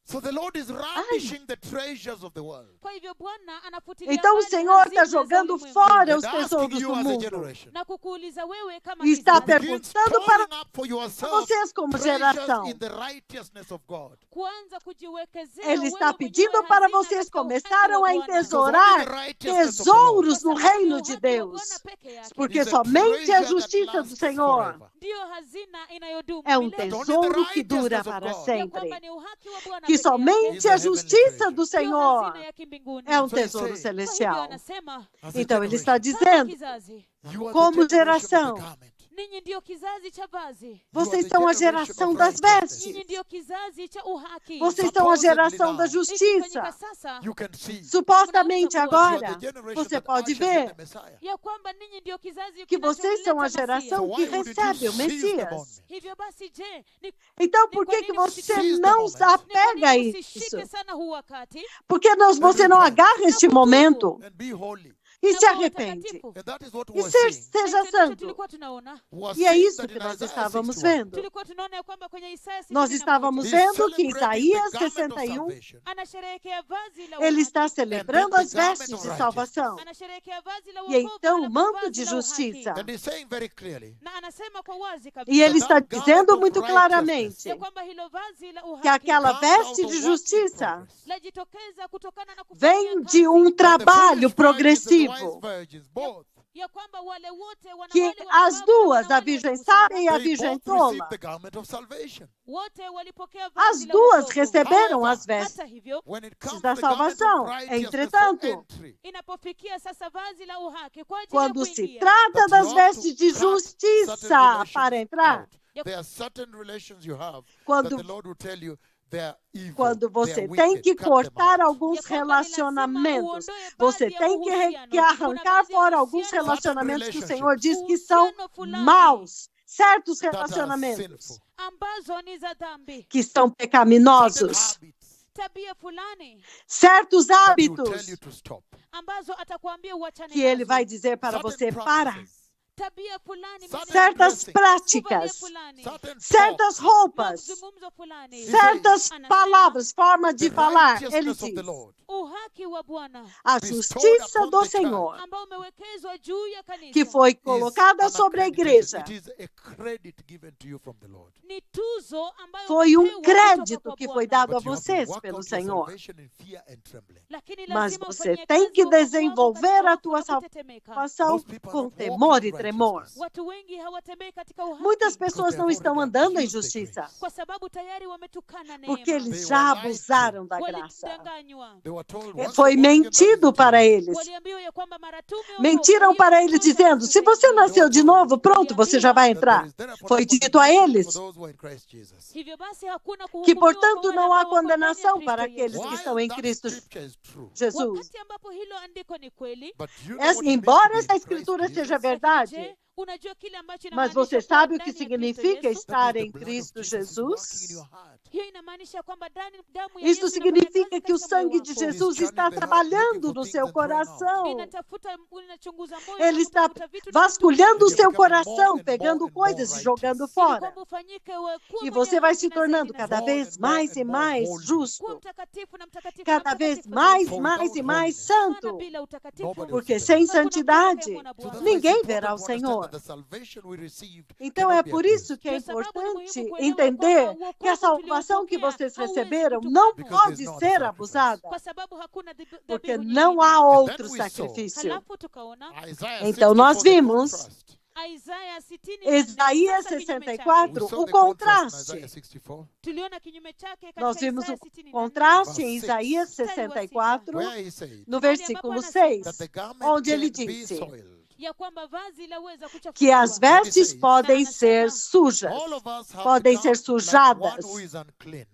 So the Lord is ravishing the treasures of the world. Kwa hivyo Bwana anafutilia Então o mbali Senhor está hazina za jogando ulimwengu. fora os And asking tesouros you do as a mundo. generation, Na kukuuliza wewe kama E está kizazi, begin perguntando para storing up for yourself vocês como treasures geração. in the righteousness of God. kuanza kujiwekezea Ele wewe está mwenyewe pedindo para hazina vocês katika uhaki começaram wa a Bwana. entesourar tesouros no Kwa sababu reino ni de uhaki wa Deus. Bwana peke yake. Porque It's a somente a treasure that justiça do lasts Senhor forever. Ndiyo hazina inayodumu é milele. tesouro que dura righteousness of para God. Ya sempre. kwamba ni uhaki wa Bwana Que peke yake. somente Is a a heavenly justiça treasure. do Ndiyo Senhor hazina ya kimbinguni. é So he tesouro says, Kwa hivyo celestial. anasema, As a Então ele está generation, kama dizendo: kizazi, you are como the generation of geração, the garment. ninyi ndiyo kizazi cha vazi. vocês the são a generation geração of das righteousness. Ninyi vestes. ndiyo kizazi cha uhaki. Vocês são a geração da Ikifanyika justiça. sasa, You can see Supostamente that you are agora, the generation você that pode ushers in ver the Messiah. ya kwamba ninyi ndiyo kizazi que vocês são a kinacholeta Masia. geração So que why wouldn't recebe you o seize the Messias. moment? Hivyo basi je, ni Então por que que você Seize the não moment. se apega a nini isso? usishike sana huu wakati Por que você não agarra este momento And be holy. e na se kuwa arrepende? watakatifu? And that is what E we're seja seeing. Na seja hicho ndicho santo. tulikuwa tunaona. We're E é seeing isso that que in nós Isaiah estávamos 61. vendo. Tulikuwa tunaona ya kwamba kwenye Isaya Nós 61, estávamos He's vendo que celebrating Isaías the garment of 61, salvation. anasherehekea vazi la ele uhaki. está celebrando And as the garment vestes of de righteousness. salvação. Anasherehekea vazi la E wokovu, então o alafu manto vazi de la uhaki. justiça. And he's saying very clearly Na anasema kwa wazi E kabisa ele está that garment dizendo of muito righteousness claramente ya kwamba hilo vazi la que uhaki aquela comes out veste of de work in justiça progress. lajitokeza kutokana na kufanya vem kazi, de um But the trabalho foolish virgins and the wise progressivo. virgins, both, ya kwamba wale wote Que wanawali as wapumbavu duas, na a wale virgem wenye sábia e a they virgem both received tola, the garment of salvation. wote walipokea as vazi la duas wokovu. receberam as Hata vestes hivyo, When it comes da to the garment of salvação. righteousness Entretanto, for entry, inapofikia sasa vazi la uhaki kwa ajili quando ya se kuingia, trata that das you have vestes to de cut certain justiça relations para entrar, out. There are certain relations you have Quando- that the Lord will tell you they're evil, quando você they're tem wicked, que cut them cortar out. alguns ya kwamba ni lazima relacionamentos, uondoe você baadhi ya tem que uhusiano. Kuna arrancar baadhi ya fora alguns uhusiano relacionamentos que o relationships. Senhor diz que são Uhusiano fulani maus, certos that are relacionamentos sinful, ambazo ni za dhambi, que são certain pecaminosos, habits tabia fulani certos that He will tell hábitos you to stop, ambazo atakwambia uachane que Ele nazo. vai dizer para certain você parar, practices, Tabia fulani, certain certas dressing, kuvalia práticas, fulani, certain certas talk, roupas, mazungumzo fulani. certas Anasema, palavras, forma de the falar. Ele righteousness of the diz: Lord uhaki wa Bwana a bestowed justiça upon do the church, Senhor, ambao umewekezwa juu ya kanisa que foi is colocada an sobre a accreditation. igreja, It is a credit given to you from the Lord. ni tuzo ambayo foi umepewa crédito kutoka que kwa foi Bwana. dado a But you have to vocês work pelo out your Senhor. salvation in fear and trembling. Lakini Mas lazima você ufanye tem kazi que wokovu wako desenvolver katika a tua hofu na kutetemeka. salvação Most people are com not walking temor in e tremor. righteousness Watu wengi hawatembei katika uhaki Muitas pessoas they não have estão already andando em abused the justiça, grace. kwa sababu tayari wametukana porque neema. eles They já were lied to. abusaram da graça. Walidanganywa. They were told, Foi once you're born again, that is mentido it. para eles. Waliambiwa ya kwamba mara tu umeokoka, Mentiram hiyo para ni eles, tuzo dizendo: se você kusaidia. nasceu de novo, pronto, você já vai That there entrar. is therefore Foi no dito a condemnation eles for those who are in Christ Jesus. Hivyo basi hakuna que, kuhukumiwa portanto, kwa wale não há ambao wako ndani ya condenação Kristo para Yesu. aqueles que While estão em that Cristo scripture is true, Jesus. Wakati ambapo hilo andiko ni kweli, but you know what it means to Embora be in essa Christ escritura Jesus? seja lakini verdade, je, unajua kile ambacho mas inamaanisha você kuwa sabe o que ndani ya Kristo significa Yesu? That estar means em the blood of Cristo Jesus is working in Jesus? your heart. Hiyo inamaanisha kwamba damu ya Isso Yesu inafanya kazi significa que o katika moyo sangue de wako. Jesus He's está scanning the heart, trabalhando looking for no things seu and throwing out. coração. Inachunguza moyo Ele na está kutafuta vitu na vasculhando o You're seu becoming more coração, and pegando more coisas e righteous. jogando ili fora. kwamba ufanyike uwe kuwa E mwenye você vai haki se na tornando zaidi na cada zaidi. vez mais e more mais holy. Kuwa justo, mtakatifu na mtakatifu na cada vez mtakatifu mais, zaidi. mais e mais Maana santo, bila utakatifu Nobody porque will see sem the hakuna mtu santidade atakayemwona So Bwana. that's why it's ninguém important verá o to understand Senhor. that the salvation we received Então cannot é be por abused. isso que é Por sababu ni muhimu importante kuelewa entender kwamba que a wokovu salvação que tuliopokea vocês hauwezi receberam kutukanwa. não Because pode there's not a ser sacrifice. abusada, Kwa sababu hakuna porque dhabihu não nyingine. há outro we saw. sacrifício. Halafu tukaona Isaiah Então 64, nós the vimos contrast. Isaya 64, Isaías sasa kinyume chake. 64, We saw o the contrast in contraste. Isaiah 64. Tuliona kinyume chake katika Nós vimos Isaya o 64. contraste em Verse Isaías six. 64, Where he said no Mahali versículo ambapo 6, that the garment onde ele can't be disse: soiled. ya kwamba vazi laweza que as kuchafuliwa. vestes podem ser sujas, All of us have podem ser become like sujadas. one who is unclean.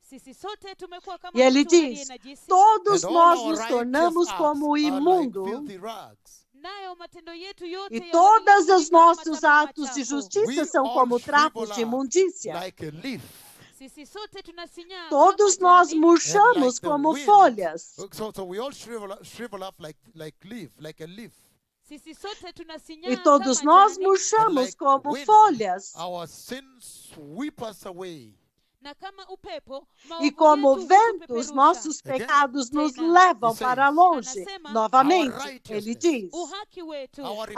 Sisi sote tumekuwa kama E ele mtu aliye diz: najisi, todos And all nós our nos righteous tornamos acts como are like imundo, filthy rags. nayo matendo yetu yote e ya todos uadilifu os ni kama nossos matambaa atos de machafu. justiça We são all como trapos shrivel de up imundícia. like a leaf. Sisi sote tunasinyaa Todos kama nós jani, And murchamos like the como wind. folhas. So we all shrivel up like leaf, like a leaf. sisi sote tunasinyaa E todos kama nós jani, murchamos like como wind, folhas. Our sins sweep us away. na kama upepo E maovu como yetu vento, os hutupeperusha. nossos Again, pecados nos Tena, levam he para says, longe. anasema, Novamente, our ele righteousness, diz: o haki wetu, Our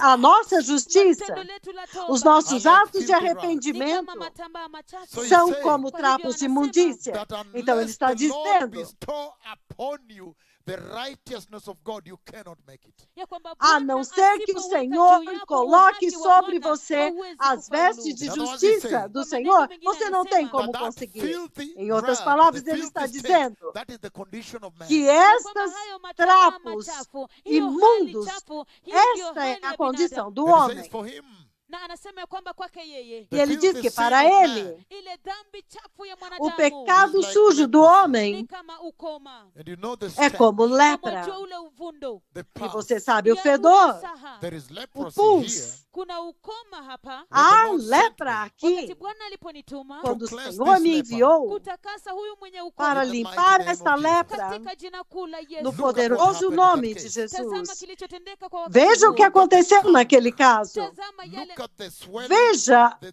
a nossa justiça, matendo letu la toba, os nossos are like atos de filthy rags. ni arrependimento kama matambaa machafu. So he são says como Kwa trapos de hivyo imundícia. that Então ele unless está the Lord dizendo: bestow upon you the righteousness of God, you cannot make it. ya kwamba a Bwana não ser que o asipoweka Senhor juu yako coloque uhaki wa sobre Bwana, você hauwezi as kufaulu. vestes de In other words, he's justiça saying, do Kwa Senhor, maneno mengine você não tem anasema, como That conseguir. filthy Em outras rag, palavras, the ele está filthy dizendo state, that is the condition of man. que ya estas kwamba hayo matambaa trapos machafu, hiyo hali imundos, chafu, hiyo ndio esta hali é a ya condição binadamu. do And he homem. says for him, Na anasema ya kwamba kwake yeye E ele diz filthy que sin para of man ele, ile dhambi chafu ya o mwanadamu pecado is like sujo do leprosy. ni homem kama ukoma, And you know the é stench, como na lepra. mojua ule uvundo the E pulse. você sabe o ya fedor, ule saha. There is o leprosy here. pulso. Kuna ukoma hapa. Há Lord sent lepra me. aqui. Wakati Bwana aliponituma Quando o cleanse Senhor this me leper. enviou kutakasa huyu mwenye para ukoma In the limpar mighty name esta of Jesus. lepra katika jina kuu la no Yesu. Look at what poderoso happened in nome that de case. Tazama Jesus. kilichotendeka kwa wakati Veja o huo. que aconteceu naquele caso. Tazama yale, Look at the swelling. Veja The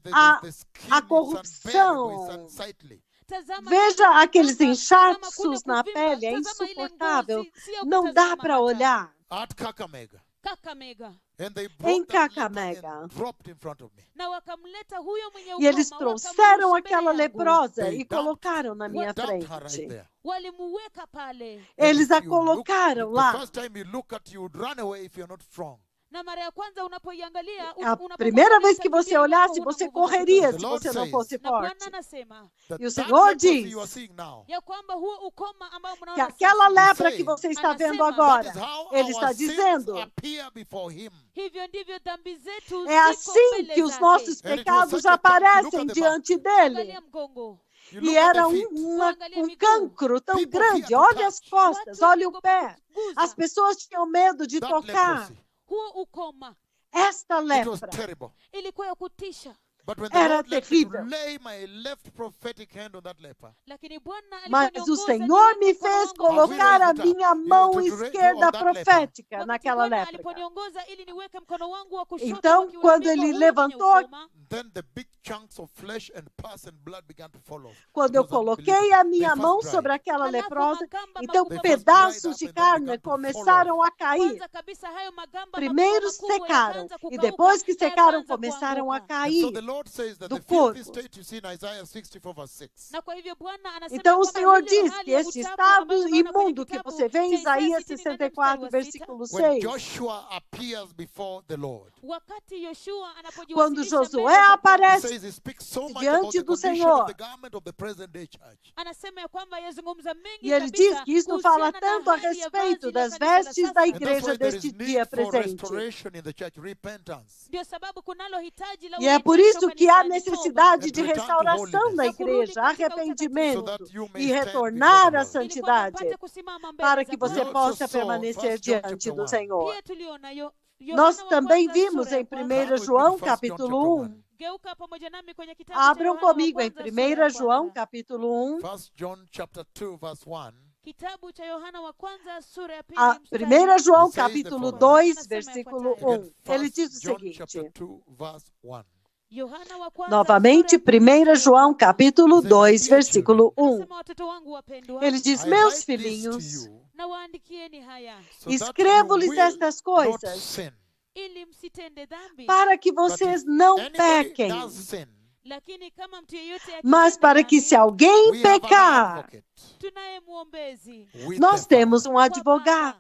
skin a is corrupção. unbearable, it's unsightly. tazama Veja yale aqueles kuvimba, inchaços tazama kule na kuvimba, pele, é tazama ile insuportável. ngozi, si ya Não dá kutazama para hata. olhar. At Kakamega. Kakamega. And they Em brought that leper Kakamega. and dropped in front of me. Na wakamleta huyo mwenye E eles ukoma, trouxeram wakamrusha aquela mbele yangu. leprosa They e dumped- colocaram na minha Dumped her right frente. there. Walimuweka pale. Eles And a if you look- colocaram The lá. first time you look at you would run away if you're not strong. Na mara ya kwanza unapoiangalia, A primeira vez que você olhasse, você correria se você não fosse Na Bwana forte. anasema That E o that Senhor leprosy diz you are seeing now, ya kwamba huo ukoma ambao Que mnaona aquela sasa, lepra Say, que você está vendo anasema, that is agora, how ele está our sins dizendo, appear before him. hivyo ndivyo dhambi zetu é ziko assim mbele que os zake. nossos And it was pecados such a look aparecem at the diante dele. Angalia mgongo. You E look at era the feet. um cancro tão People grande. fear to Olha as touch. costas, Watu olha o waliogopa pé. kuguza. As pessoas tinham medo de That tocar. leprosy. Huo ukoma Esta It was lepra terrible. ilikuwa ya kutisha, But when the era Lord led me to terrível. lay my left prophetic hand on that leper, lakini Bwana Mas o aliponiongoza Senhor niweke me mkono fez wangu wa colocar a kushoto. minha mão To esquerda on that leper. profética Wakati naquela Bwana lepra. aliponiongoza ili niweke mkono wangu wa kushoto Então, wa kiunoni quando kwa ele huyo mwenye levantou, ukoma, then the big chunks of flesh and pus and blood began to follow. Quando eu It was coloquei unbelievable. a minha They mão first dried. sobre aquela Alafu leprosa, magamba então makubwa pedaços dried de up and then carne began to começaram a cair. kwanza kabisa hayo magamba Primeiro makubwa makubwa secaram yakaanza e kukauka, depois que na secaram yakaanza começaram a kuanguka. And so cair. the Lord says that do the filthy corpo. state you see in Isaiah 64 verse 6. Na kwa hivyo Bwana anasema Então o kwamba Senhor ile diz hali que ya este uchafu estado ambayo unaona kwenye imundo que kitabu você vê em cha Isaia Isaías 64 64, mstari wa versículo When 6. Joshua appears before the Lord, wakati Yoshua Quando anapojiwasilisha Josué mbele za Bwana, he aparece says he speaks so much about diante the do condition Senhor. of the garment of the present day church. anasema ya kwamba yazungumza mengi e ele kabisa diz que isso kuhusiana fala na tanto a hali ya respeito vazi la das kanisa la vestes sasa. da And that's igreja why there deste is dia need for presente. restoration in the church, repentance. Ndio sababu kunalo hitaji la E é por urejesho isso que há kanisani, toba, necessidade de And return to restauração holiness. na Na kurudi igreja, katika arrependimento So that you may e stand retornar before à the Lord. ili kwamba mpate santidade, kusimama mbele para za que Bwana. você We possa also saw permanecer 1 John diante chapter do 1. Senhor. Pia tuliona Nós Yohana wa também kwanza vimos sura ya em kwanza. 1 Turn with me João, to 1 John capítulo chapter 1. 1. Geuka pamoja nami kwenye kitabu Abram cha Yohana wa comigo em kwanza, sura ya 1 João, kwanza. capítulo 1. 1 John chapter 2 verse 1. Kitabu cha Yohana wa kwanza sura ya pili A mstari 1 João, He says the capítulo following. 2, versículo Again, 1. Ele 1 diz o John chapter seguinte. 2 verse 1. Yohana wa kwanza, Novamente, sura ya pili 1 mstari wa João, kwanza. capítulo Say, 2, "My dear versículo 1. Anasema, watoto wangu wapendwa, Ele diz: I Meus write this to filhinhos, you na waandikieni haya so that you escrevo-lhes will estas not coisas sin. ili msitende dhambi. para que vocês não Anybody pequem. does sin, Lakini kama mtu yeyote Mas akitenda para que dhambi, se alguém we have an pecar, advocate tunaye mwombezi with nós the temos Father, um advogado,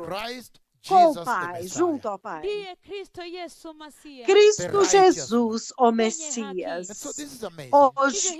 Christ com Jesus o the Pai, Messiah. junto ao Pai. ndiye Kristo Yesu Masia. Cristo righteous Jesus, o And so Messias, this is amazing.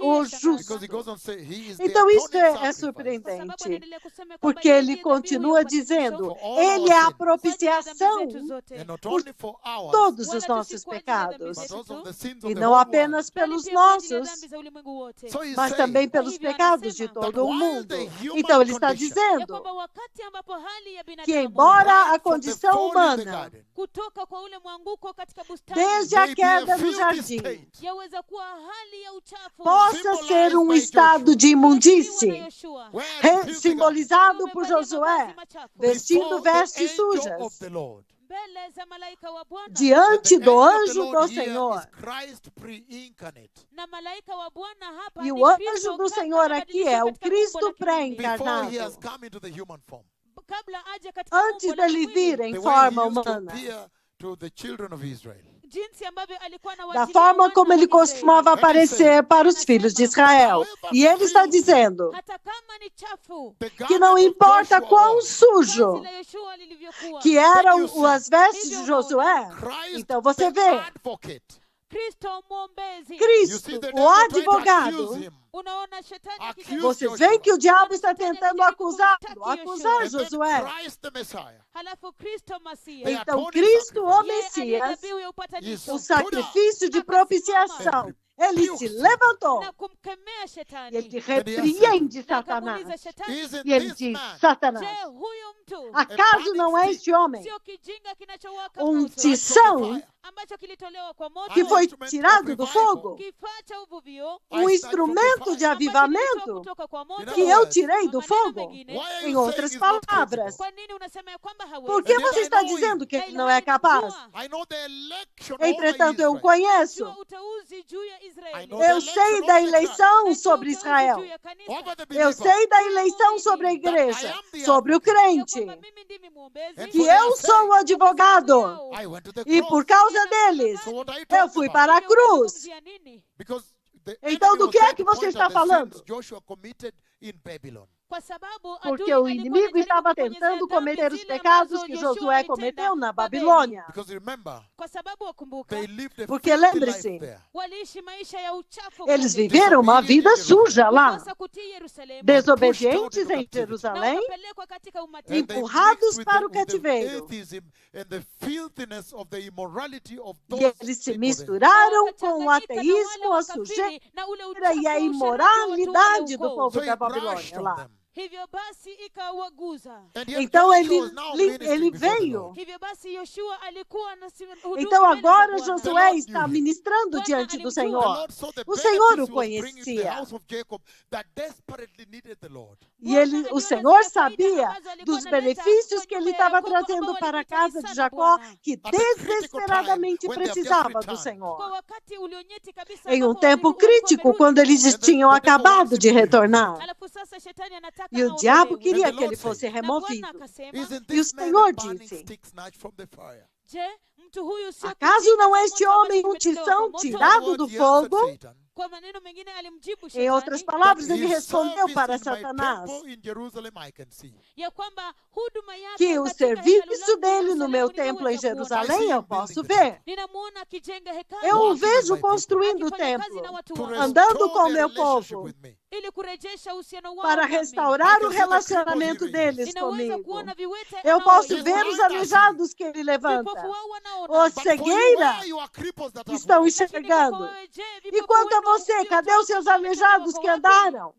o justo. Because he goes on to say he is the Então isso atoning é sacrifice Kwa sababu surpreendente, anaendelea kusema kwamba porque yeye ele ndiye dhabihu ya continua upatanisho dizendo, for all ele é our a sins. kwa ajili ya dhambi propiciação zetu zote. And not only for ours, todos Wala os tu nossos si kwa ajili ya dhambi pecados, but zetu also tu, of the sins e of the não whole apenas world. bali pelos pia kwa ajili ya nossos, dhambi za ulimwengu wote. So he's mas saying também pelos hivyo pecados de anasema, todo that o while mundo. the human Então ele está condition, ya dizendo kwamba wakati ambapo hali ya que binadamu embora a right from the condição fall in the humana, garden, kutoka kwa ule mwanguko katika bustani desde a may be a queda no filthy jardim, state, yaweza kuwa hali ya uchafu possa ser um by estado Joshua. de Ikiwa na imundície, Yoshua, where the filthy garden, simbolizado por wamevalia mavazi Josué, machafu vestindo before the vestes angel of sujas, the Lord. mbele za malaika wa Bwana, And diante the do angel of the anjo Lord do here Senhor. is Christ pre-incarnate. na malaika wa Bwana hapa E ni o Kristo anjo do kabla Senhor aqui habadilishwe é o katika umbo Cristo la kimwili. Before he pré-encarnado. has come into the human form. Kabla aje katika Antes umbo la dele kimwili. vir em The way he forma used to humana. appear to the children of Israel. Jinsi ambavyo alikuwa Da anawajilia forma wana como wa ele Israeli. costumava aparecer para os filhos de Israel. E ele está dizendo Hata kama ni chafu, The que não garment of importa Joshua quão was, sujo vazi la Yoshua lilivyokuwa, que eram as vestes de Josué, Christ então você the vê, advocate. Kristo mwombezi. You Cristo, see the o devil trying to advogado. accuse him. Unaona shetani Accuse akijaribu Vocês Joshua. veem que o diabo está tentando acusar And then Josué. Christ the Messiah, halafu Kristo Masia, the Então atoning Cristo, o sacrifice, yeye aliye Messias, dhabihu ya upatanisho, o sacrifício de propiciação, ele se levantou na kumkemea e shetani. ele repreende Na Satanás. akamuuliza shetani, isn't E ele this diz, man Satanás, je, huyu mtu acaso não é este homem sio kijinga kinachowaka um moto tição ambacho kilitolewa kwa moto, que foi tirado do fogo? kifaa cha uvuvio Um instrumento de ambacho kilitoa avivamento kutoka kwa moto? que eu tirei do Kwa maneno fogo? mengine, Why are Em you outras saying he's not palavras, capable? kwa nini unasema ya kwamba hawezi? por que And yet você I está know dizendo him. que ele não é capaz? I know the election Entretanto, eu o over Israel. conheço. Jua uteuzi juu ya I Israeli. know the Eu sei election da over the church, eleição Najua sobre uteuzi Israel. juu ya kanisa. over the Eu believer. sei da eleição sobre a igreja, sobre o Ya crente, kwamba mimi ndimi mwombezi. And que for eu sou o advogado. I went to the E cross. por causa deles, So what are you eu talking fui about? para a cruz. Dizia nini? Because the Então, enemy do was que é trying que to você point está out the falando? sins Joshua committed in Babylon. Kwa sababu Porque adui o alikuwa inimigo anajaribu estava kubonyezea tentando dhambi cometer os zile pecados ambazo que Yoshua Josué alitenda cometeu na Babeli. Babilônia. Because remember, Kwa sababu wakumbuka, they lived a Porque filthy lembre-se, life there. waliishi maisha ya uchafu Eles kule. viveram uma vida suja lá, Kukosa kutii Yerusalemu. desobedientes em Na Jerusalém, wakapelekwa katika And umateka. they empurrados mixed with para o with cativeiro. atheism and the filthiness of the immorality of E those eles se people there. misturaram com o Wakachanganyika na ateísmo, wale a sujeira wakafiri na ule e a uchafu wa usherati wa watu imoralidade do wale ukoo. povo So he da brushed Babilônia on lá. them. Hivyo basi ikawaguza. And yet Então Joshua ele, was now ministering ele before the veio. Lord. Hivyo basi Yoshua alikuwa anahuduma Então mbele za agora Bwana. Josué está ministrando diante do The Senhor. Lord saw the O Senhor o benefits he was bringing to the conhecia. house of Jacob that desperately needed the Lord. E o Senhor sabia dos benefícios que ele estava trazendo para a casa de Jacó, que desesperadamente precisava do Kwa Senhor. wakati ulionyeti kabisa Em um ambapo tempo walikuwa crítico, wamerudi. quando eles tinham acabado de retornar. Alafu sasa shetani anataka E o diabo aondolewe. queria And the que ele Lord fosse said, Na Bwana removido. akasema, Isn't E o this man Senhor a burning disse, stick snatched from the fire? je, mtu huyu sio acaso kijinga não cha é este moto homem ambacho um kimetolewa tição kwa moto? In tirado other do words, he answered fogo? Satan, Kwa maneno mengine alimjibu Em outras shetani palavras, that ele his respondeu service para in my Satanás temple in Jerusalem I can see. ya kwamba huduma yake que o katika hekalu serviço langu dele no Yerusalemu meu ninaweza templo em kuona. Jerusalém eu posso building the ver. Ninamuona akijenga hekalu, Eu o Walking with vejo my people. construindo o akifanya kazi templo, na watu To wangu, andando restore com their meu relationship povo, with me. ili kurejesha uhusiano wao para nami. restaurar I o can see the relacionamento cripples he deles raises. Ninaweza comigo. kuona viwete Eu posso Yes, ver anaowainua, os blind aleijados que ele levanta. vipofu wao wanaona. Os But for you, cegueira where you are cripples that have estão walked? Lakini enxergando. kwako wewe, je, E vipofu quanto a wenu você, mliotoka cadê os seus wametoka aleijados wako que wapi? andaram?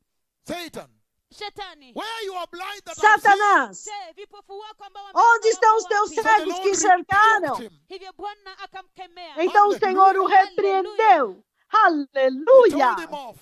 Satan, Shetani, where you are blind that have seen? Satanás, je, vipofu wako ambao onde wameona estão wako os teus wapi? So the cegos Lord que enxergaram? rebuked him. Hivyo Bwana akamkemea. Então o Senhor o repreendeu. He Aleluia! told him off.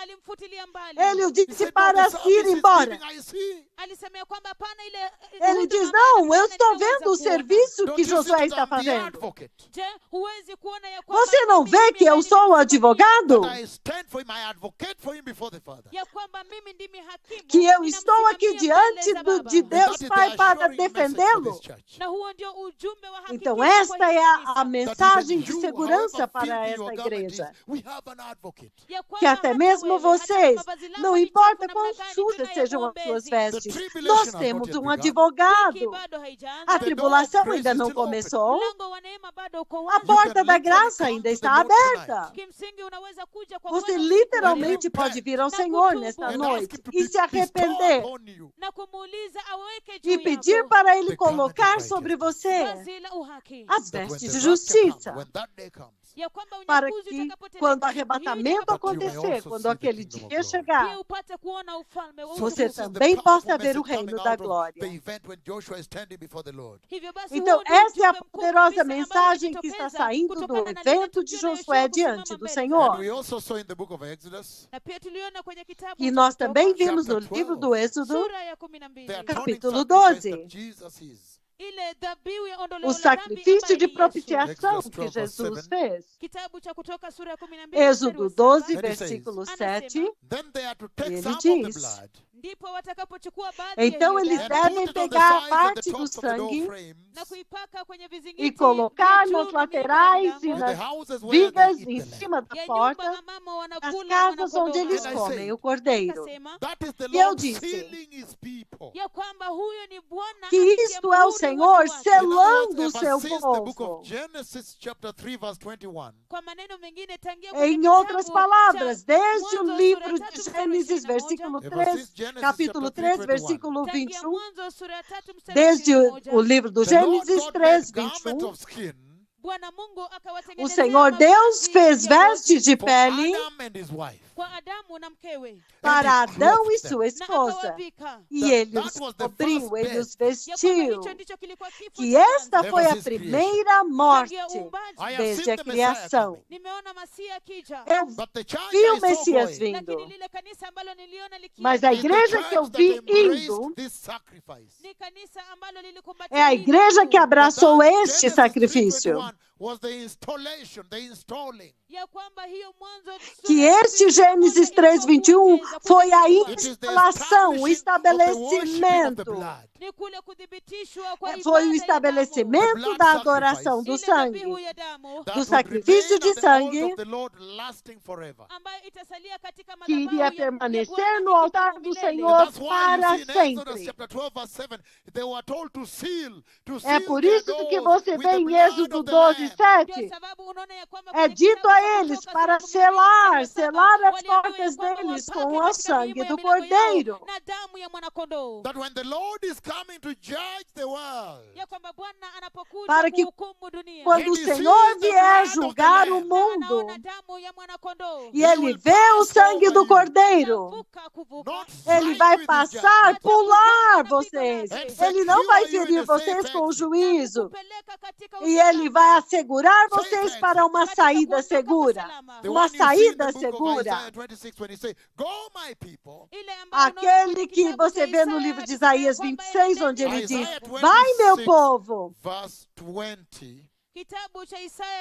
Alimfutilia mbali. Ele o He disse said, "No, para the se ir service is embora. giving, I see. Alisema ya kwamba hapana ile Ele huduma diz, ambayo não, eu anafanya estou ninaweza vendo o kuona. serviço Don't que you see Josué that está I'm the fazendo. advocate? Je, huwezi kuona ya kwamba Você não mimi vê ndimi que eu ambaye sou o nimemsimamia? advogado? That I stand for him, I advocate for him before the Father. Ya kwamba mimi ndimi hakimu, Que eu estou aqui ninamsimamia mbele diante za de Baba. And Deus that is Pai the para assuring message for defendê-lo. this church. Na huo ndio ujumbe wa hakikisho Então kwa esta hii é kanisa. a mensagem That de even you, segurança however para filthy esta your garment is, igreja. we have an advocate. Ya Que kwamba até mesmo vocês, não importa quão sujas sejam as suas vestes, nós temos um advogado. A tribulação ainda não começou, a porta da graça ainda está aberta. Você literalmente pode vir ao Senhor nesta noite e se arrepender e pedir para Ele colocar sobre você as vestes de justiça, para que, quando o arrebatamento acontecer, quando aquele dia chegar, você também possa ver o reino da glória. Então, essa é a poderosa mensagem que está saindo do evento de Josué diante do Senhor. E nós também vimos no livro do Êxodo, capítulo 12, o sacrifício de propiciação que Jesus fez. Êxodo 12, versículo 7, ele diz: então eles devem pegar a parte do sangue e colocar nas laterais e nas vigas em cima da porta, as casas onde eles comem o cordeiro. E eu disse que isto é o Senhor selando o seu povo. Em outras palavras, desde o livro de Gênesis, capítulo 3, versículo 21, desde o livro do Gênesis 3, 21, o Senhor Deus fez vestes de pele para Adão e sua esposa, e ele os cobriu, ele os vestiu. Que esta foi a primeira morte desde a criação. Eu vi o Messias vindo, mas a igreja que eu vi indo é a igreja que abraçou este sacrifício. Que este Gênesis 3:21 foi a instalação, o estabelecimento. Foi o estabelecimento da adoração do sangue, do sacrifício de sangue, que iria permanecer no altar do Senhor para sempre. É por isso que você vê em Êxodo 12:7, é dito a eles para selar as portas deles com o sangue do Cordeiro. Para que quando o Senhor vier julgar o mundo e ele vê o sangue do Cordeiro, ele vai passar, pular vocês. Ele não vai ferir vocês com o juízo. E ele vai assegurar vocês para uma saída segura. Uma saída segura. Aquele que você vê no livro de Isaías 26, onde ele diz: vai, meu povo.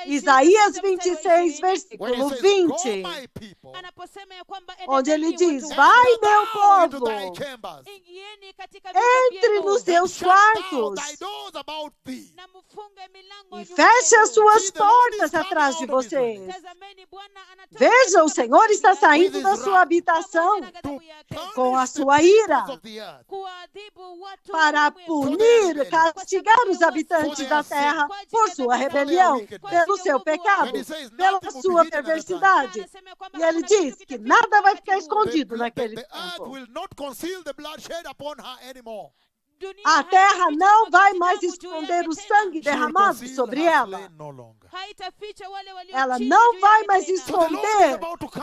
Isaías 26, versículo 20, onde ele diz: vai, meu povo, entre nos seus quartos e feche as suas portas atrás de vocês. Veja, o Senhor está saindo da sua habitação com a sua ira para punir, castigar os habitantes da terra por sua rebelião, pelo seu pecado, pela sua perversidade. E ele diz que nada vai ficar escondido naquele tempo. A terra não vai mais esconder o sangue derramado sobre ela. Ela não vai mais esconder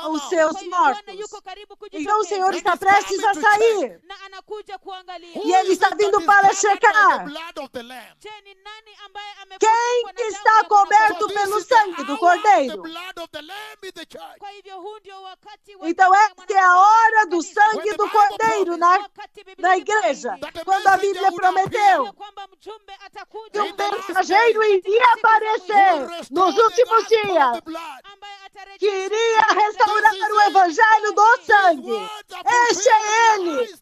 os seus mortos. Então o Senhor está prestes a sair. E Ele está vindo para checar. Quem está coberto pelo sangue do Cordeiro? Então esta é a hora do sangue do Cordeiro na igreja. Quando a Bíblia prometeu que um mensageiro iria aparecer nos últimos dias, que iria restaurar o evangelho do sangue. Deixa ele.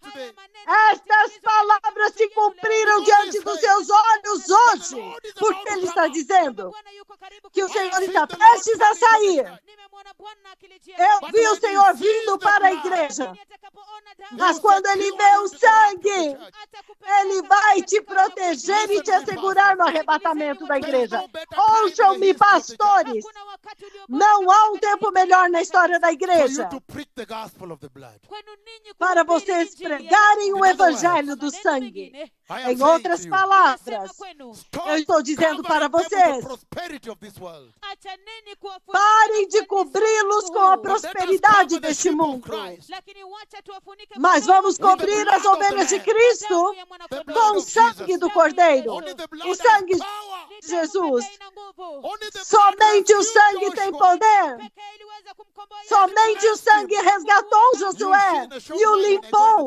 Estas palavras se cumpriram diante dos seus olhos hoje. Porque ele está dizendo que o Senhor está prestes a sair. Eu vi o Senhor vindo para a igreja. Mas quando ele vê o sangue, ele vai te proteger e te assegurar no arrebatamento da igreja. Ouçam-me, pastores. Não há um tempo melhor na história da igreja para vocês pregarem o evangelho do sangue. Em outras palavras, eu estou dizendo para vocês, parem de cobri-los com a prosperidade deste mundo. Mas vamos cobrir as ovelhas de Cristo com o sangue do Cordeiro. O sangue de Jesus. Somente o sangue tem poder. Somente o sangue resgatou Josué e o limpou.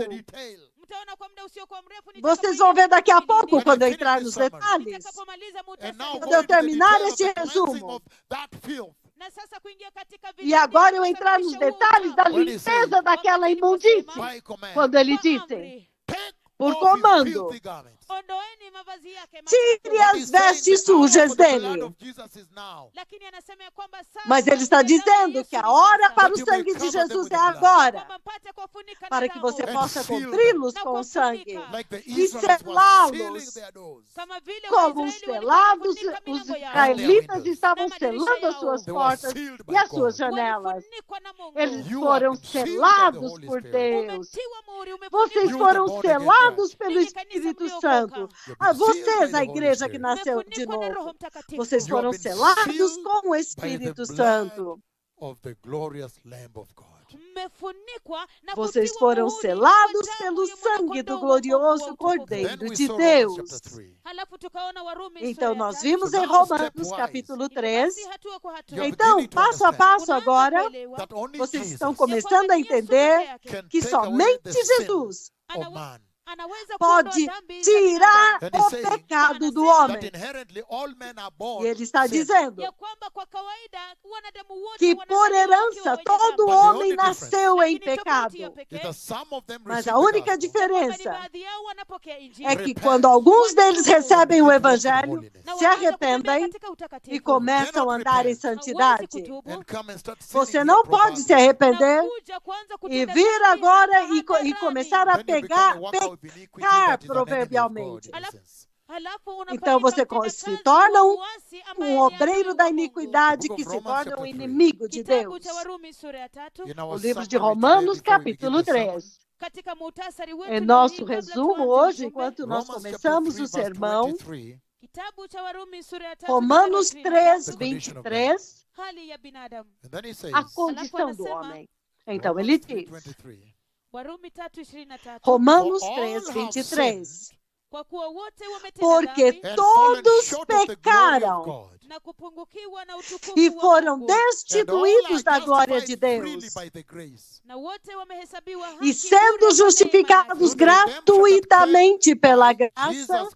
Vocês vão ver daqui a pouco, quando eu entrar nos detalhes. Quando eu terminar este resumo. E agora eu entrar nos detalhes da limpeza daquela imundície. Quando ele disse, por comando, tire as vestes sujas dele. Mas ele está dizendo que a hora para o sangue de Jesus é agora, para que você possa cobri-los com o sangue e selá-los. Como os selados, os israelitas estavam selando as suas portas e as suas janelas. Eles foram selados por Deus. Vocês foram selados pelo Espírito Santo. Vocês, a igreja que nasceu de novo, vocês foram selados com o Espírito Santo. Vocês foram selados pelo sangue do glorioso Cordeiro de Deus. Então, nós vimos em Romanos, capítulo 3. Então, passo a passo agora, vocês estão começando a entender que somente Jesus pode tirar o pecado do homem. E ele está dizendo que por herança todo homem nasceu em pecado. Mas a única diferença é que quando alguns deles recebem o evangelho, se arrependem e começam a andar em santidade. Você não pode se arrepender e vir agora e começar a pecar proverbialmente. Então você se torna um obreiro da iniquidade que se torna um inimigo de Deus. O livro de Romanos, capítulo 3. Em nosso resumo hoje, enquanto nós começamos o sermão, Romanos 3, 23, a condição do homem. Então ele diz, Romanos 3, 23, porque todos pecaram e foram destituídos da glória de Deus, e sendo justificados gratuitamente pela graça,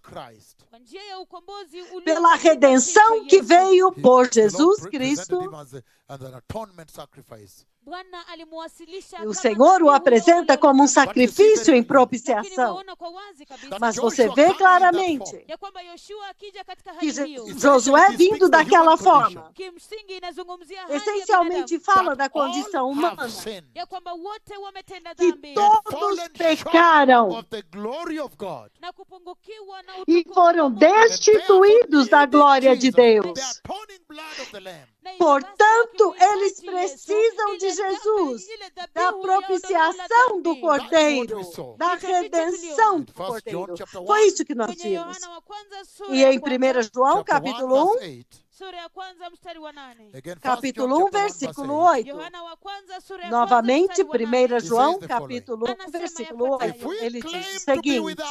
pela redenção que veio por Jesus Cristo. E o Senhor o apresenta como um sacrifício em propiciação. Mas você vê claramente que Josué vindo daquela forma, essencialmente fala da condição humana, que todos pecaram e foram destituídos da glória de Deus. Portanto, eles precisam de Jesus, da propiciação do Cordeiro, da redenção do Cordeiro. Foi isso que nós vimos. E em 1 João, capítulo 1, capítulo 1, versículo 8. Novamente, 1 João, capítulo 1, versículo 8. Ele diz o seguinte,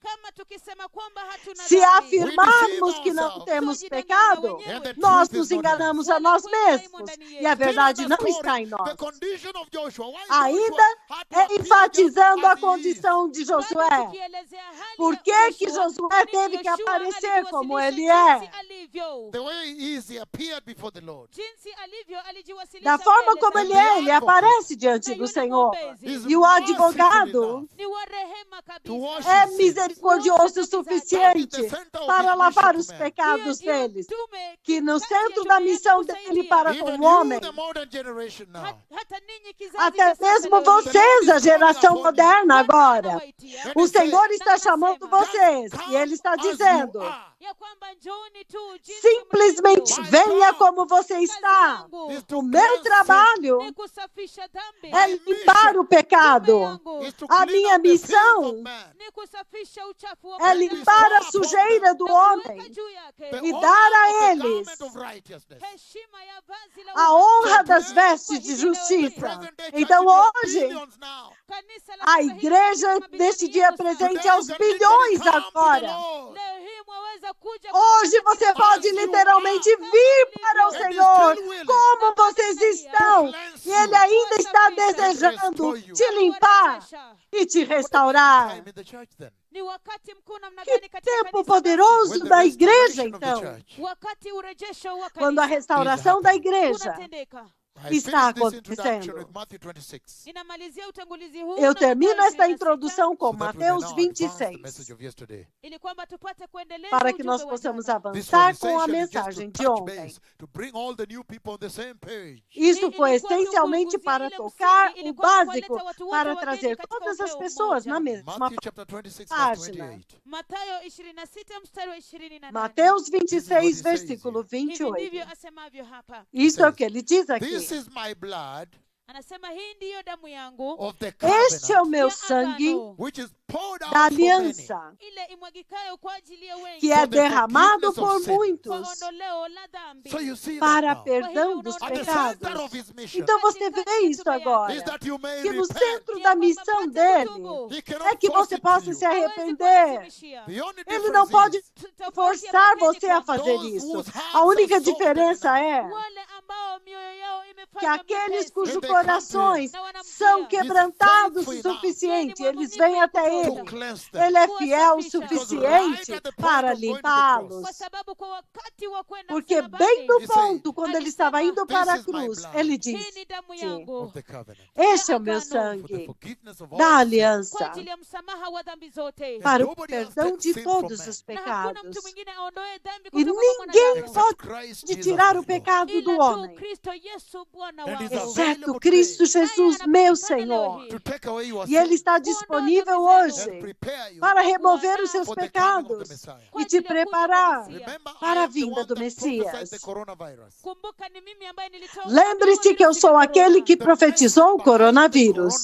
kama tukisema kwamba hatuna Se dhambi, afirmarmos que não ourselves. temos Twajidanganya pecado, wenyewe. nós truth nos is not in enganamos us. a nós Wala kweli mesmos. haimo ndani E a yetu. verdade Still não underscoring está em the nós. condition of Joshua. Why Ainda Joshua had to appear enfatizando a just as he is. condição de Bado Josué. tukielezea hali Por ya que que Yoshua, Josué kwa nini teve que Yoshua aparecer como alijiwasilisha ele é? jinsi alivyo? The way he is, he appeared before the Lord. Jinsi alivyo alijiwasilisha Da forma mbele como za ele Mungu. é, ele aparece diante Na do yule Senhor. mwombezi He's E o merciful advogado enough ni wa rehema to wash kabisa. é his sins. misericordioso o suficiente para lavar os Hiyo pecados ndiyo deles. tume Que no kati centro yetu da na missão yetu dele kusaidia. para Even com o you, homem, the modern generation now. Hata ninyi kizazi até cha sasa mesmo leo hii. vocês, a geração moderna Bwana agora, anawaitia o Senhor está na chamando anasema, vocês Come e Ele está as you dizendo: are. ya kwamba njooni tu jinsi simplesmente mlivyo. venha como você Kazi está. yangu Is to O meu cleanse trabalho ni kusafisha dhambi. é limpar o pecado. Tume yangu is to A clean minha up the sins missão of man. ni kusafisha uchafu wa é mwanadamu limpar a sujeira do na kuweka homem juu yake The e honor dar a of the eles garment of righteousness. heshima ya vazi la a uadilifu. honra das vestes de justiça. Present day Então church is hoje, billions now. Kanisa la a sasa hivi igreja lina mabilioni deste dia yenu presente sana. aos bilhões agora. Leo hii mwaweza kuja Hoje kwa você pode literalmente vir para o Senhor como vocês estão. E Ele ainda está desejando te limpar e te restaurar. Time in the church then. Ni wakati mkuu namna Que gani katika tempo kanisa poderoso When the da igreja, restoration of the então. church. basi? Wakati urejesho wa Quando a kanisa restauração da igreja unatendeka. I está finished this introduction acontecendo. with Matthew 26. Ninamalizia utangulizi huu Eu na termino Mathayo esta 26, introdução com So that we may Mateus now advance the 26, message of yesterday. ili kwamba tupate kuendeleza para que ujumbe nós wa possamos jana. This was avançar com a essentially just to mensagem de touch ontem. base, to bring all the new people on the same page. Isso foi Ilikuwa tu essencialmente kuguzia para ile tocar msingi, o ilikuwa básico, kuwaleta watu wote para wageni trazer katika todas as upeo pessoas mmoja. na mesma Matthew chapter 26, verse página. 28. Mathayo 26 mstari wa 28. Mateus This is what 26, he says versículo Hivi 28. ndivyo asemavyo hapa. Isso é o que ele diz This aqui. is my blood Anasema hii ndiyo damu yangu of the Este é o covenant, meu ya sangue agano, which is poured out da for many aliança, ile imwagikayo kwa ajili ya wengi que é for the derramado forgiveness of por sins. kwa muitos ondoleo la dhambi. So you see that para now. perdão dos At the pecados. center of his mission Então você vê isso agora, is that you may que no repent. centro da missão dele He é cannot que force você it possa to se you. arrepender. The only Ele difference não pode is forçar você a fazer isso. A única diferença é que aqueles cujos corações são quebrantados o suficiente, eles vêm até to ele. cleanse them. Ele é fiel o suficiente para limpá-los. Porque bem no ponto, quando ele estava indo para a cruz, ele disse: Of the covenant. este é o meu For the sangue forgiveness of all da sins. kwa aliança ajili ya msamaha wa dhambi zote. para o Nobody else perdão takes de sin from todos man. os Na hakuna pecados. mtu mwingine aondoe dhambi E kutoka kwa ninguém mwanadamu. pode Except Christ de Jesus tirar my o Lord. pecado do Ila tu homem, Kristo Yesu Bwana And is wangu. exceto Cristo Jesus, meu Senhor. To take away your E Ele sins está disponível and hoje prepare you para remover os seus for the coming of the pecados Messiah. e te preparar. Remember, I para a am the vinda one do that prophesied Messias. the coronavirus. Kumbuka ni mimi ambaye nilitoa Lembre-se que eu sou aquele que profetizou o coronavírus.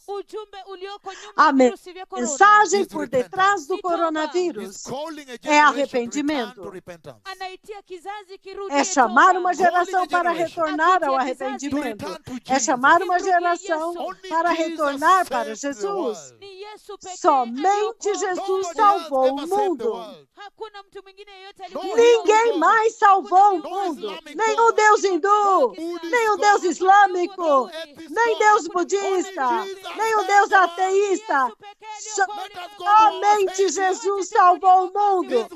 ujumbe ulioko nyuma A ya virusi vya corona. mensagem Is por repentance. detrás do He's coronavírus calling a é generation to arrependimento. return to repentance. Anaitia kizazi kirudi É chamar uma toba. geração para retornar ao arrependimento. É chamar uma geração para retornar para Jesus. Ni Yesu pekee Somente aliokoa. Jesus Nobody salvou else o ever saved the mundo. world. Hakuna mtu mwingine yeyote Ninguém mais salvou o mundo. Nem o Deus hindu, nem o Deus islâmico, nem Deus budista, nem o Deus ateísta. Somente Jesus salvou o mundo.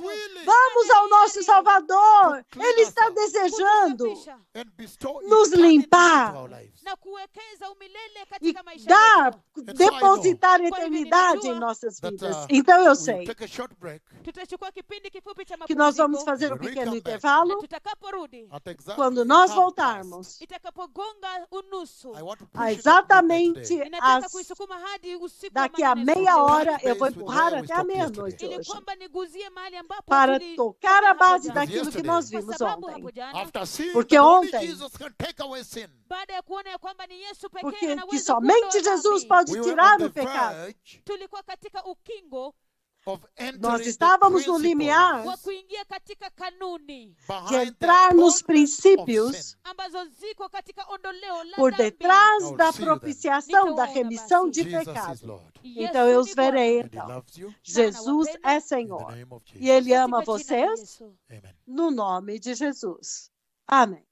Vamos ao nosso Salvador. Ele está desejando And bestow nos eternity limpar into our lives. na kuwekeza umilele e katika maisha dar, yetu. depositar eternidade em nossas vidas. Então eu We'll sei take a short break Tutachukua kipindi kifupi cha que nós vamos mapumziko. fazer um When we pequeno come back. intervalo. Tutakaporudi, at exactly Quando nós 1/2 voltarmos, itakapogonga unusu, I want to push a it up to midnight exatamente today. ninataka às kuisukuma hadi usiku wa daqui a manane meia siku. hora, eu vou Base with empurrar where we até a stopped meia-noite ili hoje, kwamba niguzie mahali ambapo para tuli- tocar a base hapo jana. daquilo que nós Kwa vimos sababu ontem. hapo jana, After seeing Porque that only ontem- Jesus can take away sin, baada ya kuona ya kwamba ni Yesu pekee Porque que anaweza somente kuondoa Jesus dhambi, pode we were tirar on o the pecado. verge tulikuwa katika ukingo of entering Nós the estávamos no principles limiar wa kuingia katika kanuni de behind the entrar nos atonement of princípios sin. ambazo ziko katika ondoleo la por dhambi. detrás I'll da see you then. propiciação, da remissão de Jesus is pecado. Lord, Então eu os verei and He então. loves you Jesus é in the Senhor name of e Jesus. Ele ama Katika jina la vocês Yesu. Amen. no nome de Jesus. Amém.